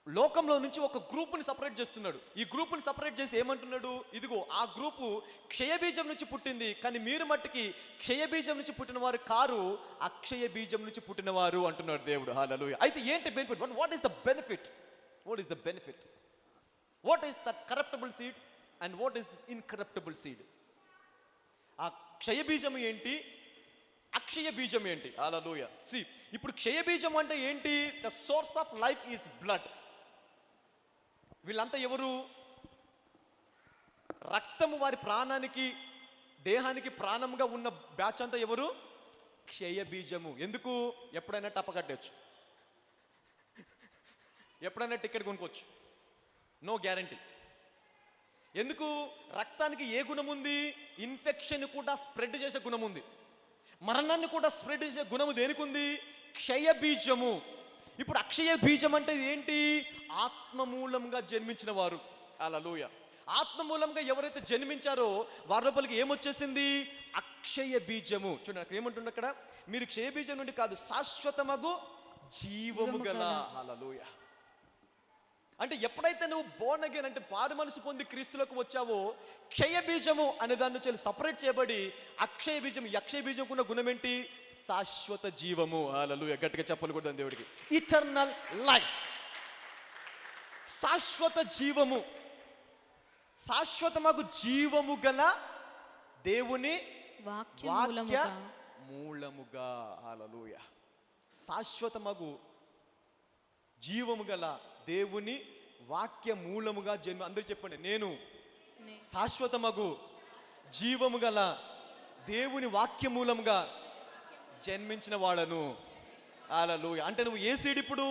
లోకంలో నుంచి ఒక గ్రూప్ని సపరేట్ చేస్తున్నాడు. ఈ గ్రూప్ని సపరేట్ చేసి ఏమంటున్నాడు? ఇదిగో ఆ గ్రూపు క్షయబీజం నుంచి పుట్టింది, కానీ మీరు మట్టికి క్షయబీజం నుంచి పుట్టిన వారు కారు, అక్షయ బీజం నుంచి పుట్టినవారు అంటున్నాడు దేవుడు. హల్లెలూయా. అయితే ఏంటి benefit? What is the benefit? What is the benefit? What is that corruptible seed and what is this incorruptible seed? ఆ క్షయ బీజం ఏంటి? అక్షయ బీజం ఏంటి? హల్లెలూయా. సి, ఇప్పుడు క్షయ బీజం అంటే ఏంటి? The source of life is blood. వీళ్ళంతా ఎవరు? రక్తము వారి ప్రాణానికి, దేహానికి ప్రాణంగా ఉన్న బ్యాచ్ అంతా ఎవరు? క్షయ బీజము. ఎందుకు? ఎప్పుడైనా టపకట్టవచ్చు, ఎప్పుడైనా టికెట్ కొనుక్కోవచ్చు, నో గ్యారంటీ. ఎందుకు? రక్తానికి ఏ గుణం ఉంది? ఇన్ఫెక్షన్ కూడా స్ప్రెడ్ చేసే గుణం ఉంది, మరణాన్ని కూడా స్ప్రెడ్ చేసే గుణము దేనికి ఉంది? క్షయ బీజము. ఇప్పుడు అక్షయ బీజం అంటే ఏంటి? ఆత్మ మూలంగా జన్మించిన వారు. హల్లెలూయా. ఆత్మ మూలంగా ఎవరైతే జన్మించారో వారి లోపలికి ఏమొచ్చేసింది? అక్షయ బీజము. చూడండి అక్కడ ఏమంటుంది, అక్కడ మీరు క్షయ బీజం నుండి కాదు, శాశ్వతమగు జీవము గల. హల్లెలూయా. అంటే ఎప్పుడైతే నువ్వు బోర్న్ అగైన్ అంటే పాడు మనసు పొంది క్రీస్తులకు వచ్చావో, క్షయ బీజము అనే దాని నుంచి సపరేట్ చేయబడి అక్షయ బీజం. ఈ అక్షయ బీజం ఉన్న గుణం ఏంటి? శాశ్వత జీవము. హల్లెలూయా. గట్టిగా చెప్పకూడదు దేవుడికి. ఇటర్నల్ లైఫ్, శాశ్వత జీవము, శాశ్వతమగు జీవము గల దేవుని వాక్య మూలముగా. హల్లెలూయా. శాశ్వతమగు జీవము గల దేవుని వాక్య మూలముగా జన్మ. అందరూ చెప్పండి, నేను శాశ్వతమగు జీవము గల దేవుని వాక్య మూలముగా జన్మించిన వాడను. హల్లెలూయా. అంటే నువ్వు ఏ సీడ్? ఇప్పుడు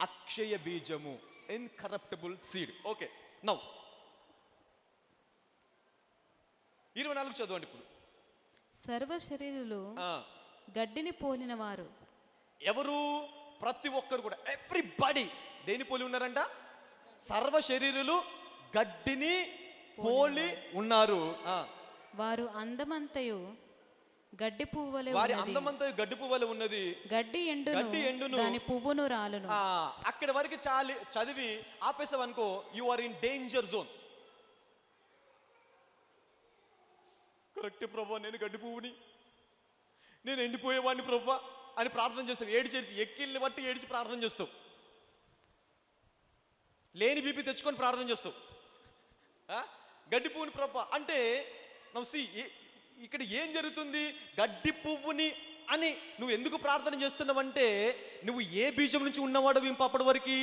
అక్షయ బీజము, ఇన్కరప్టబుల్ సీడ్. ఓకే, నౌ 24 చదవండి ఇప్పుడు. సర్వ శరీరులు గడ్డిని పోలిన వారు. ఎవరు? ప్రతి ఒక్కరు కూడా, ఎవ్రీబడి దేని పోలి ఉన్నారంట? సర్వ శరీరులు గడ్డిని పోలి ఉన్నారు. వారు అందమంతయు గడ్డి పువ్వులే వారి ఉన్నది. అందమంతయు గడ్డి పువ్వులే ఉన్నది. గడ్డి ఎండును దాని పువ్వును రాలును. అక్కడి వరకు చదివి ఆపేసావనుకో, you are in danger zone. Correct Prabha, నేను గడ్డి పువ్వుని, నేను ఎండిపోయేవాడిని ప్రభా అని ప్రార్థన చేస్తావు. ఏడిచేసి ఎక్కిళ్ళని బట్టి ఏడిచి ప్రార్థన చేస్తావు. లేని బీపీ తెచ్చుకొని ప్రార్థన చేస్తావు. గడ్డి పువ్వుని ప్రభా అంటే నవ్వు ఇక్కడ ఏం జరుగుతుంది? గడ్డి పువ్వుని అని నువ్వు ఎందుకు ప్రార్థన చేస్తున్నావంటే, నువ్వు ఏ బీజం నుంచి ఉన్నవాడు అప్పటి వరకు?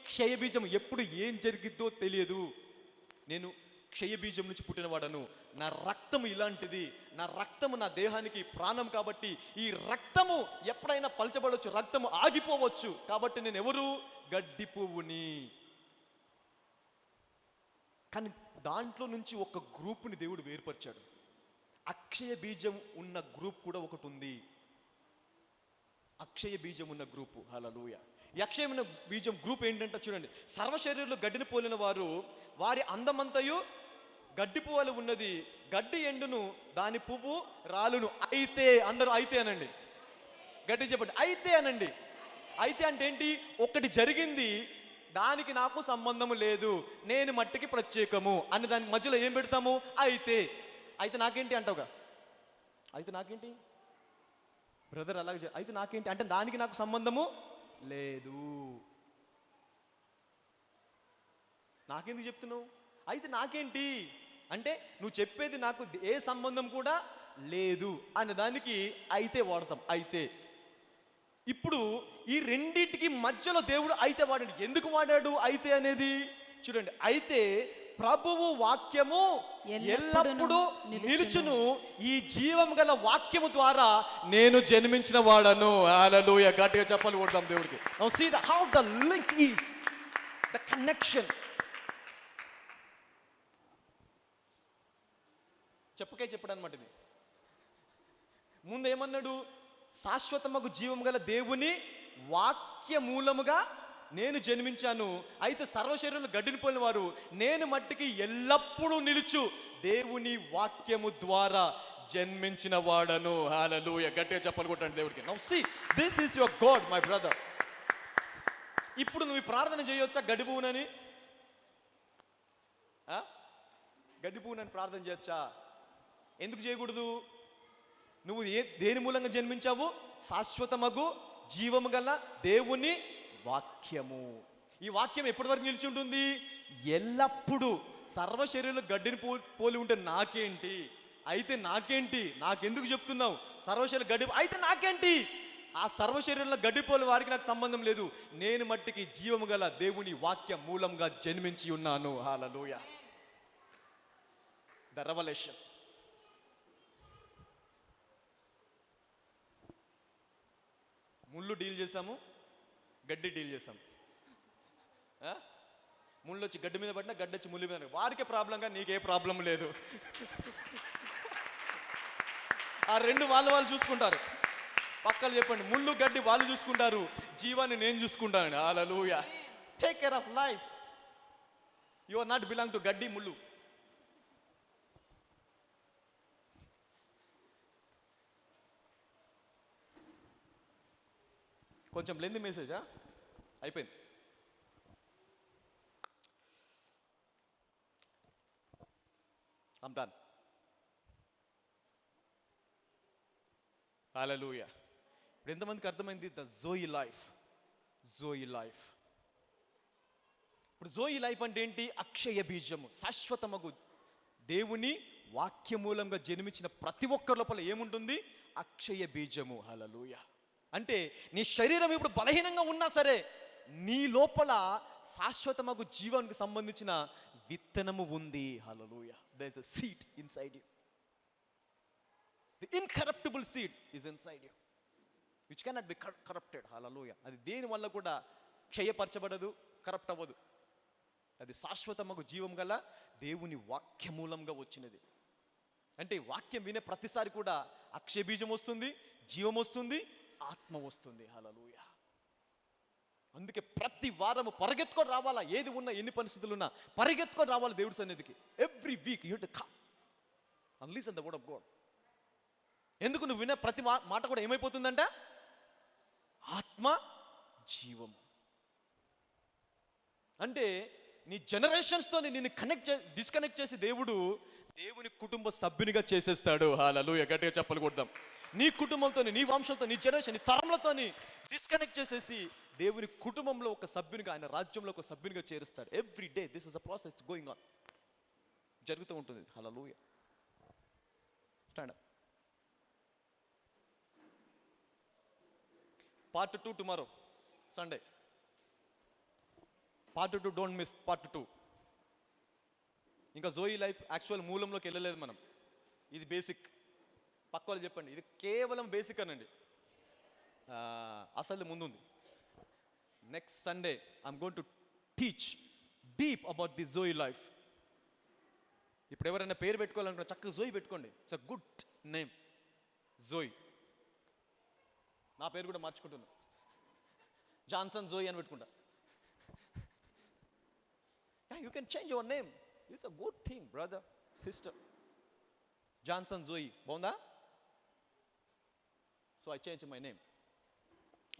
క్షయ బీజం. ఎప్పుడు ఏం జరిగిద్దో తెలియదు. నేను క్షయ బీజం నుంచి పుట్టినవాడను, నా రక్తము ఇలాంటిది, నా రక్తము నా దేహానికి ప్రాణం కాబట్టి ఈ రక్తము ఎప్పుడైనా పలచబడవచ్చు, రక్తము ఆగిపోవచ్చు. కాబట్టి నేను ఎవరు? గడ్డి పువ్వుని. కానీ దాంట్లో నుంచి ఒక గ్రూప్ని దేవుడు వేరుపరిచాడు. అక్షయ బీజం ఉన్న గ్రూప్ కూడా ఒకటి ఉంది. అక్షయ బీజం ఉన్న గ్రూపు. హల్లెలూయా. ఈ అక్షయమైన బీజం గ్రూప్ ఏంటంటే చూడండి, సర్వశరీరులు గడ్డిని పోలిన వారు, వారి అందమంతయు గడ్డి పువ్వులు ఉన్నది. గడ్డి ఎండును దాని పువ్వు రాలును. అయితే, అందరూ అయితే అనండి, గడ్డి చెప్పండి, అయితే అనండి. అయితే అంటే ఏంటి? ఒకటి జరిగింది, దానికి నాకు సంబంధం లేదు, నేను మట్టికి ప్రత్యేకము అని దాని మధ్యలో ఏం పెడతాము? అయితే. అయితే నాకేంటి అంటావుగా, అయితే నాకేంటి బ్రదర్ అలాగే, అయితే నాకేంటి అంటే దానికి నాకు సంబంధము లేదు. నాకెందుకు చెప్తున్నావు? అయితే నాకేంటి అంటే నువ్వు చెప్పేది నాకు ఏ సంబంధం కూడా లేదు అనే దానికి అయితే వాడతాం. అయితే ఇప్పుడు ఈ రెండింటికి మధ్యలో దేవుడు అయితే వాడాడు. ఎందుకు వాడాడు అయితే అనేది? చూడండి, అయితే ప్రభువు వాక్యము ఎల్లప్పుడూ నిలుచును, ఈ జీవం గల వాక్యము ద్వారా నేను జన్మించిన వాడను. హల్లెలూయా. గట్టిగా చెప్పాలి కొడదాం దేవుడికి. Now see how the link is, the connection. చెప్పడనమాట ఇది. ముందు ఏమన్నాడు? శాశ్వతమగు జీవం గల దేవుని వాక్య మూలముగా నేను జన్మించాను. అయితే సర్వశరీరులు గడ్డిని పోలిన వారు, నేను మట్టికి ఎల్లప్పుడూ నిలుచు దేవుని వాక్యము ద్వారా జన్మించిన వాడను. హల్లెలూయా. గట్టిగా చెప్పాలి కొట్టండి దేవుడికి. Now see, this is your God, my brother. ఇప్పుడు నువ్వు ప్రార్థన చేయొచ్చా గడ్డి పువ్వునని? గడ్డి పువ్వునని ప్రార్థన చేయొచ్చా? ఎందుకు చేయకూడదు? నువ్వు దేని మూలంగా జన్మించావు? శాశ్వతమగు జీవము గల దేవుని వాక్యము. ఈ వాక్యం ఎప్పటి వరకు నిలిచి ఉంటుంది? ఎల్లప్పుడూ. సర్వశరీరులు గడ్డిని పోలి ఉంటే నాకేంటి? అయితే నాకేంటి? నాకెందుకు చెప్తున్నావు? సర్వశరీరులు గడ్డి అయితే నాకేంటి? ఆ సర్వశరీరుల గడ్డి పోలి వారికి నాకు సంబంధం లేదు. నేను మట్టికి జీవము గల దేవుని వాక్య మూలంగా జన్మించి ఉన్నాను. హల్లెలూయా. The revolution. ముళ్ళు డీల్ చేసాము, గడ్డి డీల్ చేసాము. ముళ్ళు వచ్చి గడ్డి మీద పడినా, గడ్డి వచ్చి ముళ్ళు మీద, వారికే ప్రాబ్లంగా నీకే ప్రాబ్లం లేదు. ఆ రెండు వాళ్ళు చూసుకుంటారు. పక్కలు చెప్పండి, ముళ్ళు గడ్డి వాళ్ళు చూసుకుంటారు, జీవాన్ని నేను చూసుకుంటానండి. Hallelujah. Take care of life. You are not belong to గడ్డి ముళ్ళు. కొంచెం లెంది మెసేజ్ అయిపోయింది. I'm done. హల్లెలూయా. ఇప్పుడు ఎంతమందికి అర్థమైంది? The zoe life. Zoe life. ఇప్పుడు జోయి లైఫ్ అంటే ఏంటి? అక్షయ బీజము, శాశ్వతమగు దేవుని వాక్యమూలంగా జన్మించిన ప్రతి ఒక్కరి లోపల ఏముంటుంది? అక్షయ బీజము. హల్లెలూయా. అంటే నీ శరీరం ఇప్పుడు బలహీనంగా ఉన్నా సరే, నీ లోపల శాశ్వతమగు జీవానికి సంబంధించిన విత్తనము ఉంది. హల్లెలూయా. There is a seed inside you. The incorruptible seed is inside you, which cannot be corrupted. హల్లెలూయా. అది దేని వల్ల కూడా క్షయపరచబడదు, కరప్ట్ అవ్వదు. అది శాశ్వతమగు జీవం గల దేవుని వాక్య మూలంగా వచ్చినది. అంటే వాక్యం వినే ప్రతిసారి కూడా అక్షయ బీజం వస్తుంది, జీవం వస్తుంది, ఆత్మ వస్తుంది. హల్లెలూయా. అందుకే ప్రతి వారము పరిగెత్తుకొని రావాలా, ఏది ఉన్నా ఎన్ని పరిస్థితులు ఉన్నా పరిగెత్తుకొని రావాలి దేవుడి సన్నిధికి. Every week you have to come and listen the word of God. ఎందుకు? నువ్వు వినే ప్రతి మాట కూడా ఏమైపోతుందంట? ఆత్మ జీవము. అంటే నీ జనరేషన్స్తో నిన్ను డిస్కనెక్ట్ చేసి దేవుని కుటుంబ సభ్యునిగా చేసేస్తాడు. హల్లెలూయా. గట్టిగా చెప్పలు కొడదాం. నీ కుటుంబంతో, నీ వంశంతో, నీ జనరేషన్, నీ తరములతో డిస్కనెక్ట్ చేసేసి దేవుని కుటుంబంలో ఒక సభ్యునిగా, ఆయన రాజ్యంలో ఒక సభ్యునిగా చేరుస్తాడు. Every day this is a process going on, జరుగుతూ ఉంటుంది. Hallelujah. Stand up. Part 2 tomorrow Sunday. Part 2 don't miss part 2. ఇంకా జోయి లైఫ్ యాక్చువల్ మూలంలోకి వెళ్ళలేదు మనం. ఇది బేసిక్. పక్క వాళ్ళు చెప్పండి, ఇది కేవలం బేసిక్ అనండి. అసలు ముందుంది. Next Sunday I'm going to teach deep about the zoe life. ఇప్పుడు ఎవరైనా పేరు పెట్టుకోవాలనుకున్నా చక్కగా జోయి పెట్టుకోండి. It's a good name, zoe. నా పేరు కూడా మార్చుకుంటున్నా, జాన్సన్ జోయి అని పెట్టుకుంటా. You can change your name. It's a good thing brother, sister. Johnson zoe బాగుందా? So I change my name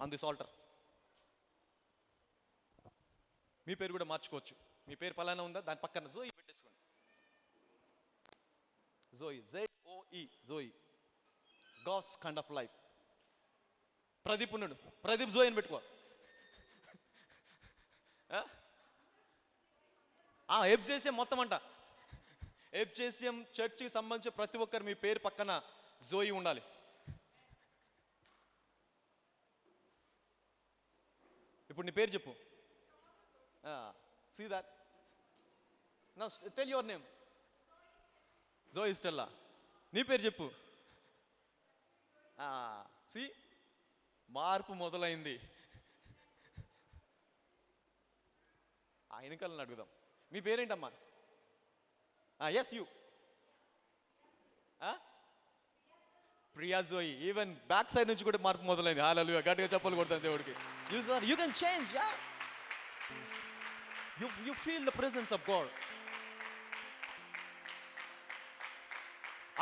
on this altar. మీ పేరు కూడా మార్చుకోవచ్చు. మీ పేరు పలానా ఉందా, దాని పక్కన జోయి పెట్టేసుకోండి. Zoe, ZOE, zoe, God's kind of life. Pradeep ఉన్నాడు, ప్రదీప్ జోయి అని పెట్టుకో. ఎబ్జేసియం మొత్తం అంట. ఎబ్జేసియం చర్చికి సంబంధించి ప్రతి ఒక్కరు మీ పేరు పక్కన జోయి ఉండాలి. ఇప్పుడు నీ పేరు చెప్పు. See that? Now tell your name. Zoe Stella. నీ పేరు చెప్పు. See? మార్పు మొదలైంది. ఆ వెనకాలని అడుగుదాం. మీ పేరేంటమ్మా? Yes you. Priya zoe. Even back side నుంచి కూడా మార్పు మొదలైంది. హల్లెలూయా. గట్టిగా చెప్పలు కొడతాను దేవుడికి. You can change, yeah. You feel the presence of God.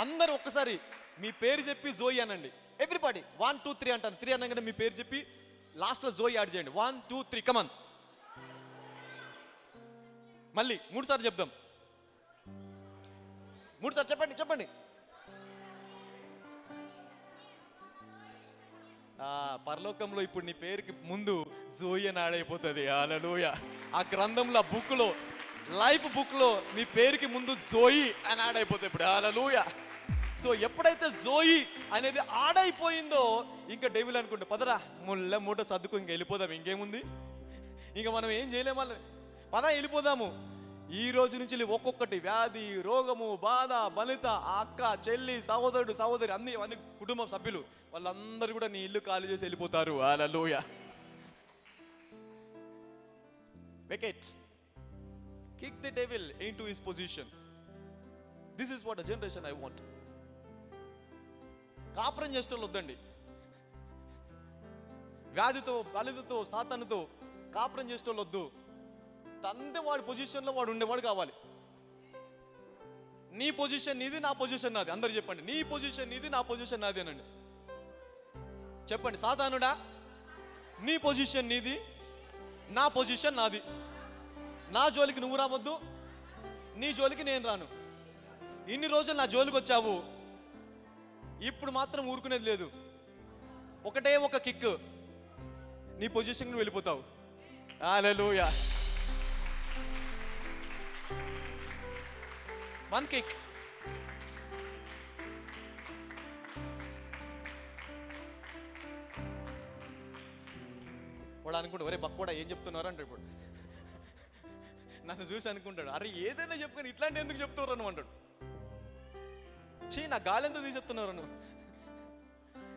అందరూ ఒక్కసారి మీ పేరు చెప్పి జోయి అనండి. ఎవ్రీబడి 1 2 3 అంటాను. 3 అనగానే మీ పేరు చెప్పి లాస్ట్లో జోయి యాడ్ చేయండి. 1 2 3 కమాన్. మళ్ళీ 3 సార్లు చెప్దాం. 3 సార్లు చెప్పండి. పరలోకంలో ఇప్పుడు నీ పేరుకి ముందు జోయి అని యాడ్ అయిపోతుంది. హల్లెలూయా. ఆ గ్రంథంలో, బుక్లో, లైఫ్ బుక్లో మీ పేరుకి ముందు జోయి అని యాడ్ అయిపోతుంది ఇప్పుడు. హల్లెలూయా. సో ఎప్పుడైతే జోయి అనేది యాడ్ అయిపోయిందో ఇంకా డెవిల్ అనుకుంటే పదరా మూట సర్దుకు ఇంక వెళ్ళిపోదాం. ఇంకేముంది, ఇంకా మనం ఏం చేయలేము. పదా వెళ్ళిపోదాము. ఈ రోజు నుంచి ఒక్కొక్కటి వ్యాధి, రోగము, బాధ, బలిత, అక్క, చెల్లి, సహోదరుడు, సహోదరి, అన్ని కుటుంబం సభ్యులు వాళ్ళందరూ కూడా నీ ఇల్లు ఖాళీ చేసి వెళ్ళిపోతారు. హల్లెలూయా. Vacate. Kick the devil into his position. This is what a generation I want. కాపురం చేసేటోళ్ళు వద్దండి. వ్యాధితో, బలితతో, సాతానుతో కాపురం చేసేటోళ్ళు వద్దు. తండ్రి వాడి పొజిషన్లో వాడు ఉండేవాడు కావాలి. నీ పొజిషన్ నీది, నా పొజిషన్ నాది. అందరు చెప్పండి, నీ పొజిషన్ నీది, నా పొజిషన్ నాది అనండి. చెప్పండి, సాతానుడా నీ పొజిషన్ నీది, నా పొజిషన్ నాది. నా జోలికి నువ్వు రావద్దు, నీ జోలికి నేను రాను. ఇన్ని రోజులు నా జోలికి వచ్చావు, ఇప్పుడు మాత్రం ఊరుకునేది లేదు. ఒకటే ఒక కిక్, నీ పొజిషన్ నువ్వు వెళ్ళిపోతావు. హల్లెలూయా. One kick. వాడు అనుకుంటా, ఒరే బక్కోడా ఏం చెప్తున్నారు అంటే ఇప్పుడు నన్ను చూసి అనుకుంటాడు, అరే ఏదైనా చెప్పుకొని ఇట్లాంటి ఎందుకు చెప్తున్నారు అని అంటాడు. చీ, నా గాలి ఎంత తీసేస్తున్నారు నువ్వు,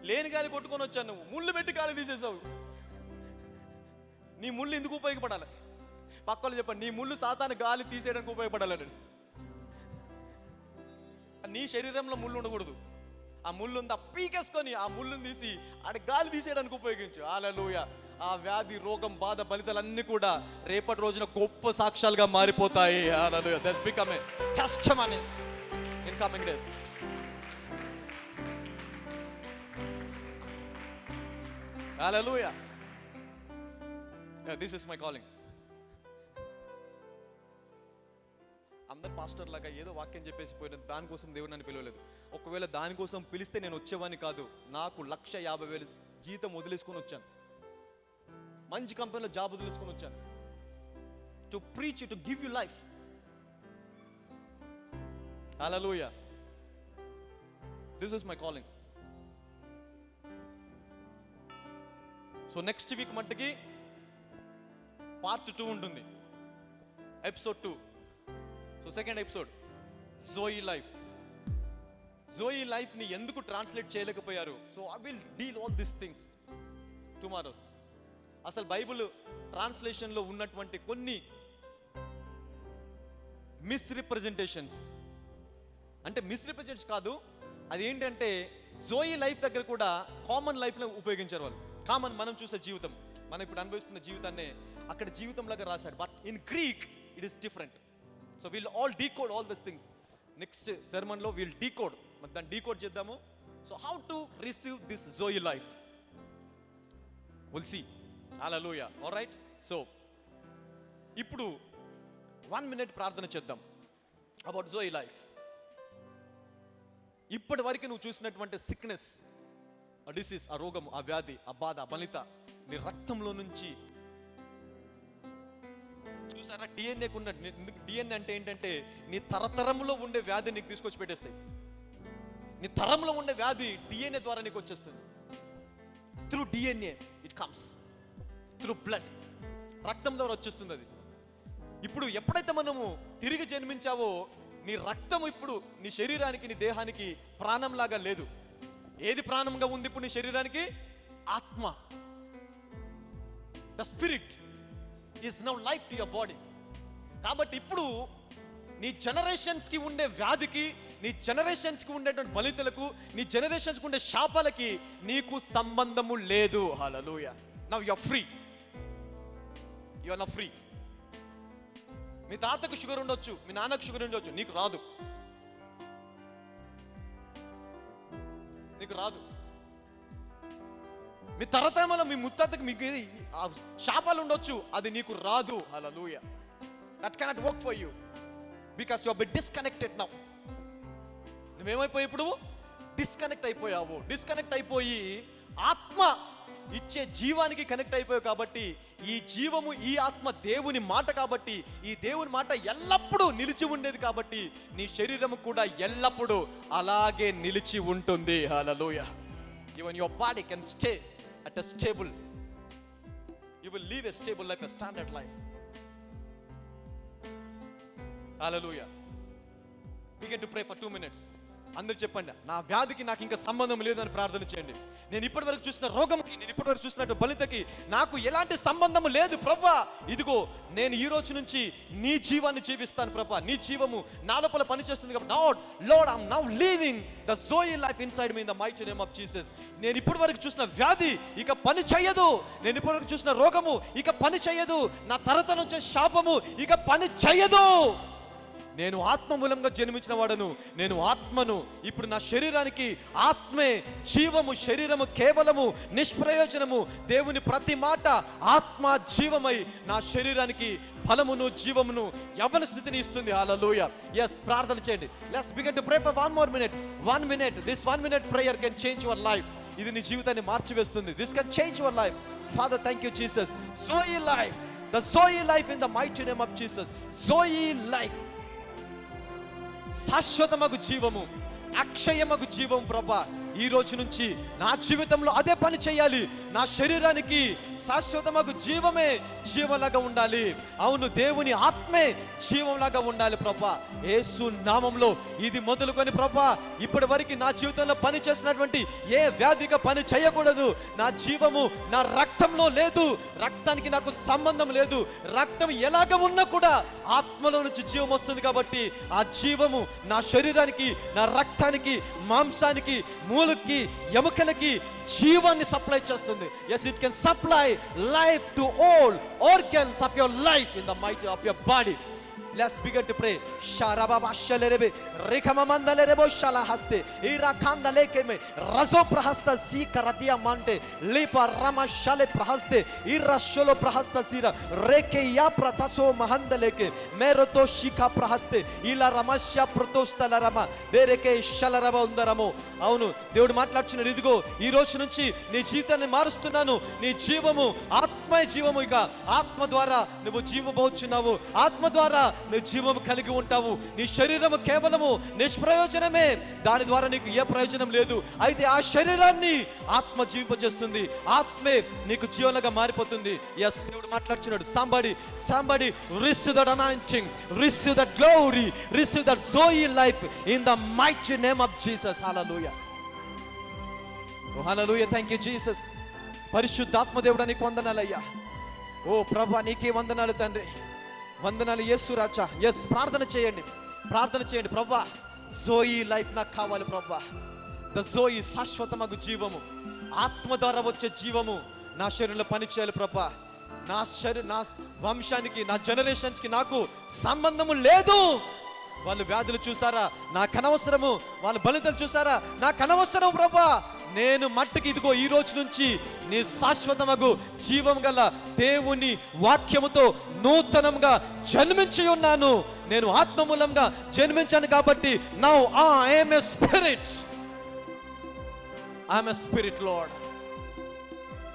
లేని గాలి కొట్టుకొని వచ్చాను, నువ్వు ముళ్ళు పెట్టి గాలి తీసేసావు. నీ ముళ్ళు ఎందుకు ఉపయోగపడాలి? పక్కలు చెప్పండి, నీ ముళ్ళు సాతాను గాలి తీసేయడానికి ఉపయోగపడాలని. నీ శరీరంలో ముళ్ళు ఉండకూడదు. ఆ ముళ్ళు ఉందా పీకేసుకొని ఆ ముళ్ళుని తీసి ఆడ గాలి తీసేయడానికి ఉపయోగించు. హల్లెలూయా. ఆ వ్యాధి, రోగం, బాధ, ఫలితాలన్నీ కూడా రేపటి రోజున గొప్ప సాక్ష్యాలుగా మారిపోతాయి. Hallelujah. That's become a testimonies in coming days. Hallelujah. This is my calling. అందరు పాస్టర్ లాగా ఏదో వాక్యం చెప్పేసి పోయిన దానికోసం దేవుడు నన్ను పిలవలేదు. ఒకవేళ దానికోసం పిలిస్తే నేను వచ్చేవాడిని కాదు. నాకు 1,50,000 జీతం వదిలేసుకొని వచ్చాను. మంచి కంపెనీలో జాబ్ వదిలేసుకొని వచ్చాను. To preach, to give you life. Hallelujah. This is my calling. So next week మట్టుకి పార్ట్ 2 ఉంటుంది, episode 2. So second episode zoe life. Zoe life ని ఎందుకు ట్రాన్స్లేట్ చేయలేకపోయారు? So I will deal all this things tomorrows. అసలు bible translation లో ఉన్నటువంటి కొన్ని మిస్రిప్రజెంటేషన్స్, అంటే మిస్రిప్రజెంటేషన్ కాదు, అది ఏంటంటే జోయి లైఫ్ దగ్గర కూడా కామన్ లైఫ్ లో ఉపయోగించారు వాళ్ళు. కామన్ మనం చూసే జీవితం, మనం ఇప్పుడు అనుభవిస్తున్న జీవితాన్ని అక్కడ జీవితం లాగా రాశారు. But in Greek it is different. So we'll all decode all this things. Next sermon లో వీల్ డీకోడ్, మరి దాన్ని డీకోడ్ చేద్దాము. So how to receive this zoe life will see. Hallelujah. Alright. So ఇప్పుడు 1 minute ప్రార్థన చేద్దాం about జోయి life. ఇప్పటి వరకు నువ్వు చూసినటువంటి సిక్నెస్, ఆ డిసీజ్, ఆ రోగం, ఆ వ్యాధి, ఆ బాధ, ఆ బలిత నీ రక్తంలో నుంచి చూసారా? డిఎన్ఏ కుండా. డిఎన్ఏ అంటే ఏంటంటే నీ తరతరంలో ఉండే వ్యాధి నీకు తీసుకొచ్చి పెట్టేస్తాయి. నీ తరంలో ఉండే వ్యాధి డిఎన్ఏ ద్వారా నీకు వచ్చేస్తుంది. Through DNA it comes, through blood, రక్తం ద్వారా వచ్చేస్తుంది అది. ఇప్పుడు ఎప్పుడైతే మనము తిరిగి జన్మించావో నీ రక్తం ఇప్పుడు నీ శరీరానికి, నీ దేహానికి ప్రాణంలాగా లేదు. ఏది ప్రాణంగా ఉంది ఇప్పుడు నీ శరీరానికి? ఆత్మ. The spirit is now life to your body. కాబట్టి ఇప్పుడు నీ జనరేషన్స్కి ఉండే వ్యాధికి, నీ జనరేషన్స్కి ఉండేటువంటి ఫలితాలకు, నీ జనరేషన్స్కి ఉండే శాపాలకి నీకు సంబంధము లేదు. Hallelujah. Now you are free. You are now free. మీ తాతకు షుగర్ ఉండొచ్చు, మీ నాన్నకు షుగర్ ఉండొచ్చు, నీకు రాదు. నీకు రాదు. మీ తరతరంలో మీ ముత్తాతకు మీకు శాపాలు ఉండొచ్చు, అది నీకు రాదు. Hallelujah. That cannot work for you because you have been disconnected now. నువ్వేమైపోయి ఇప్పుడు డిస్కనెక్ట్ అయిపోయావు. డిస్కనెక్ట్ అయిపోయి ఆత్మ ఇచ్చే జీవానికి కనెక్ట్ అయిపోయావు. కాబట్టి ఈ జీవము, ఈ ఆత్మ దేవుని మాట కాబట్టి, ఈ దేవుని మాట ఎల్లప్పుడూ నిలిచి ఉండేది కాబట్టి నీ శరీరము కూడా ఎల్లప్పుడూ అలాగే నిలిచి ఉంటుంది. హల్లెలూయా. Even your body can stay at a stable. You will live a stable life, a standard life. Hallelujah. Begin to pray for 2 minutes. అందరు చెప్పండి, నా వ్యాధికి నాకు ఇంకా సంబంధం లేదని ప్రార్థన చేయండి. నేను ఇప్పటి వరకు చూసిన రోగంకి, నేను ఇప్పటి వరకు చూసినట్టు బలితకి నాకు ఎలాంటి సంబంధం లేదు ప్రభా. ఇదిగో నేను ఈ రోజు నుంచి నీ జీవాన్ని జీవిస్తాను ప్రభా. నీ జీవము నా లోపల పనిచేస్తుంది కాబట్టి Lord I'm now living the zoe life inside me in the mighty name of Jesus. నేను ఇప్పటి వరకు చూసిన వ్యాధి ఇక పని చేయదు. నేను ఇప్పటి వరకు చూసిన రోగము ఇక పని చేయదు. నా తరతరం వచ్చే శాపము ఇక పని చేయదు. నేను ఆత్మ మూలంగా జన్మించిన వాడను, నేను ఆత్మను. ఇప్పుడు నా శరీరానికి ఆత్మే జీవము, శరీరము కేవలము నిష్ప్రయోజనము. దేవుని ప్రతి మాట ఆత్మ జీవమై నా శరీరానికి బలమును, జీవమును, యవ్వన స్థితిని ఇస్తుంది. హల్లెలూయా. yes, ప్రార్థన చేయండి. let's begin to pray for 1 more minute. 1 minute. this 1 minute prayer can change your life. ఇది నీ జీవితాన్ని మార్చివేస్తుంది. this can change your life. Father, thank you Jesus. Zoe life, the Zoe life in the mighty name of Jesus. Zoe life, శాశ్వతమగు జీవము, అక్షయమగు జీవం ప్రభా. ఈ రోజు నుంచి నా జీవితంలో అదే పని చేయాలి. నా శరీరానికి శాశ్వతమగు జీవమే జీవలాగా ఉండాలి. అవును, దేవుని ఆత్మ ఆత్మే జీవంలాగా ఉండాలి ప్రభా. యేసు నామంలో ఇది మొదలుకొని ప్రభా ఇప్పటి వరకు నా జీవితంలో పని చేసినటువంటి ఏ వ్యాధిగా పని చేయకూడదు. నా జీవము నా రక్తంలో లేదు, రక్తానికి నాకు సంబంధం లేదు. రక్తం ఎలాగ ఉన్నా కూడా ఆత్మలో నుంచి జీవం వస్తుంది కాబట్టి ఆ జీవము నా శరీరానికి, నా రక్తానికి, మాంసానికి, మూలకి, ఎముకలకి జీవాన్ని సప్లై చేస్తుంది. yes, it can supply life to all organs of your life in the might of your body. Let's begin to pray. Sharababa shalerebe rekamamandalebo shalahaste irakandalekeme razo prahasta zikaratia mante lipa rama shale prahaste irasholo prahasta zira reke ya prataso mahandaleke meroto shika prahaste ila ramasya protostala rama dereke shalaraba undaramo. అవును, దేవుడు మాట్లాడుచున్నాడు. ఇదిగో ఈ రోజు నుంచి నీ జీవితాన్ని మారుస్తున్నాను. నీ జీవము ఆత్మ జీవము. ఇక ఆత్మ ద్వారా నువ్వు జీవబోచున్నావు, ఆత్మ ద్వారా నువ్వు జీవము కలిగి ఉంటావు. నీ శరీరము కేవలము నిష్ప్రయోజనమే, దాని ద్వారా నీకు ఏ ప్రయోజనం లేదు. అయితే ఆ శరీరాన్ని ఆత్మ జీవింపజేస్తుంది, ఆత్మే నీకు జీవనగా మారిపోతుంది. yes, దేవుడు మాట్లాడుచున్నాడు. somebody receive that anointing, receive that glory, receive that Zoe life in the mighty name of Jesus. hallelujah, oh hallelujah, thank you Jesus. పరిశుద్ధాత్మ దేవుడా నీకు వందనాలయ్యా. ఓ ప్రభా నీకే వందనాలు తండ్రి, వందనాలు యేసు రాజా. ఎస్, ప్రార్థన చేయండి ప్రభా. జోయి లైఫ్ నాకు కావాలి ప్రభా. ద జోయి శాశ్వతమగు జీవము, ఆత్మ ద్వారా వచ్చే జీవము నా శరీరంలో పనిచేయాలి ప్రభా. నా వంశానికి, నా జనరేషన్స్కి నాకు సంబంధము లేదు. వాళ్ళు వ్యాధులు చూసారా, నాకు అనవసరము. వాళ్ళు బలితలు చూసారా, నాకు అనవసరం ప్రభా. నేను మట్టికి ఇదిగో ఈ రోజు నుంచి నీ శాశ్వతమగు జీవం గల దేవుని వాక్యముతో నూతనంగా జన్మించి ఉన్నాను. నేను ఆత్మ మూలంగా జన్మించాను కాబట్టి now I am a spirit lord.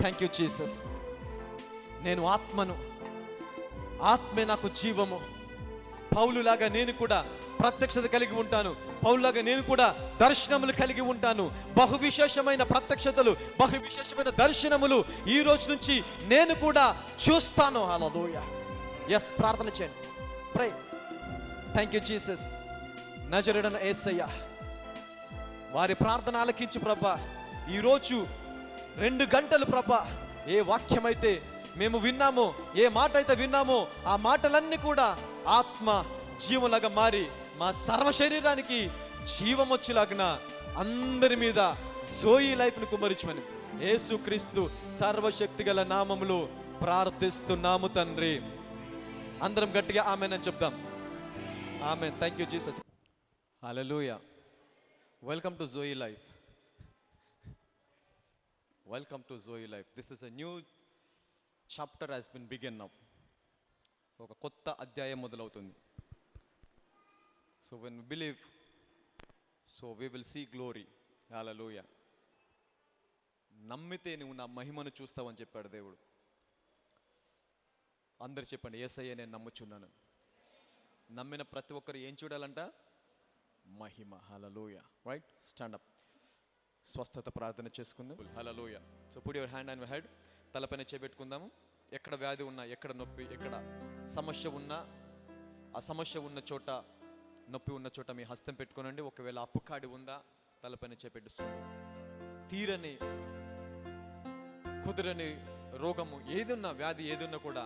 Thank you Jesus. నేను ఆత్మను, ఆత్మే నాకు జీవము. పౌలులాగా నేను కూడా ప్రత్యక్షత కలిగి ఉంటాను. పౌలులాగా నేను కూడా దర్శనములు కలిగి ఉంటాను. బహు విశేషమైన ప్రత్యక్షతలు, బహు విశేషమైన దర్శనములు ఈ రోజు నుంచి నేను కూడా చూస్తాను. హల్లెలూయా. yes, ప్రార్థన చేయండి. ప్రే. Thank you Jesus. నజరేయుడైన యేసయ్య వారి ప్రార్థన ఆలకించి ప్రభా, ఈరోజు 2 గంటలు ప్రభా ఏ వాక్యమైతే మేము విన్నామో, ఏ మాట అయితే విన్నామో ఆ మాటలన్నీ కూడా ఆత్మ జీవంలాగా మారి మా సర్వ శరీరానికి జీవం వచ్చేలాగిన అందరి మీద జోయి లైఫ్ను కుమరించమని యేసుక్రీస్తు సర్వశక్తి గల నామములో ప్రార్థిస్తున్నాము తండ్రి. అందరం గట్టిగా ఆమేన్ అని చెప్దాం. Amen. Thank you Jesus. Hallelujah. Welcome to zoe life. Welcome to zoe life. This is a new chapter has been begin now. ఒక కొత్త అధ్యాయం మొదలవుతుంది. So when we believe, so we will see glory. hallelujah. నమ్మితే నువ్వు నా మహిమను చూస్తావని చెప్పాడు దేవుడు. అందరు చెప్పండి, యేసయ్య నేను నమ్ముచున్నాను. నమ్మిన ప్రతి ఒక్కరు ఏం చూడాలంట? మహిమ. hallelujah. Right, stand up. స్వస్థత ప్రార్థన చేసుకుందాం. hallelujah. So put your hand on your head. తలపైన చేపెట్టుకుందాము. ఎక్కడ వ్యాధి ఉన్నా, ఎక్కడ నొప్పి, ఎక్కడ సమస్య ఉన్నా, ఆ సమస్య ఉన్న చోట, నొప్పి ఉన్న చోట మీ హస్తం పెట్టుకోనండి. ఒకవేళ అప్పుకాడి ఉందా తలపైన చేపెట్టుస్తుంది. తీరని కుదరని రోగము ఏదున్నా, వ్యాధి ఏదున్నా కూడా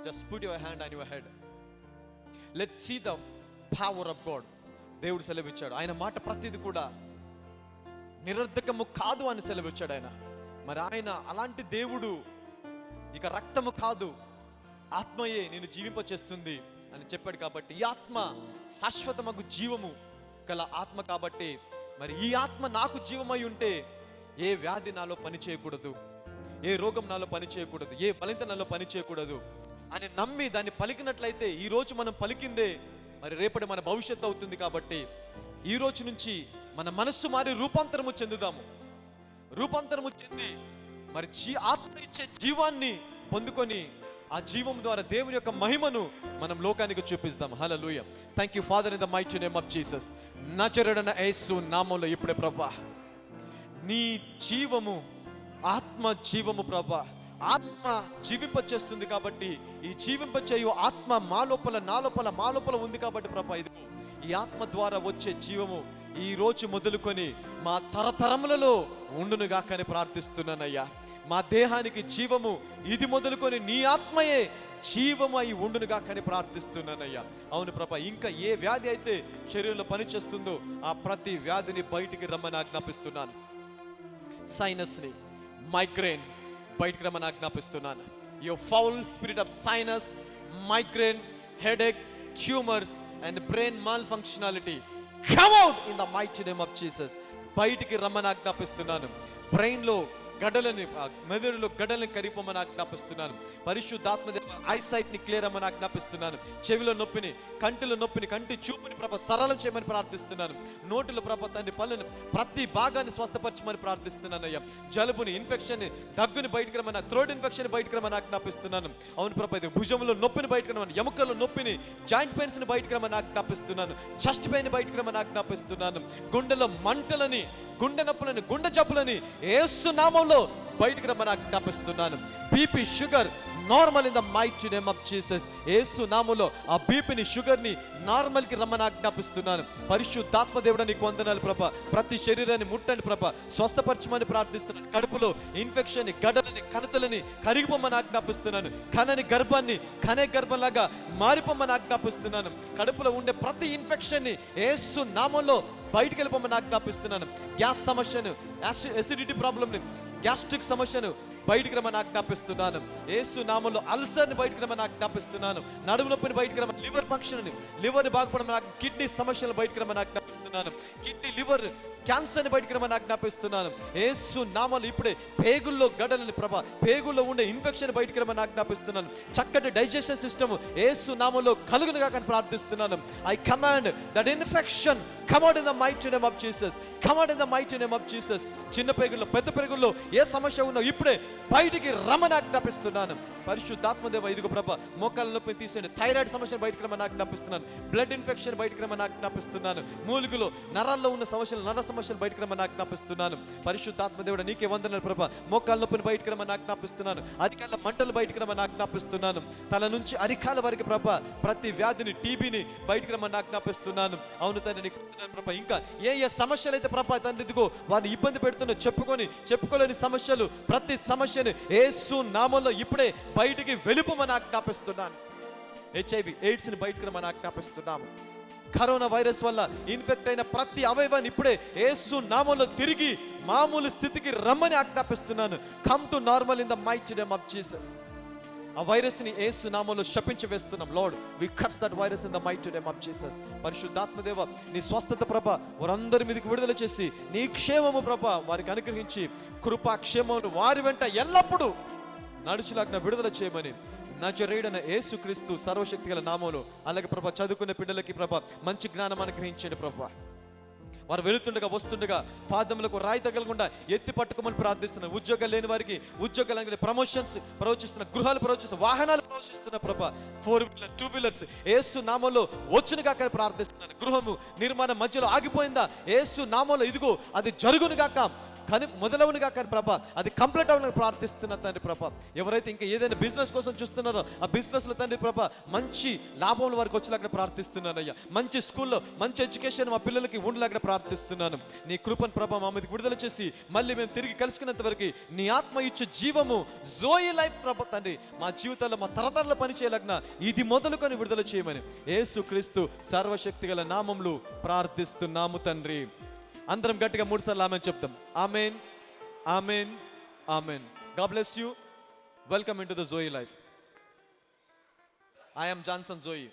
just put your hand on your head. Let's see the power of God. దేవుడు సెలవిచ్చాడు. ఆయన మాట ప్రతిది కూడా నిరర్ధకము కాదు అని సెలవిచ్చాడు ఆయన. మరి ఆయన అలాంటి దేవుడు. ఇక రక్తము కాదు, ఆత్మయే నేను జీవింపచేస్తుంది అని చెప్పాడు. కాబట్టి ఈ ఆత్మ శాశ్వతమగు జీవము గల ఆత్మ కాబట్టి మరి ఈ ఆత్మ నాకు జీవమై ఉంటే ఏ వ్యాధి నాలో పని చేయకూడదు, ఏ రోగం నాలో పని చేయకూడదు, ఏ బలింత నాలో పని చేయకూడదు అని నమ్మి దాన్ని పలికినట్లయితే ఈ రోజు మనం పలికిందే మరి రేపటి మన భవిష్యత్తు అవుతుంది. కాబట్టి ఈ రోజు నుంచి మన మనస్సు మారి రూపాంతరము చెందుదాము. రూపాంతరము చెంది మరి ఆత్మ ఇచ్చే జీవాన్ని పొందుకొని ఆ జీవం ద్వారా దేవుని యొక్క మహిమను మనం లోకానికి చూపిస్తాం. Hallelujah. Thank you father in the mighty name of Jesus. నజరేయుడైన యేసు నామములో ఇప్పుడే ప్రభా నీ జీవము, ఆత్మ జీవము ప్రభా ఆత్మ జీవింపచేస్తుంది కాబట్టి, ఈ జీవింపచేయు ఆత్మ మా లోపల ఉంది కాబట్టి ప్రభా, ఇదిగో ఈ ఆత్మ ద్వారా వచ్చే జీవము ఈ రోజు మొదలుకొని మా తరతరములలో ఉండునుగాకని ప్రార్థిస్తున్నానయ్యా. మా దేహానికి జీవము ఇది మొదలుకొని నీ ఆత్మయే జీవమై ఉండునుగాకని ప్రార్థిస్తున్నానయ్యా. అవును ప్రభా, ఇంకా ఏ వ్యాధి అయితే శరీరంలో పనిచేస్తుందో ఆ ప్రతి వ్యాధిని బయటికి రమ్మని ఆజ్ఞాపిస్తున్నాను. సైనస్ని, మైగ్రేన్ బయటికి రమ్మని ఆజ్ఞాపిస్తున్నాను. Your foul spirit of sinus, migraine, headache, tumours and brain malfunctionality, come out in the mighty name of Jesus. బయటికి రమ్మని ఆజ్ఞాపిస్తున్నాను. బ్రెయిన్లో గడలని, మెదడులో గడలని కరిగిపోమని ఆజ్ఞాపిస్తున్నాను. పరిశుద్ధాత్మ ఐసైట్ ని క్లియర్ అమ్మని ఆజ్ఞాపిస్తున్నాను. చెవిలో నొప్పిని, కంటిలో నొప్పిని, కంటి చూపుని ప్రభ సరళం చేయమని ప్రార్థిస్తున్నాను. నోటిలో ప్రభ తండ్రి పళ్ళని ప్రతి భాగాన్ని స్వస్థపరచమని ప్రార్థిస్తున్నాను అయ్యా. జలుబుని, ఇన్ఫెక్షన్, దగ్గుని బయటకు రమ్మని, థ్రోట్ ఇన్ఫెక్షన్ బయటకు రమ్మని ఆజ్ఞాపిస్తున్నాను. అవును ప్రభ, ఇది భుజంలో నొప్పిని బయటకు రమ్మని, ఎముకల్లో నొప్పిని, జాయింట్ పెయిన్స్ ని బయటకు రమ్మని ఆజ్ఞాపిస్తున్నాను. చెస్ట్ పెయిన్ బయటకు రమ్మని ఆజ్ఞాపిస్తున్నాను. గుండెలో మంటలని, గుండె నొప్పులని, గుండె జబ్బులని యేసు నామములో బయటకు రమ్మని ఆజ్ఞాపిస్తున్నాను. BP, sugar normal in the mighty name of Jesus. Yesu నామములో ఆ బీపీని, షుగర్ని నార్మల్ కి రమ్మని ఆజ్ఞాపిస్తున్నాను. పరిశుద్ధాత్మ దేవుడా నీకు వందనాలు ప్రభా. ప్రతి శరీరాన్ని ముట్టండి ప్రభా, స్వస్థపరచమని ప్రార్థిస్తున్నాను. కడుపులో ఇన్ఫెక్షన్, గడలని, కణతలని కరిగిపోమని ఆజ్ఞాపిస్తున్నాను. కనని గర్భాన్ని కనే గర్భంలాగా మారిపోమని ఆజ్ఞాపిస్తున్నాను. కడుపులో ఉండే ప్రతి ఇన్ఫెక్షన్ని యేసు నామములో బయటికి వెళ్ళిపోమని ఆజ్ఞాపిస్తున్నాను. గ్యాస్ సమస్యను, యాసిడిటీ ప్రాబ్లంని, గ్యాస్ట్రిక్ సమస్యను బయటికి రమ్మని ఆజ్ఞాపిస్తున్నాను. యేసు నామములో అల్సర్ని బయటికి రమ్మని ఆజ్ఞాపిస్తున్నాను. నడుము నొప్పిని బయటికి రమ్మని, లివర్ ఫంక్షన్ని, లివర్ని బాగుపడమని, కిడ్నీ సమస్యలను బయటికి రమ్మని ఆజ్ఞాపిస్తున్నాను. కిడ్నీ, లివర్ క్యాన్సర్ని బయటికి రమ్మని ఆజ్ఞాపిస్తున్నాను. యేసు నామములో ఇప్పుడే పేగుల్లో గడలని ప్రభా, పేగుల్లో ఉండే ఇన్ఫెక్షన్ బయటికి రమ్మని ఆజ్ఞాపిస్తున్నాను. చక్కటి డైజెషన్ సిస్టమ్ యేసు నామములో కలుగునుగా కానీ ప్రార్థిస్తున్నాను. I command that infection come out in the mighty name of Jesus. Come out in the mighty name of Jesus. చిన్న పేగుల్లో, పెద్ద పేగుల్లో ఏ సమస్య ఉన్నా ఇప్పుడే బయటికి రమ్మని ఆజ్ఞాపిస్తున్నాను. పరిశుద్ధాత్మదేవ ఇదిగో ప్రభా, మోకాళ్ళ నొప్పిని తీసేయండి. థైరాయిడ్ సమస్యను బయటికి రమ్మని ఆజ్ఞాపిస్తున్నాను. బ్లడ్ ఇన్ఫెక్షన్ బయటికి రమ్మని ఆజ్ఞాపిస్తున్నాను. మూలుగులో, నరాల్లో ఉన్న సమస్యలు, నర సమస్యలు బయటికి రమ్మని ఆజ్ఞాపిస్తున్నాను. పరిశుద్ధాత్మదేవుడు నీకే వందనాలు ప్రభా. మోకాళ్ళ నొప్పిని బయటికి రమ్మని ఆజ్ఞాపిస్తున్నాను. అరికాళ్ళ మంటలు బయటికి రమ్మని ఆజ్ఞాపిస్తున్నాను. తల నుంచి అరికాల వరకు ప్రభా ప్రతి వ్యాధిని, టీబీని బయటికి రమ్మని ఆజ్ఞాపిస్తున్నాను. అవును తండ్రి నీకు ప్రభా. ఇంకా ఏ ఏ సమస్యలు అయితే ప్రభా తండ్రి ఇదిగో వారిని ఇబ్బంది పెడుతున్న, చెప్పుకోలేని సమస్యలు, ప్రతి సమస్యను యేసు నామములో ఇప్పుడే బయటికి వెళ్ళిపోమని ఆజ్ఞాపిస్తున్నాను. HIV, AIDS ని బయటికి రమ్మని ఆజ్ఞాపిస్తున్నాము. కరోనా వైరస్ వల్ల ఇన్ఫెక్ట్ అయిన ప్రతి అవయవాన్ని ఇప్పుడే యేసు నామములో తిరిగి మామూలు స్థితికి రమ్మని ఆజ్ఞాపిస్తున్నాను. Come to normal in the mighty name of Jesus. ఆ వైరస్ ని యేసు నామములో శపించి వేస్తున్నాం. Lord, we cuts that virus in the mighty name of Jesus. పరిశుద్ధాత్మదేవ నీ స్వస్థత ప్రభ వారందరి మీదకి విడుదల చేసి, నీ క్షేమము ప్రభ వారికి అనుగ్రహించి, కృపా క్షేమమును వారి వెంట ఎల్లప్పుడూ నడుచులాగిన విడుదల చేయమని నజరేయుడైన యేసుక్రీస్తు సర్వశక్తి గల నామములో, అలాగే ప్రభ చదువుకునే పిల్లలకి ప్రభ మంచి జ్ఞానం అనుగ్రహించండి ప్రభ. వారు వెళుతుండగా, వస్తుండగా పాదములకు రాయి తగలకుండా ఎత్తి పట్టుకోమని ప్రార్థిస్తున్నారు. ఉద్యోగాలు లేని వారికి ఉద్యోగాలు, ప్రమోషన్స్ ప్రవచిస్తున్న, గృహాలు ప్రవచిస్తున్న, వాహనాలు ప్రవచిస్తున్న ప్రభా, 4 వీలర్ 2 వీలర్స్ యేసు నామములో వచ్చునుగా కానీ ప్రార్థిస్తున్నాను. గృహము నిర్మాణం మధ్యలో ఆగిపోయిందా, యేసు నామములో ఇదిగో అది జరుగునుగాక, కానీ మొదలవునుగా కానీ ప్రభా అది కంప్లీట్ అవును ప్రార్థిస్తున్నా తండ్రి ప్రభా. ఎవరైతే ఇంకా ఏదైనా బిజినెస్ కోసం చూస్తున్నారో ఆ బిజినెస్లో తండ్రి ప్రభా మంచి లాభంలో వారికి వచ్చేలాగా ప్రార్థిస్తున్నాను అయ్యా. మంచి స్కూల్లో మంచి ఎడ్యుకేషన్ మా పిల్లలకి ఉండలాగా ప్రార్థిస్తున్నాను. నీ కృపను ప్రభా మా మీదకి విడుదల చేసి మళ్ళీ మేము తిరిగి కలుసుకునేంత వరకు నీ ఆత్మ ఇచ్చే జీవము జోయి లైఫ్ ప్రభా తండ్రి మా జీవితాల్లో, మా తరతరాల్లో పనిచేయలాగిన ఇది మొదలుకొని విడుదల చేయమని యేసుక్రీస్తు సర్వశక్తి గల నామములో ప్రార్థిస్తున్నాము తండ్రి. అందరం గట్టిగా 3 సార్లు ఆమెన్ చెప్తాం. Amen, amen, amen. God bless you. Welcome into the zoe life. I am Johnson జోయి.